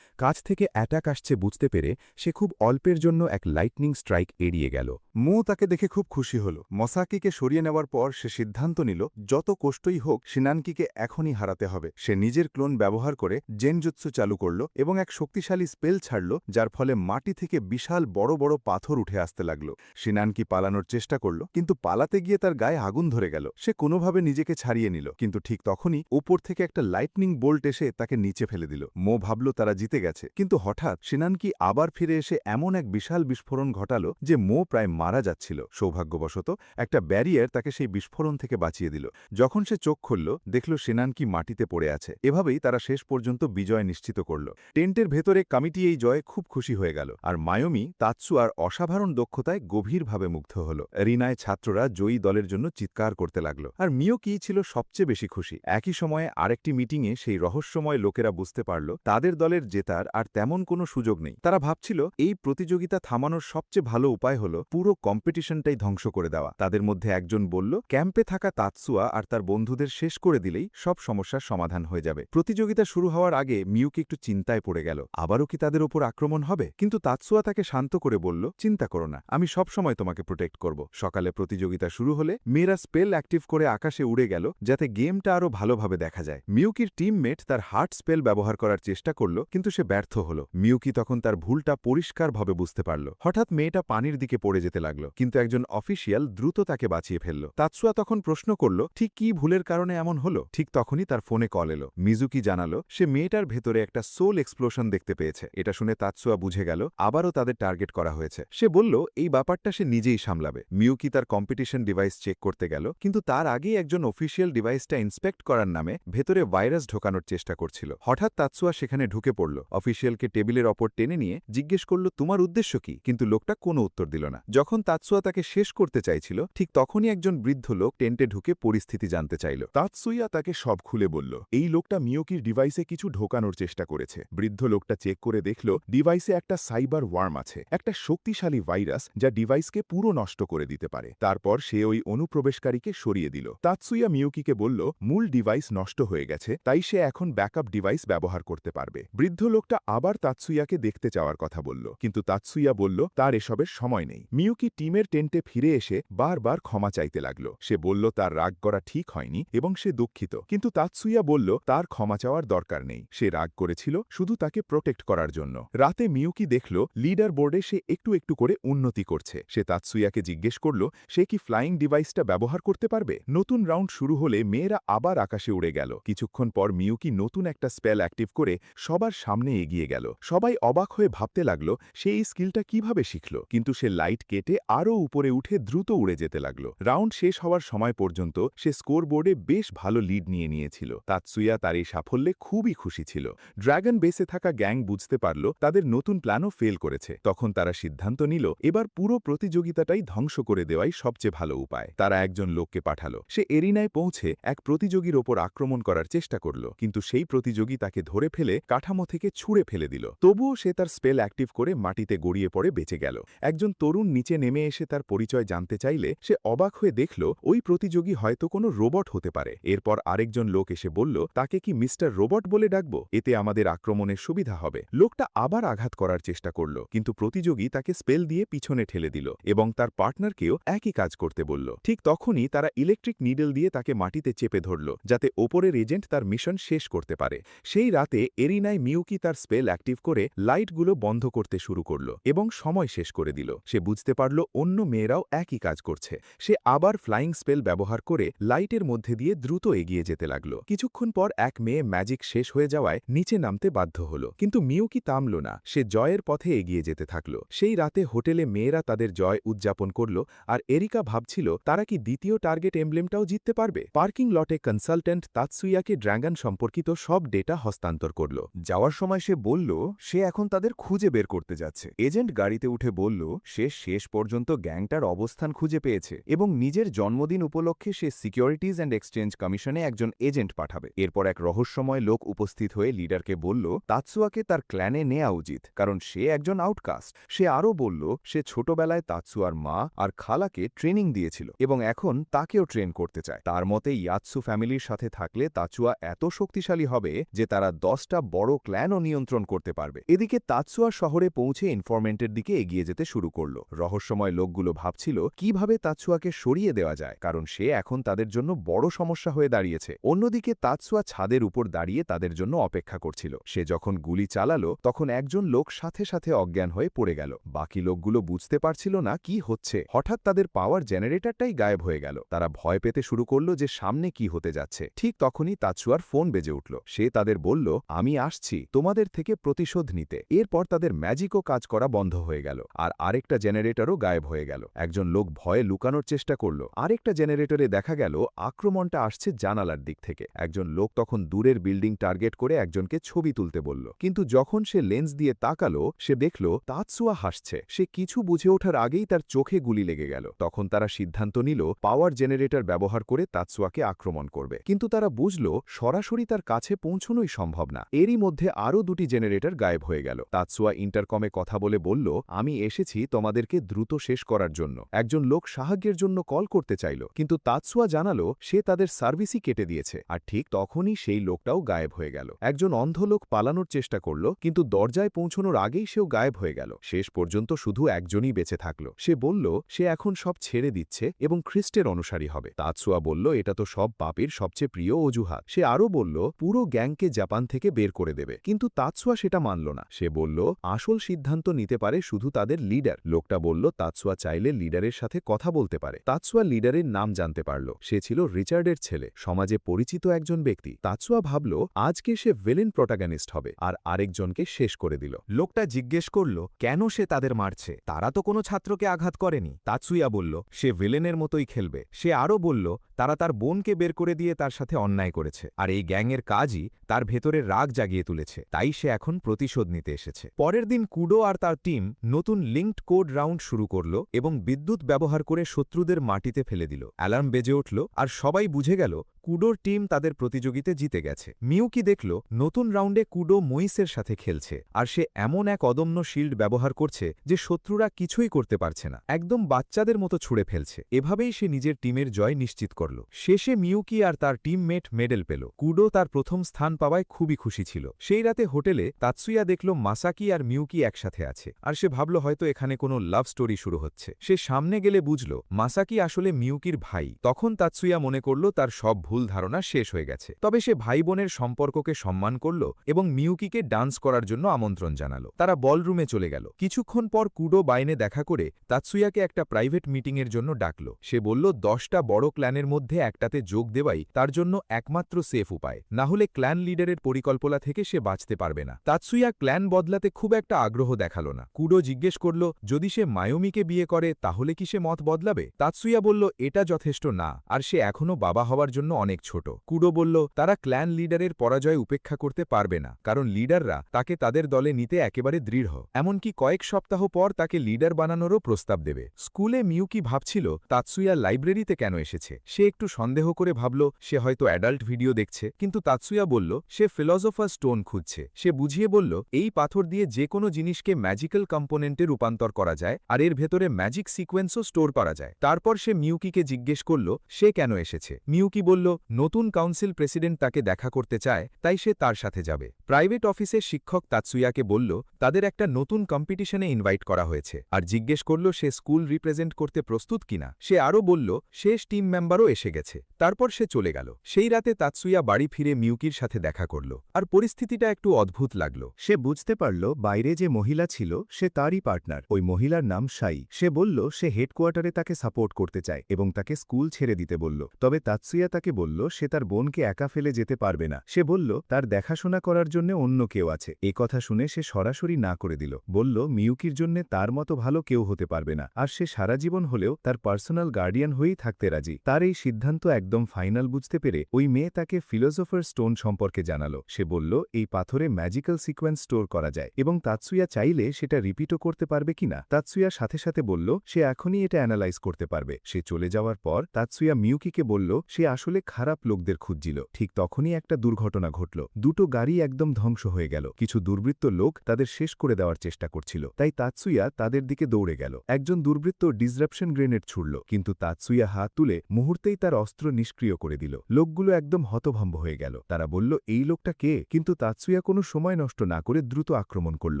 কাছ থেকে অ্যাটাক আসছে বুঝতে পেরে সে খুব অল্পের জন্য এক লাইটনিং স্ট্রাইক এড়িয়ে গেল। মো তাকে দেখে খুব খুশি হল। মাসাকিকে সরিয়ে নেওয়ার পর সে সিদ্ধান্ত নিল যত কষ্টই হোক শিনাঙ্কিকে এখনই হারাতে হবে। সে নিজের ক্লোন ব্যবহার করে জেনজুৎসু চালু করল এবং এক শক্তিশালী স্পেল ছাড়ল যার ফলে মাটি থেকে বিশাল বড় বড় পাথর উঠে আসতে লাগল। শিনাঙ্কি পালানোর চেষ্টা করল কিন্তু পালাতে গিয়ে তার গায়ে আগুন ধরে গেল। সে কোনোভাবে নিজেকে ছাড়িয়ে নিল কিন্তু ঠিক তখনই উপর থেকে একটা লাইটনিং বোল্ট এসে তাকে নিচে ফেলে দিল। মো ভাবল তারা জিতে গেছে। গেছে। কিন্তু হঠাৎ শিনানকি আবার ফিরে এসে এমন এক বিশাল বিস্ফোরণ ঘটালো যে মো প্রায় মারা যাচ্ছিল। সৌভাগ্যবশত একটা ব্যারিয়ার তাকে সেই বিস্ফোরণ থেকে বাঁচিয়ে দিল। যখন সে চোখ খুলল, দেখল শিনানকি মাটিতে পড়ে আছে। এভাবেই তারা শেষ পর্যন্ত বিজয় নিশ্চিত করল। টেন্টের ভেতরে কমিটি এই জয়ে খুব খুশি হয়ে গেল, আর মায়োমি তাতসুয়ার অসাধারণ দক্ষতায় গভীরভাবে মুগ্ধ হল। রিনায় ছাত্ররা জয়ী দলের জন্য চিৎকার করতে লাগল, আর মিয়োকি ছিল সবচেয়ে বেশি খুশি। একই সময়ে আরেকটি মিটিংয়ে সেই রহস্যময় লোকেরা বুঝতে পারল তাদের দলের জেতার আর তেমন কোনো সুযোগ নেই। তারা ভাবছিল এই প্রতিযোগিতা থামানোর সবচেয়ে ভালো উপায় হল পুরো কম্পিটিশনটাই ধ্বংস করে দেওয়া। তাদের মধ্যে একজন বলল, ক্যাম্পে থাকা তাতসুয়া আর তার বন্ধুদের শেষ করে দিলেই সব সমস্যার সমাধান হয়ে যাবে। প্রতিযোগিতা শুরু হওয়ার আগে মিউকি একটু চিন্তায় পড়ে গেল, আবারও কি তাদের ওপর আক্রমণ হবে? কিন্তু তাতসুয়া তাকে শান্ত করে বলল, চিন্তা করো না, আমি সব সময় তোমাকে প্রোটেক্ট করব। সকালে প্রতিযোগিতা শুরু হলে মেয়েরা স্পেল অ্যাক্টিভ করে আকাশে উড়ে গেল, যাতে গেমটা আরও ভালোভাবে দেখা যায়। মিউকির টিমমেট তার হার্ট স্পেল ব্যবহার করার চেষ্টা করল, কিন্তু সে ব্যর্থ হল। মিউকি তখন তার ভুলটা পরিষ্কারভাবে বুঝতে পারল। হঠাৎ মেয়েটা পানির দিকে পড়ে যেতে লাগল, কিন্তু একজন অফিসিয়াল দ্রুত তাকে বাঁচিয়ে ফেলল। তাতসুয়া তখন প্রশ্ন করল, ঠিক কি ভুলের কারণে এমন হলো? ঠিক তখনই তার ফোনে কল এলো। মিজুকি জানালো সে মেয়েটার ভেতরে একটা সোল এক্সপ্লোশন দেখতে পেয়েছে। এটা শুনে তাতসুয়া বুঝে গেল আবারও তাদের টার্গেট করা হয়েছে। সে বলল এই ব্যাপারটা সে নিজেই সামলাবে। মিউকি তার কম্পিটিশন ডিভাইস চেক করতে গেল, কিন্তু তার আগেই একজন অফিসিয়াল ডিভাইসটা ইন্সপেক্ট করার নামে ভেতরে ভাইরাস ঢোকানোর চেষ্টা করছিল। হঠাৎ তাতসুয়া সেখানে ঢুকে পড়ল, অফিসিয়ালকে টেবিলের ওপর টেনে নিয়ে জিজ্ঞেস করল, তোমার উদ্দেশ্য কি? কিন্তু লোকটা কোনো উত্তর দিল না। যখন তাতসুয়া তাকে শেষ করতে চাইছিল, ঠিক তখনই একজন বৃদ্ধ লোক টেন্টে ঢুকে পরিস্থিতি জানতে চাইল। তাতসুয়া তাকে সব খুলে বলল, এই লোকটা মিয়োকির ডিভাইসে কিছু ঢোকানোর চেষ্টা করেছে। বৃদ্ধ লোকটা চেক করে দেখল ডিভাইসে একটা সাইবার ওয়ার্ম আছে, একটা শক্তিশালী ভাইরাস যা ডিভাইসকে পুরো নষ্ট করে দিতে পারে। তারপর সে ওই অনুপ্রবেশকারীকে সরিয়ে দিল। তাতসুয়া মিয়োকিকে বলল, মূল ডিভাইস নষ্ট হয়ে গেছে, তাই সে এখন ব্যাকআপ ডিভাইস ব্যবহার করতে পারবে। বৃদ্ধ লোকটা আবার তাতসুয়াকে দেখতে চাওয়ার কথা বলল, কিন্তু তাতসুয়া বলল তার এসবের সময় নেই। মিয়োকি টিমের টেন্টে ফিরে এসে বারবার ক্ষমা চাইতে লাগল। সে বলল তার রাগ করা ঠিক হয়নি এবং সে দুঃখিত, কিন্তু তাতসুয়া বলল তার ক্ষমা চাওয়ার দরকার নেই। সে রাগ করেছিল শুধু তাকে প্রোটেক্ট করার জন্য। রাতে মিয়োকি দেখল লিডার বোর্ডে সে একটু একটু করে উন্নতি করছে। সে তাতসুয়াকে জিজ্ঞেস করল সে কি ফ্লাইং ডিভাইসটা ব্যবহার করতে পারবে। নতুন রাউন্ড শুরু হলে মেয়েরা আবার আকাশে উড়ে গেল। কিছুক্ষণ পর মিয়োকি নতুন একটা স্পেল অ্যাক্টিভ করে সবার সামনে এগিয়ে গেল। সবাই অবাক হয়ে ভাবতে লাগল সে এই স্কিলটা কিভাবে শিখল, কিন্তু সে লাইট কেটে আরও উপরে উঠে দ্রুত উড়ে যেতে লাগল। রাউন্ড শেষ হওয়ার সময় পর্যন্ত সে স্কোর বোর্ডে বেশ ভালো লিড নিয়ে নিয়েছিল। তাতসুয়া তার এই সাফল্যে খুবই খুশি ছিল। ড্র্যাগন বেসে থাকা গ্যাং বুঝতে পারল তাদের নতুন প্ল্যানও ফেল করেছে। তখন তারা সিদ্ধান্ত নিল এবার পুরো প্রতিযোগিতাটাই ধ্বংস করে দেওয়াই সবচেয়ে ভালো উপায়। তারা একজন লোককে পাঠালো। সে এরিনায় পৌঁছে এক প্রতিযোগীর ওপর আক্রমণ করার চেষ্টা করল, কিন্তু সেই প্রতিযোগী তাকে ধরে ফেলে কাঠামো থেকে ছুঁড়ে ফেলে দিল। তবুও সে তার স্পেল অ্যাক্টিভ করে মাটিতে গড়িয়ে পড়ে বেঁচে গেল। একজন তরুণ নিচে নেমে এসে তার পরিচয় জানতে চাইলে সে অবাক হয়ে দেখল ওই প্রতিযোগী হয়তো কোনো রোবট হতে পারে। এরপর আরেকজন লোক এসে বলল তাকে কি মিস্টার রোবট বলে ডাকবো, এতে আমাদের আক্রমণের সুবিধা হবে। লোকটা আবার আঘাত করার চেষ্টা করল, কিন্তু প্রতিযোগী তাকে স্পেল দিয়ে পিছনে ঠেলে দিল এবং তার পার্টনারকেও একই কাজ করতে বলল। ঠিক তখনই তারা ইলেকট্রিক নিডল দিয়ে তাকে মাটিতে চেপে ধরল, যাতে ওপরের এজেন্ট তার মিশন শেষ করতে পারে। সেই রাতে এরিনায় মিউকি তার স্পেল অ্যাক্টিভ করে লাইটগুলো বন্ধ করতে শুরু করল এবং সময় শেষ করে দিল। সে বুঝতে পারল অন্য মেয়েরাও একই কাজ করছে। সে আবার ফ্লাইং স্পেল ব্যবহার করে লাইটের মধ্যে দিয়ে দ্রুত এগিয়ে যেতে লাগল। কিছুক্ষণ পর এক মেয়ে ম্যাজিক শেষ হয়ে যাওয়ায় নিচে নামতে বাধ্য হল, কিন্তু মিউকি থামল না। সে জয়ের পথে এগিয়ে যেতে থাকল। সেই রাতে হোটেলে মেয়েরা তাদের জয় উদযাপন করল, আর এরিকা ভাবছিল তারা কি দ্বিতীয় টার্গেট এমব্লেমটাও জিততে পারবে। পার্কিং লটে কনসালটেন্ট তাতসুয়াকে ড্র্যাগন সম্পর্কিত সব ডেটা হস্তান্তর করল। যাওয়ার সময় সে বলল সে এখন তাদের খুঁজে বের করতে যাচ্ছে। এজেন্ট গাড়িতে উঠে বলল সে শেষ পর্যন্ত গ্যাংটার অবস্থান খুঁজে পেয়েছে এবং নিজের জন্মদিন উপলক্ষে সে সিকিউরিটিজ অ্যান্ড এক্সচেঞ্জ কমিশনে একজন এজেন্ট পাঠাবে। এরপর এক রহস্যময় লোক উপস্থিত হয়ে লিডারকে বলল তাতসুয়াকে তার ক্ল্যানে নেওয়া উচিত, কারণ সে একজন আউটকাস্ট। সে আরও বলল সে ছোটবেলায় তাতসুয়ার মা আর খালাকে ট্রেনিং দিয়েছিল এবং এখন তাকেও ট্রেন করতে চায়। তার মতে ইয়াতসু ফ্যামিলির সাথে থাকলে তাতসুয়া এত শক্তিশালী হবে যে তারা 10টা বড় ক্ল্যানও নিয়ন্ত্রণ করতে পারবে। এদিকে তাতসুয়া শহরে পৌঁছে ইনফরমেন্টের দিকে এগিয়ে যেতে শুরু করল। রহস্যময় লোকগুলো ভাবছিল কিভাবে তাতসুয়াকে সরিয়ে দেওয়া যায়, কারণ সে এখন তাদের জন্য বড় সমস্যা হয়ে দাঁড়িয়েছে। অন্যদিকে তাতসুয়া ছাদের উপর দাঁড়িয়ে তাদের জন্য অপেক্ষা করছিল। সে যখন গুলি চালালো তখন একজন লোক সাথে সাথে অজ্ঞান হয়ে পড়ে গেল। বাকি লোকগুলো বুঝতে পারছিল না কি হচ্ছে। হঠাৎ তাদের পাওয়ার জেনারেটরটাই গায়েব হয়ে গেল। তারা ভয় পেতে শুরু করল যে সামনে কি হতে যাচ্ছে। ঠিক তখনই তাতসুয়ার ফোন বেজে উঠল। সে তাদের বলল আমি আসছি, তোমাদের তোমাদের থেকে প্রতিশোধ নিতে। এরপর তাদের ম্যাজিকও কাজ করা বন্ধ হয়ে গেল, আর আরেকটা জেনারেটরও গায়েব হয়ে গেল। একজন লোক ভয়ে লুকানোর চেষ্টা করল। আরেকটা জেনারেটরে দেখা গেল আক্রমণটা আসছে জানালার দিক থেকে। একজন লোক তখন দূরের বিল্ডিং টার্গেট করে একজনকে ছবি তুলতে বলল, কিন্তু যখন সে লেন্স দিয়ে তাকালো সে দেখল তাতসুয়া হাসছে। সে কিছু বুঝে ওঠার আগেই তার চোখে গুলি লেগে গেল। তখন তারা সিদ্ধান্ত নিল পাওয়ার জেনারেটর ব্যবহার করে তাতসুয়াকে আক্রমণ করবে, কিন্তু তারা বুঝল সরাসরি তার কাছে পৌঁছনোই সম্ভব না। এরই মধ্যে আরও দুটি জেনারেটর গায়েব হয়ে গেল। তাতসুয়া ইন্টারকমে কথা বলে বলল, আমি এসেছি তোমাদেরকে দ্রুত শেষ করার জন্য। একজন লোক সাহায্যের জন্য কল করতে চাইল, কিন্তু তাতসুয়া জানালো সে তাদের সার্ভিসই কেটে দিয়েছে। আর ঠিক তখনই সেই লোকটাও গায়েব হয়ে গেল। একজন অন্ধ লোক পালানোর চেষ্টা করল, কিন্তু দরজায় পৌঁছনোর আগেই সেও গায়েব হয়ে গেল। শেষ পর্যন্ত শুধু একজনই বেঁচে থাকল। সে বলল সে এখন সব ছেড়ে দিচ্ছে এবং খ্রিস্টের অনুসারী হবে। তাতসুয়া বলল এটা তো সব পাপের সবচেয়ে প্রিয় অজুহাত। সে আরও বলল পুরো গ্যাংকে জাপান থেকে বের করে দেবে, কিন্তু তাতসুয়া সেটা মানল না। সে বলল আসল সিদ্ধান্ত নিতে পারে শুধু তাদের লিডার। লোকটা বলল তাতসুয়া চাইলে লিডারের সাথে কথা বলতে পারে। তাতসুয়া লিডারের নাম জানতে পারল। সে ছিল রিচার্ডের ছেলে, সমাজে পরিচিত একজন ব্যক্তি। তাতসুয়া ভাবল আজকে সে ভিলেন প্রোটাগনিস্ট হবে আর আরেকজনকে শেষ করে দিল। লোকটা জিজ্ঞেস করল কেন সে তাদের মারছে, তারা তো কোনো ছাত্রকে আঘাত করেনি। তাতসুয়া বলল সে ভিলেনের মতোই খেলবে। সে আরও বলল তারা তার বোনকে বের করে দিয়ে তার সাথে অন্যায় করেছে, আর এই গ্যাংয়ের কাজই তার ভেতরের রাগ জাগিয়ে তুলেছে, তাই সে এখন প্রতিশোধ নিতে এসেছে। পরের দিন কুডো আর তার টিম নতুন লিঙ্কড কোড রাউন্ড শুরু করল এবং বিদ্যুৎ ব্যবহার করে শত্রুদের মাটিতে ফেলে দিল। অ্যালার্ম বেজে উঠল আর সবাই বুঝে গেল কুডোর টিম তাদের প্রতিযোগিতা জিতে গেছে। মিউকি দেখল নতুন রাউন্ডে কুডো মইসের সাথে খেলছে, আর সে এমন এক অদম্য শিল্ড ব্যবহার করছে যে শত্রুরা কিছুই করতে পারছে না, একদম বাচ্চাদের মতো ছুড়ে ফেলছে। এভাবেই সে নিজের টিমের জয় নিশ্চিত করল। শেষে মিউকি আর তার টিমমেট মেডেল পেল। কুডো তার প্রথম স্থান পাওয়ায় খুবই খুশি ছিল। সেই রাতে হোটেলে তাতসুয়া দেখল মাসাকি আর মিউকি একসাথে আছে, আর সে ভাবল হয়তো এখানে কোনো লাভ স্টোরি শুরু হচ্ছে। সে সামনে গেলে বুঝল মাসাকি আসলে মিউকির ভাই। তখন তাতসুয়া মনে করল তার সব ভুল ধারণা শেষ হয়ে গেছে। তবে সে ভাই বোনের সম্পর্ককে সম্মান করল এবং মিউকিকে ডান্স করার জন্য আমন্ত্রণ জানালো। তারা বলরুমে চলে গেল। কিছুক্ষণ পর কুডো বাইনে দেখা করে তাতসুয়াকে একটা প্রাইভেট মিটিংয়ের জন্য ডাকল। সে বলল 10টা বড় ক্ল্যানের মধ্যে একটাতে যোগ দেওয়াই তার জন্য একমাত্র সেফ উপায়, না হলে ক্ল্যান লিডারের পরিকল্পনা থেকে সে বাঁচতে পারবে না। তাতসুয়া ক্ল্যান বদলাতে খুব একটা আগ্রহ দেখাল না। কুডো জিজ্ঞেস করল যদি সে মায়োমিকে বিয়ে করে তাহলে কি সে মত বদলাবে। তাতসুয়া বলল এটা যথেষ্ট না, আর সে এখনও বাবা হওয়ার জন্য অনেক ছোট। কুডো বলল তারা ক্ল্যান লিডারের পরাজয় উপেক্ষা করতে পারবে না, কারণ লিডাররা তাকে তাদের দলে নিতে একেবারে দৃঢ়। এমনকি কয়েক সপ্তাহ পর তাকে লিডার বানানোরও প্রস্তাব দেবে। স্কুলে মিউকি ভাবছিল তাতসুয়া লাইব্রেরিতে কেন এসেছে। সে একটু সন্দেহ করে ভাবল সে হয়তো অ্যাডাল্ট ভিডিও দেখছে, কিন্তু তাতসুয়া বলল সে ফিলসফার স্টোন খুঁজছে। সে বুঝিয়ে বলল এই পাথর দিয়ে যে কোনো জিনিসকে ম্যাজিক্যাল কম্পোনেন্টে রূপান্তর করা যায়, আর এর ভেতরে ম্যাজিক সিকোয়েন্সও স্টোর করা যায়। তারপর সে মিউকিকে জিজ্ঞেস করল সে কেন এসেছে। মিউকি বলল নতুন কাউন্সিল প্রেসিডেন্ট তাকে দেখা করতে চায়, তাই সে তার সাথে যাবে। প্রাইভেট অফিসের শিক্ষক তাতসুয়াকে বলল তাদের একটা নতুন কম্পিটিশনে ইনভাইট করা হয়েছে, আর জিজ্ঞেস করল সে স্কুল রিপ্রেজেন্ট করতে প্রস্তুত কিনা। সে আরও বলল শেষ টিম মেম্বারও এসে গেছে। তারপর সে চলে গেল। সেই রাতে তাতসুয়া বাড়ি ফিরে মিউকির সাথে দেখা করল, আর পরিস্থিতিটা একটু অদ্ভুত লাগল। সে বুঝতে পারল বাইরে যে মহিলা ছিল সে তারই পার্টনার। ওই মহিলার নাম সাই। সে বলল সে হেডকোয়ার্টারে তাকে সাপোর্ট করতে চায় এবং তাকে স্কুল ছেড়ে দিতে বলল। তবে তাতসুয়া তাকে বলল সে তার বোনকে একা ফেলে যেতে পারবে না। সে বলল তার দেখাশোনা করার জন্য অন্য কেউ আছে। এ কথা শুনে সে সরাসরি না করে দিল। বলল মিউকির জন্য তার মতো ভালো কেউ হতে পারবে না, আর সে সারা জীবন হলেও তার পার্সোনাল গার্ডিয়ান হয়েই থাকতে রাজি। তার এই সিদ্ধান্ত একদম ফাইনাল বুঝতে পেরে ওই মেয়ে তাকে ফিলোসফার স্টোন সম্পর্কে জানালো। সে বলল এই পাথরে ম্যাজিক্যাল সিকোয়েন্স স্টোর করা যায় এবং তাতসুয়া চাইলে সেটা রিপিটও করতে পারবে কিনা। তাতসুয়া সাথে সাথে বলল সে এখনই এটা অ্যানালাইজ করতে পারবে। সে চলে যাওয়ার পর তাতসুয়া মিউকিকে বলল সে আসলে খারাপ লোকদের খুঁজছিল। ঠিক তখনই একটা দুর্ঘটনা ঘটল। দুটো গাড়ি একদম ধ্বংস হয়ে গেল। কিছু দুর্বৃত্ত লোক তাদের শেষ করে দেওয়ার চেষ্টা করছিল, তাই তাতসুয়া তাদের দিকে দৌড়ে গেল। একজন দুর্বৃত্ত ডিসরাপশন গ্রেনেড ছুড়ল, কিন্তু তাতসুয়া হাত তুলে মুহূর্তেই তার অস্ত্র নিষ্ক্রিয় করে দিল। লোকগুলো একদম হতভম্ব হয়ে গেল। তারা বলল এই লোকটা কে, কিন্তু তাতসুয়া কোনো সময় নষ্ট না করে দ্রুত আক্রমণ করল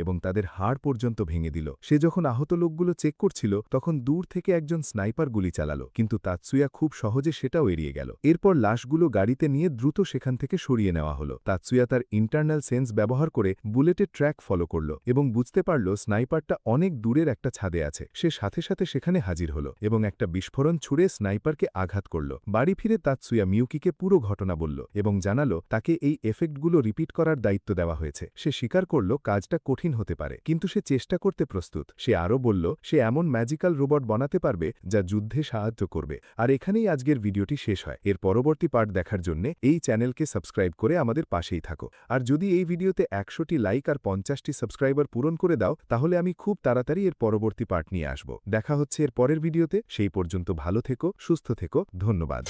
এবং তাদের হাড় পর্যন্ত ভেঙে দিল। সে যখন আহত লোকগুলো চেক করছিল তখন দূর থেকে একজন স্নাইপার গুলি চালালো, কিন্তু তাতসুয়া খুব সহজে সেটাও এড়িয়ে গেল। এরপর এরপর লাশগুলো গাড়িতে নিয়ে দ্রুত সেখান থেকে সরিয়ে নেওয়া হলো। তাৎসুয়া তার ইন্টারনাল সেন্স ব্যবহার করে বুলেটের ট্র্যাক ফলো করল এবং বুঝতে পারল স্নাইপারটা অনেক দূরের একটা ছাদে আছে। সে সাথে সাথে সেখানে হাজির হলো এবং একটা বিস্ফোরণ ছুড়ে স্নাইপারকে আঘাত করল। বাড়ি ফিরে তাৎসুয়া মিউকিকে পুরো ঘটনা বলল এবং জানালো তাকে এই এফেক্টগুলো রিপিট করার দায়িত্ব দেওয়া হয়েছে। সে স্বীকার করল কাজটা কঠিন হতে পারে, কিন্তু সে চেষ্টা করতে প্রস্তুত। সে আরও বলল সে এমন ম্যাজিক্যাল রোবট বানাতে পারবে যা যুদ্ধে সাহায্য করবে। আর এখানেই আজকের ভিডিওটি শেষ হয়। এর পরবর্তী পার্ট দেখার জন্য এই চ্যানেলকে সাবস্ক্রাইব করে আমাদের পাশেই থাকো। আর যদি এই ভিডিওতে 100টি লাইক আর 50টি সাবস্ক্রাইবার পূরণ করে দাও, তাহলে আমি খুব তাড়াতাড়ি এর পরবর্তী পার্ট নিয়ে আসব। দেখা হচ্ছে এর পরের ভিডিওতে। সেই পর্যন্ত ভালো থেকো, সুস্থ থেকো। ধন্যবাদ।